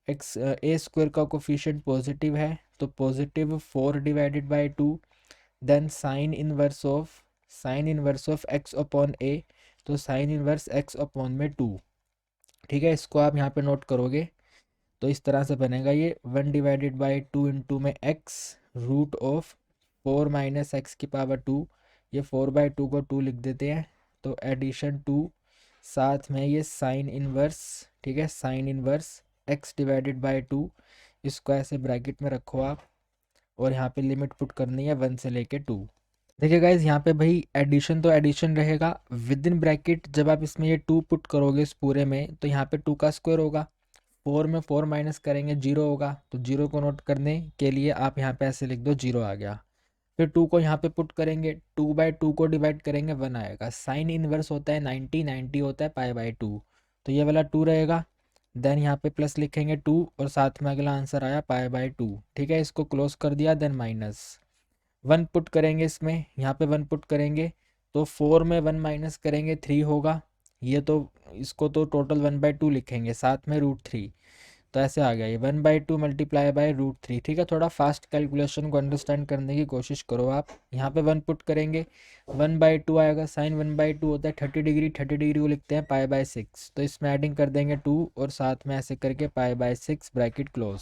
एक्स ए स्क्वायर का कोफिशिएंट पॉजिटिव है तो positive 4 divided by 2, then sine inverse of sine inverse of x upon a, तो साइन इनवर्स एक्स अपॉन में 2। ठीक है, इसको आप यहाँ पे नोट करोगे तो इस तरह से बनेगा ये 1/2 इंटू में एक्स रूट ऑफ 4 - x⁻²। ये 4/2 को 2 लिख देते हैं, तो एडिशन 2 साथ में ये साइन इनवर्स, ठीक है, साइन इनवर्स x/2। इसको ऐसे ब्रैकेट में रखो आप, और यहाँ पे लिमिट पुट करनी है 1 से लेके 2। देखिए गाइज, यहाँ पे भाई एडिशन तो एडिशन रहेगा विद इन ब्रैकेट। जब आप इसमें ये 2 पुट करोगे इस पूरे में, तो यहाँ पे 2 का स्क्वायर होगा, 4 में 4 माइनस करेंगे 0 होगा, तो 0 को नोट करने के लिए आप यहाँ पे ऐसे लिख दो 0 आ गया। फिर 2 को यहाँ पे पुट करेंगे, 2/2 को डिवाइड करेंगे 1 आएगा। साइन इनवर्स होता है 90, 90 होता है π/2, तो ये वाला 2 रहेगा। देन यहाँ पे प्लस लिखेंगे 2, और साथ में अगला आंसर आया π/2। ठीक है, इसको क्लोज कर दिया, देन माइनस 1 पुट करेंगे इसमें, यहाँ पे 1 पुट करेंगे तो 4 में 1 माइनस करेंगे 3 होगा। ये तो इसको तो टोटल 1/2 लिखेंगे, साथ में √3, तो ऐसे आ गया ये 1/2 मल्टीप्लाई बाय √3। ठीक है, थोड़ा फास्ट कैलकुलेशन को अंडरस्टैंड करने की कोशिश करो आप। यहाँ पे 1 पुट करेंगे, 1/2 आएगा। साइन 1/2 होता है 30 डिग्री, 30 डिग्री को लिखते हैं π/6, तो इसमें एडिंग कर देंगे 2, और साथ में ऐसे करके π/6 ब्रैकेट क्लोज।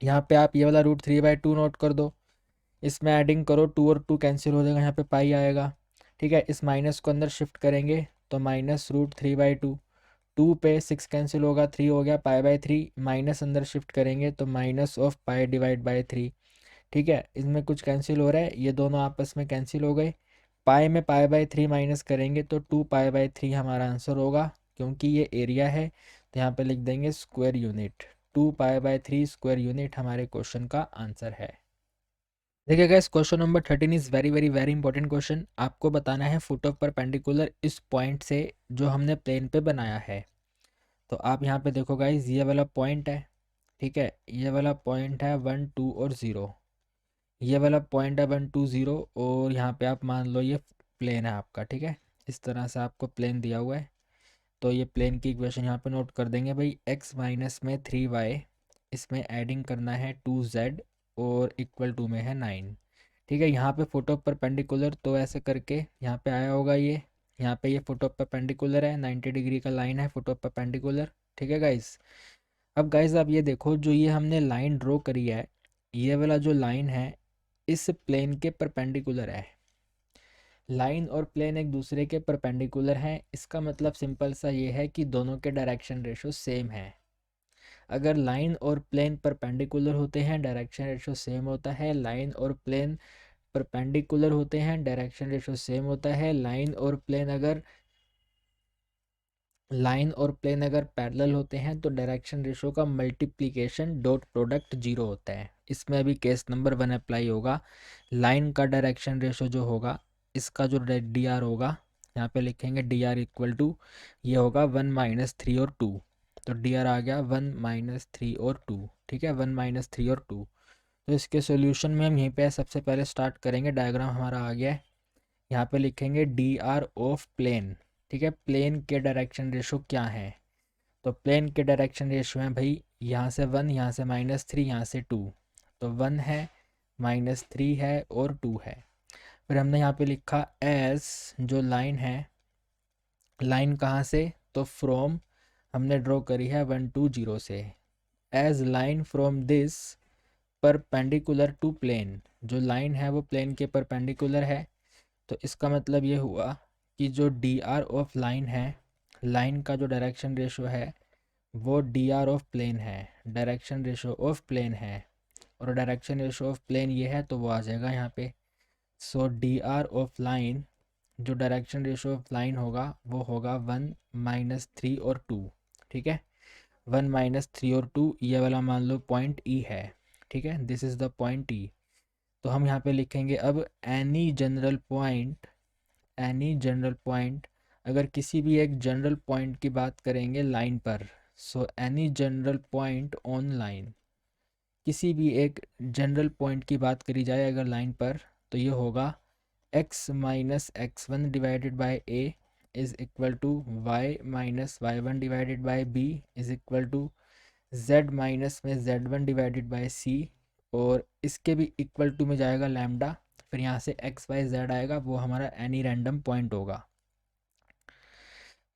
यहाँ पे आप ये वाला √3/2 नोट कर दो, इसमें एडिंग करो, 2 और 2 कैंसिल हो जाएगा, यहाँ पे पाई आएगा। ठीक है, इस माइनस को अंदर शिफ्ट करेंगे तो -√3/2, 2 पे 6 कैंसिल होगा, 3 हो गया π/3, माइनस अंदर शिफ्ट करेंगे तो -π/3। ठीक है, इसमें कुछ कैंसिल हो रहा है, ये दोनों आपस में कैंसिल हो गए। पाई में π/3 माइनस करेंगे तो 2π/3 हमारा आंसर होगा, क्योंकि ये एरिया है तो यहाँ पे लिख देंगे स्क्वायर यूनिट। 2π/3 स्क्वायर यूनिट हमारे क्वेश्चन का आंसर है। देखिए guys, question number 13 is very very very important question. आपको बताना है फुट ऑफ परपेंडिकुलर इस पॉइंट से जो हमने प्लेन पे बनाया है। तो आप यहाँ पे देखो गाइस, ये वाला पॉइंट है, ठीक है, ये वाला पॉइंट है 1 2 और 0, ये वाला पॉइंट है 1 2 0, और यहाँ पे आप मान लो ये प्लेन है आपका। ठीक है, इस तरह से आपको प्लेन दिया हुआ है, तो ये प्लेन की इक्वेशन यहाँ पे नोट कर देंगे भाई। x माइनस में 3y, इसमें एडिंग करना है 2z, और इक्वल टू में है 9। ठीक है, यहाँ पे फुट ऑफ परपेंडिकुलर, तो ऐसे करके यहाँ पे आया होगा ये, यहाँ पे ये फुट ऑफ परपेंडिकुलर है, 90 डिग्री का लाइन है फुट ऑफ परपेंडिकुलर। ठीक है गाइस, अब गाइस आप ये देखो, जो ये हमने लाइन ड्रॉ करी है, ये वाला जो लाइन है इस प्लेन के परपेंडिकुलर है। लाइन और प्लेन एक दूसरे के परपेंडिकुलर हैं, इसका मतलब सिंपल सा ये है कि दोनों के डायरेक्शन रेशो सेम है। अगर लाइन और प्लेन परपेंडिकुलर होते हैं, डायरेक्शन रेशो सेम होता है। लाइन और प्लेन परपेंडिकुलर होते हैं, डायरेक्शन रेशो सेम होता है। लाइन और प्लेन अगर पैरेलल होते हैं तो डायरेक्शन रेशो का मल्टीप्लिकेशन डॉट प्रोडक्ट 0 होता है। इसमें अभी केस नंबर 1 अप्लाई होगा। लाइन का डायरेक्शन रेशो जो होगा, इसका जो डी आर होगा, यहाँ पे लिखेंगे डी आर इक्वल टू, ये होगा 1 - 3 और 2, तो डी आर आ गया 1 - 3 और 2। ठीक है, 1 - 3 और 2। तो इसके सोल्यूशन में हम यहीं पे सबसे पहले स्टार्ट करेंगे। डायग्राम हमारा आ गया है, यहाँ पे लिखेंगे डी आर ऑफ प्लेन। ठीक है, प्लेन के डायरेक्शन रेशो क्या है, तो प्लेन के डायरेक्शन रेशो है भाई, यहाँ से 1, यहाँ से -3, यहाँ से 2, तो 1 है, -3 है और 2 है। फिर हमने यहाँ पे लिखा एज, जो लाइन है, लाइन कहाँ से, तो फ्रॉम, हमने ड्रॉ करी है 1 2 0 से, as line from this perpendicular to plane. जो लाइन है वो प्लेन के परपेंडिकुलर है, तो इसका मतलब ये हुआ कि जो डी आर ऑफ लाइन है, लाइन का जो डायरेक्शन रेशो है वो डी आर ऑफ प्लेन है, डायरेक्शन रेशो ऑफ प्लेन है, और डायरेक्शन रेशो ऑफ प्लेन ये है तो वो आ जाएगा यहाँ पे। So D R of line, जो डायरेक्शन रेशो ऑफ लाइन होगा वो होगा 1 - 3 और 2। ठीक है, 1 - 3 और 2, ये वाला मान लो पॉइंट ई है। ठीक है, दिस इज़ द पॉइंट ई। तो हम यहाँ पे लिखेंगे अब any general point, any general point, अगर किसी भी एक जनरल पॉइंट की बात करेंगे लाइन पर, so any general point on line, किसी भी एक जनरल पॉइंट की बात करी जाए अगर लाइन पर, तो ये होगा x - x1 divided by a is equal to y - y1 divided by b is equal to z minus में z1 डिवाइडेड बाय c, और इसके भी इक्वल टू में जाएगा लैम्डा, फिर यहाँ से एक्स वाई जेड आएगा, वो हमारा एनी रैंडम पॉइंट होगा।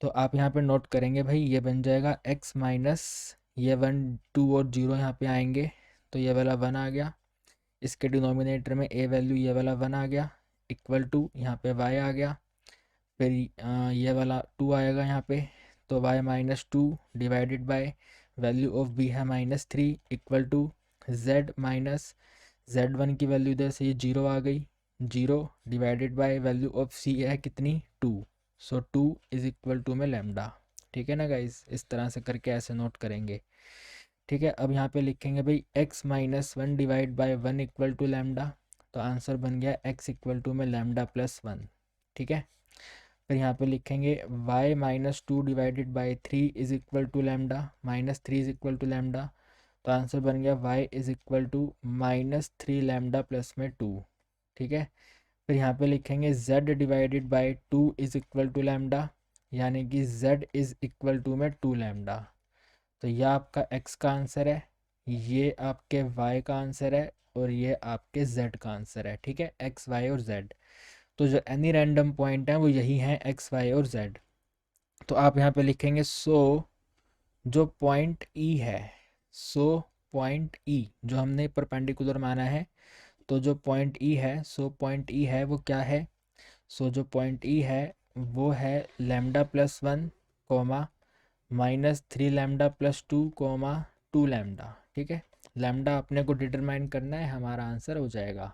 तो आप यहाँ पे नोट करेंगे भाई, ये बन जाएगा x माइनस ये 1 2 और 0 यहाँ पे आएंगे, तो ये वाला 1 आ गया। इसके डिनोमिनेटर में a वैल्यू ये वाला 1 आ गया, इक्वल टू यहाँ पे y आ गया। फिर ये वाला 2 आएगा यहाँ पे, तो y minus 2 divided by value of b है -3 equal to z minus z1 की वैल्यू इधर से ये 0 आ गई, 0 divided by value of c है कितनी 2, सो 2 इज इक्वल टू में लैम्डा। ठीक है ना गाइस, इस तरह से करके ऐसे नोट करेंगे। ठीक है, अब यहाँ पे लिखेंगे भाई x minus 1 divide by 1 equal to lambda, तो आंसर बन गया x इक्वल टू में लैम्डा प्लस 1। ठीक है, फिर यहाँ पे लिखेंगे y minus 2 divided by 3 is equal to lambda, -3 is equal to lambda, तो आंसर बन गया y is equal to -3 lambda plus में 2। ठीक है, फिर यहाँ पे लिखेंगे z divided by 2 is equal to lambda, यानी कि z इज इक्वल टू में 2 लैम्डा। तो यह आपका x का आंसर है, ये आपके y का आंसर है, और ये आपके z का आंसर है। ठीक है, x y और z, तो जो एनी रैंडम पॉइंट है वो यही है x y और z। तो आप यहाँ पे लिखेंगे जो पॉइंट E है, पॉइंट E जो हमने परपेंडिकुलर माना है, तो जो पॉइंट E है, पॉइंट E है वो क्या है, जो पॉइंट E है वो है lambda plus 1 comma -3 lambda plus 2 comma 2 lambda. ठीक है, लैम्डा अपने को डिटरमाइन करना है, हमारा आंसर हो जाएगा।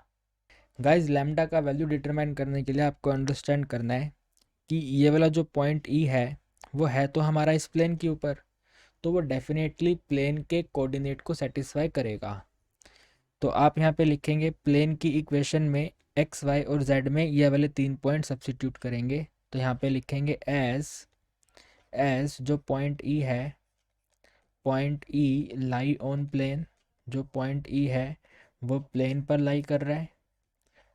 गाइज लैम्डा का वैल्यू डिटरमाइन करने के लिए आपको अंडरस्टैंड करना है कि ये वाला जो पॉइंट ई है वो है तो हमारा इस प्लेन के ऊपर, तो वो डेफिनेटली प्लेन के कोऑर्डिनेट को सेटिस्फाई करेगा। तो आप यहाँ पे लिखेंगे प्लेन की इक्वेशन में एक्स वाई और जेड में ये वाले 3 पॉइंट सब्सिट्यूट करेंगे, तो यहाँ पे लिखेंगे एज जो पॉइंट ई है, point E lie on plane, जो पॉइंट ई है वो प्लेन पर लाई कर रहा है,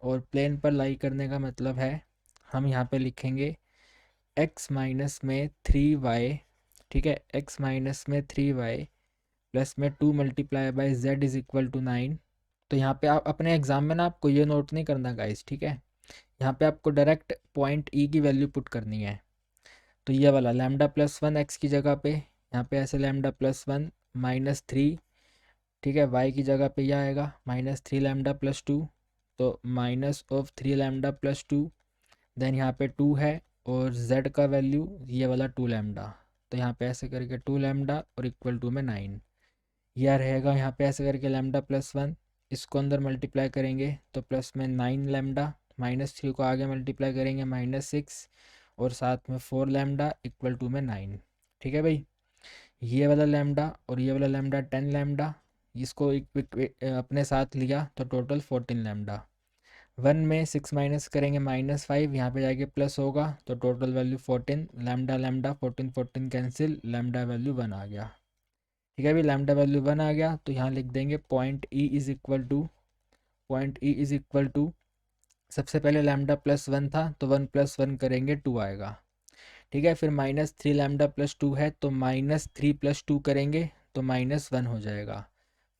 और प्लेन पर लाई करने का मतलब है हम यहाँ पे लिखेंगे x माइनस में 3y। ठीक है, x माइनस में 3y प्लस में 2 multiply by z is equal to 9। तो यहाँ पे आप अपने एग्जाम में ना आपको ये नोट नहीं करना गाइस, ठीक है, यहाँ पे आपको डायरेक्ट पॉइंट ई की वैल्यू पुट करनी है। तो ये वाला लैम्डा प्लस 1 एक्स की जगह पे यहाँ पे ऐसे लैम्डा प्लस 1 -3, ठीक है, y की जगह पे यह आएगा -3 लैम्डा प्लस 2, तो -3 लैम्डा प्लस 2, देन यहाँ पे 2 है और z का वैल्यू ये वाला 2 लैम्डा, तो यहाँ पे ऐसे करके 2 लैम्डा और इक्वल टू में 9, यह रहेगा यहाँ पे ऐसे करके लैम्डा प्लस 1, इसको अंदर मल्टीप्लाई करेंगे तो प्लस में 9 लैम्डा, -3 को आगे मल्टीप्लाई करेंगे -6, और साथ में 4 लैम्डा इक्वल टू में 9। ठीक है भाई, ये वाला लैम्डा और ये वाला लैम्डा 10 लैम्डा, इसको अपने साथ लिया तो टोटल 14 लैम्डा। 1 में 6 माइनस करेंगे -5, यहाँ पे जाके प्लस होगा तो total value 14 lambda lambda 14 14 cancel, lambda value 1 आ गया। ठीक है भाई, लैम्डा वैल्यू 1 आ गया, तो यहाँ लिख देंगे point E is equal to सबसे पहले लैम्डा प्लस 1 था तो 1 + 1 करेंगे 2 आएगा। ठीक है, फिर -3 लैम्डा प्लस 2 है तो -3 + 2 करेंगे तो -1 हो जाएगा।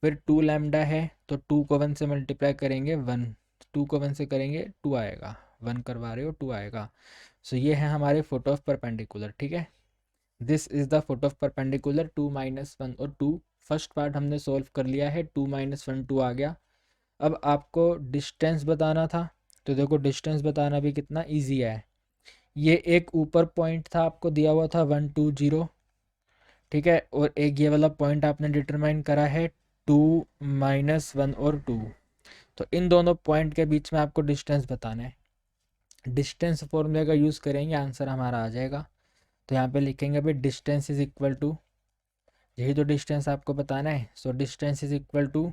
फिर 2 लैम्डा है तो 2 को 1 से मल्टीप्लाई करेंगे 1, 2 को 1 से करेंगे 2 आएगा, 1 करवा रहे हो 2 आएगा। सो ये है हमारे फुट ऑफ परपेंडिकुलर। ठीक है, this is the foot of perpendicular 2 -1 और 2। फर्स्ट पार्ट हमने सॉल्व कर लिया है, 2 - 1 2 आ गया। अब आपको डिस्टेंस बताना था, तो देखो डिस्टेंस बताना भी कितना ईजी है। ये एक ऊपर पॉइंट था आपको दिया हुआ था 1 2 0, ठीक है, और एक ये वाला पॉइंट आपने डिटरमाइन करा है 2 -1 और 2, तो इन दोनों पॉइंट के बीच में आपको डिस्टेंस बताना है। डिस्टेंस फॉर्मूले का यूज़ करेंगे, आंसर हमारा आ जाएगा। तो यहाँ पे लिखेंगे भाई डिस्टेंस इज इक्वल टू, यही तो डिस्टेंस आपको बताना है, so distance is equal to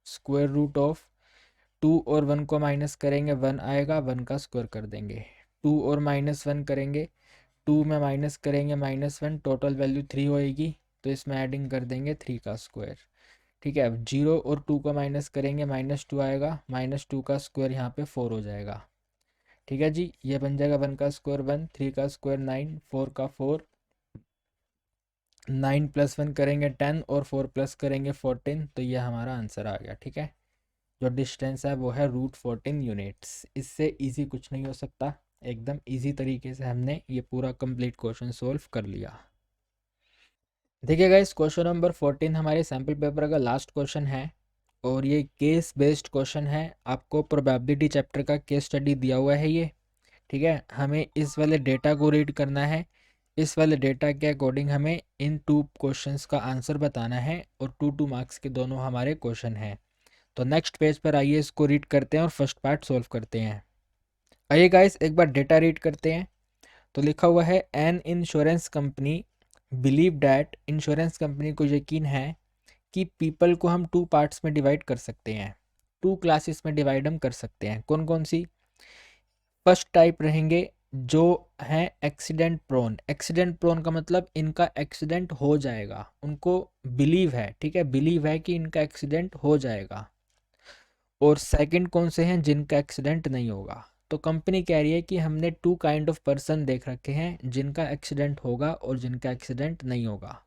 square root of 2 और 1 को माइनस करेंगे 1 आएगा, 1 का स्क्वायर कर देंगे, 2 और -1 करेंगे, 2 में माइनस करेंगे -1, टोटल वैल्यू 3 होएगी, तो इसमें एडिंग कर देंगे 3 का स्क्वायर। ठीक है, अब 0 और 2 को माइनस करेंगे -2 आएगा, -2 का स्क्वायर यहाँ पे 4 हो जाएगा। ठीक है जी, ये बन जाएगा 1 का स्क्वायर 1, 3 का स्क्वायर 9, 4 का 4, 9 + 1 करेंगे 10 और 4 प्लस करेंगे 14, तो ये हमारा आंसर आ गया। ठीक है, जो डिस्टेंस है वो है √14 यूनिट्स। इससे इजी कुछ नहीं हो सकता। एकदम इजी तरीके से हमने ये पूरा कंप्लीट क्वेश्चन सोल्व कर लिया। देखिए गाइस, क्वेश्चन नंबर 14 हमारे सैम्पल पेपर का लास्ट क्वेश्चन है और ये केस बेस्ड क्वेश्चन है। आपको प्रोबेबिलिटी चैप्टर का केस स्टडी दिया हुआ है ये, ठीक है। हमें इस वाले डेटा को रीड करना है। इस वाले डेटा के अकॉर्डिंग हमें इन 2 क्वेश्चंस का आंसर बताना है और 2 मार्क्स के दोनों हमारे क्वेश्चन हैं। तो नेक्स्ट पेज पर आइए, इसको रीड करते हैं और फर्स्ट पार्ट सॉल्व करते हैं। आइए गाइस, एक बार डेटा रीड करते हैं। तो लिखा हुआ है an insurance company believe that, insurance company को यकीन है कि पीपल को हम 2 पार्ट्स में डिवाइड कर सकते हैं, 2 क्लासेस में डिवाइड हम कर सकते हैं। कौन कौन सी? फर्स्ट टाइप रहेंगे जो हैं एक्सीडेंट प्रोन। एक्सीडेंट प्रोन का मतलब इनका एक्सीडेंट हो जाएगा, उनको बिलीव है, ठीक है, बिलीव है कि इनका एक्सीडेंट हो जाएगा। और सेकंड कौन से हैं? जिनका एक्सीडेंट नहीं होगा। तो कंपनी कह रही है कि हमने 2 काइंड ऑफ पर्सन देख रखे हैं, जिनका एक्सीडेंट होगा और जिनका एक्सीडेंट नहीं होगा,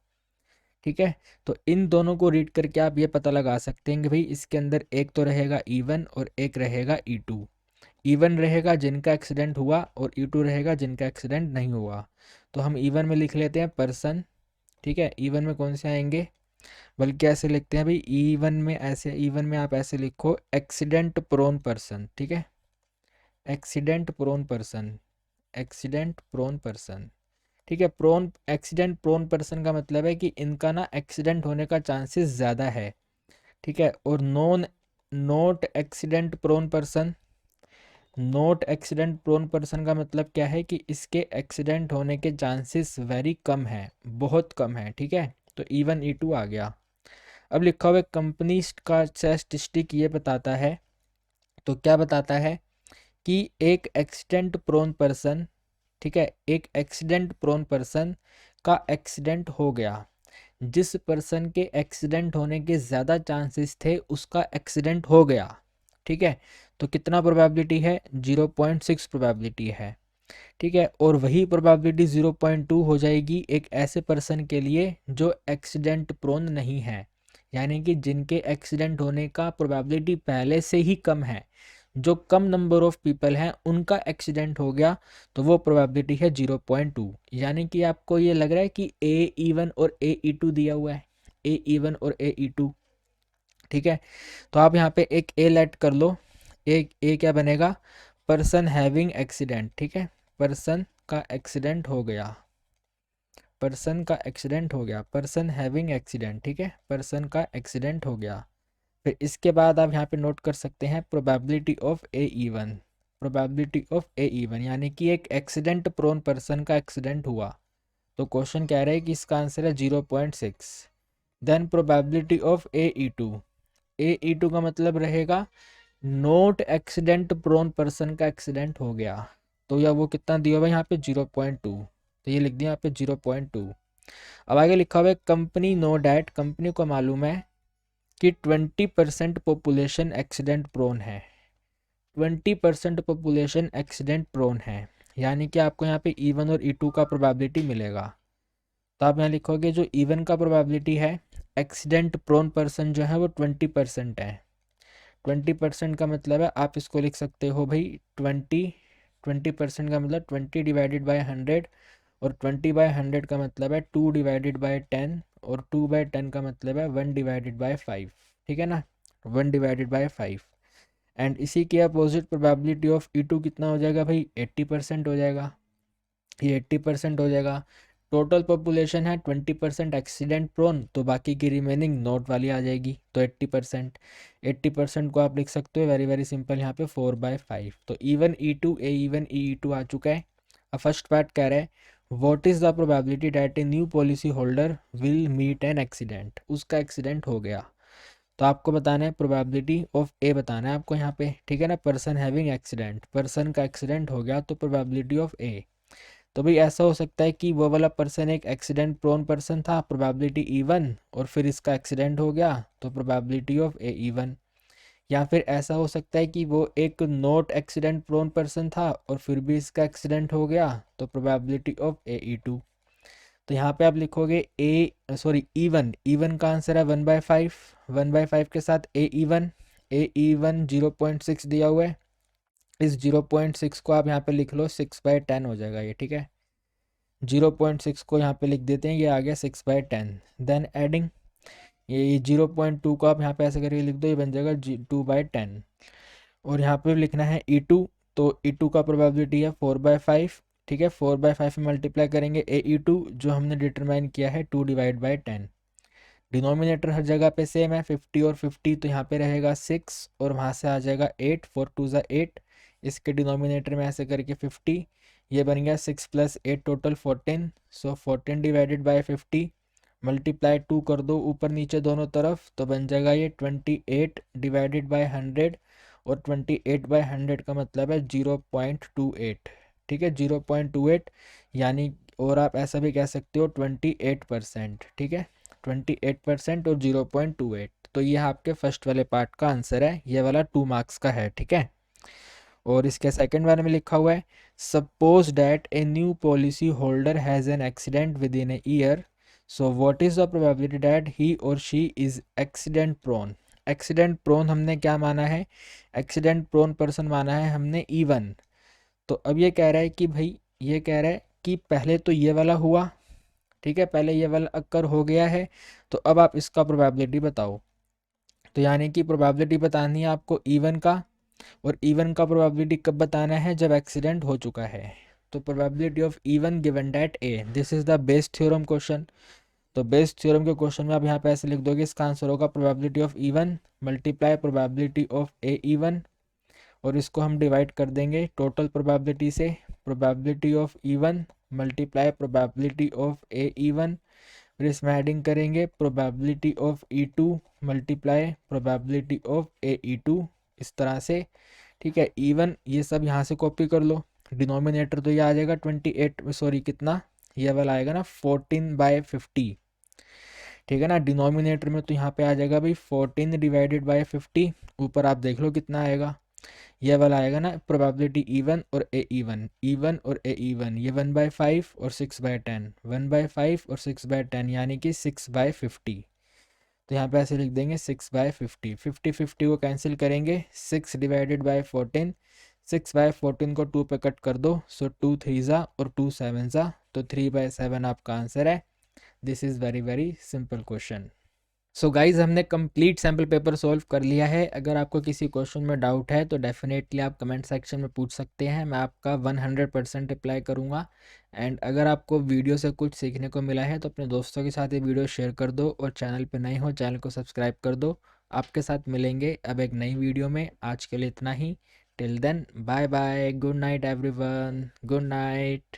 ठीक है। तो इन दोनों को रीड करके आप ये पता लगा सकते हैं कि भाई इसके अंदर एक तो रहेगा E1 और एक रहेगा E2। E1 रहेगा जिनका एक्सीडेंट हुआ और E2 रहेगा जिनका एक्सीडेंट नहीं हुआ। तो हम E1 में लिख लेते हैं पर्सन, ठीक है। E1 में कौन से आएंगे? बल्कि ऐसे लिखते हैं भाई, E1 में आप ऐसे लिखो एक्सीडेंट प्रोन पर्सन, ठीक है। Accident prone person, accident prone person, ठीक है। एक्सीडेंट प्रोन पर्सन का मतलब है कि इनका ना एक्सीडेंट होने का चांसेस ज़्यादा है, ठीक है। और not accident prone person, not accident prone person का मतलब क्या है कि इसके एक्सीडेंट होने के चांसेस वेरी कम है, बहुत कम है, ठीक है। तो E1 E2 आ गया। अब लिखा हुआ कंपनी का स्टैटिस्टिक ये बताता है, तो क्या बताता है कि एक एक्सीडेंट प्रोन पर्सन, ठीक है, एक एक्सीडेंट प्रोन पर्सन का एक्सीडेंट हो गया। जिस पर्सन के एक्सीडेंट होने के ज़्यादा चांसेस थे उसका एक्सीडेंट हो गया, ठीक है। तो कितना प्रोबेबिलिटी है? 0.6 प्रोबेबिलिटी है, ठीक है। और वही प्रोबेबिलिटी 0.2 हो जाएगी एक ऐसे पर्सन के लिए जो एक्सीडेंट प्रोन नहीं है, यानी कि जिनके एक्सीडेंट होने का प्रोबेबिलिटी पहले से ही कम है। जो कम नंबर ऑफ पीपल हैं उनका एक्सीडेंट हो गया, तो वो प्रोबेबिलिटी है 0.2। यानी कि आपको ये लग रहा है कि AE1 और AE2 दिया हुआ है, AE1 और AE2, ठीक है। तो आप यहाँ पे एक ए लेट कर लो। एक ए क्या बनेगा? पर्सन हैविंग एक्सीडेंट, ठीक है। पर्सन का एक्सीडेंट हो गया, पर्सन का एक्सीडेंट हो गया, पर्सन हैविंग एक्सीडेंट, ठीक है, पर्सन का एक्सीडेंट हो गया। फिर इसके बाद आप यहाँ पे नोट कर सकते हैं probability of AE1, probability of AE1 यानी कि एक एक्सीडेंट प्रोन पर्सन का एक्सीडेंट हुआ। तो क्वेश्चन कह रहे हैं कि इसका आंसर है 0.6। Then probability of AE2, AE2 का मतलब रहेगा नोट एक्सीडेंट प्रोन पर्सन का एक्सीडेंट हो गया। तो या वो कितना दिया हुआ है यहाँ पे? 0.2। तो ये लिख दिया यहाँ पे 0.2। अब आगे लिखा हुआ है कंपनी नो डैट, कंपनी को मालूम है कि 20% पॉपुलेशन एक्सीडेंट प्रोन है, 20% पॉपुलेशन एक्सीडेंट प्रोन है। यानी कि आपको यहाँ पे E1 और E2 का प्रोबेबिलिटी मिलेगा। तो आप यहाँ लिखोगे जो E1 का प्रोबेबिलिटी है, एक्सीडेंट प्रोन पर्सन जो है वो 20% है। 20% का मतलब है आप इसको लिख सकते हो भाई 20% का मतलब 20 डिवाइडेड बाय 100, और 20/100 का मतलब है 2 डिवाइडेड बाय 10, और 2/10 का मतलब है 1 डिवाइडेड बाय 5, ठीक है ना, 1 डिवाइडेड बाय 5। एंड इसी के अपोजिट प्रोबेबिलिटी ऑफ E2 कितना हो जाएगा भाई? 80% हो जाएगा, ये 80% हो जाएगा। टोटल पॉपुलेशन है 20% एक्सीडेंट प्रोन, तो बाकी की रिमेनिंग नोट वाली आ जाएगी, तो 80%। 80% को आप लिख सकते हो वेरी वेरी सिंपल यहाँ पे 4/5। तो E1 E2 AE1 EE2 आ चुका है। अब फर्स्ट पार्ट कह रहा है what is the probability that a new policy holder will meet an accident, उसका एक्सीडेंट हो गया। तो आपको बताना है प्रोबेबिलिटी ऑफ ए बताना है आपको यहाँ पे, ठीक है ना। पर्सन हैविंग एक्सीडेंट, पर्सन का एक्सीडेंट हो गया तो प्रोबेबिलिटी ऑफ ए। तो भाई ऐसा हो सकता है कि वो वाला पर्सन एक एक्सीडेंट प्रोन पर्सन था, प्रोबेबिलिटी E1, और फिर इसका एक्सीडेंट हो गया तो प्रोबेबिलिटी ऑफ AE1। या फिर ऐसा हो सकता है कि वो एक नॉट एक्सीडेंट प्रोन पर्सन था और फिर भी इसका एक्सीडेंट हो गया तो प्रोबेबिलिटी ऑफ AE2। तो यहाँ पे आप लिखोगे E1 का आंसर है 1/5, 1/5 के साथ AE1, AE1 0.6 दिया हुआ है, इस 0.6 को आप यहाँ पे लिख लो 6/10 हो जाएगा ये, ठीक है। 0.6 को यहाँ पे लिख देते हैं, ये आ गया 6/10। देन एडिंग ये 0.2 को आप यहाँ पे ऐसे करके लिख दो, ये बन जाएगा 2/10। और यहाँ पे लिखना है E2, तो E2 का प्रोबेबिलिटी है 4/5, ठीक है। 4/5 में मल्टीप्लाई करेंगे AE2 जो हमने डिटरमाइन किया है 2/10। डिनोमिनेटर हर जगह पे सेम है, 50 और 50, तो यहाँ पे रहेगा 6 और वहाँ से आ जाएगा 8, 4 2 ज़ा 8। इसके डिनोमिनेटर में ऐसे करके 50, ये बन गया 6 + 8 टोटल 14। सो 14/50 मल्टीप्लाई 2 कर दो ऊपर नीचे दोनों तरफ, तो बन जाएगा ये 28/100। और 28/100 का मतलब है 0.28, ठीक है, 0.28 यानी, और आप ऐसा भी कह सकते हो 28%, ठीक है, 28% और 0.28। तो ये आपके फर्स्ट वाले पार्ट का आंसर है, ये वाला 2 मार्क्स का है, ठीक है। और इसके सेकंड बारे में लिखा हुआ है, suppose that a new policy holder has an accident within a year, so what is the probability that he or she is accident prone. Accident prone हमने क्या माना है, एक्सीडेंट प्रोन पर्सन माना है हमने E1। तो अब ये कह रहा है कि भाई, ये कह रहा है कि पहले तो ये वाला हुआ, ठीक है, पहले ये वाला अक्कर हो गया है, तो अब आप इसका प्रोबेबिलिटी बताओ। तो यानी कि प्रोबेबिलिटी बतानी है आपको E1 का, और E1 का प्रोबेबिलिटी कब बताना है, जब एक्सीडेंट हो चुका है। तो probability of E1 given that A, this is the Bayes theorem question. तो बेस थ्योरम के क्वेश्चन में आप यहाँ पे ऐसे लिख दोगे, इसका आंसर होगा probability of E1 multiply probability of AE1, और इसको हम डिवाइड कर देंगे टोटल प्रोबेबिलिटी से, probability of E1 multiply probability of AE1, फिर इसमें एडिंग करेंगे probability of E2 multiply probability of AE2, इस तरह से, ठीक है। E1 ये सब यहाँ से कॉपी कर लो, डिनोमिनेटर तो ये आ जाएगा 28, सॉरी कितना, ये वाला आएगा ना 14/50, ठीक है ना। डिनोमिनेटर में तो यहाँ पे आ जाएगा भाई 14/50, ऊपर आप देख लो कितना आएगा, ये वाला आएगा ना प्रोबेबिलिटी E1 और AE1, E1 और AE1, ये 1/5 और 6/10, 1/5 और 6/10 यानी कि 6/50। तो यहाँ पे ऐसे लिख देंगे 6/50, 50 को कैंसिल करेंगे, 6/14, 6/14 को 2 पे कट कर दो, सो 2 3 ज़ा और 2 7 ज़ा, तो 3/7 आपका आंसर है। This is very very simple question. So guys हमने कंप्लीट सैम्पल पेपर सॉल्व कर लिया है। अगर आपको किसी क्वेश्चन में डाउट है तो डेफिनेटली आप कमेंट सेक्शन में पूछ सकते हैं, मैं आपका 100% रिप्लाई करूँगा। एंड अगर आपको वीडियो से कुछ सीखने को मिला है तो अपने दोस्तों के साथ ये वीडियो शेयर कर दो, और चैनल पे नए हो चैनल को सब्सक्राइब कर दो। आपके साथ मिलेंगे अब एक नई वीडियो में, आज के लिए इतना ही। Till then bye bye, good night everyone, good night.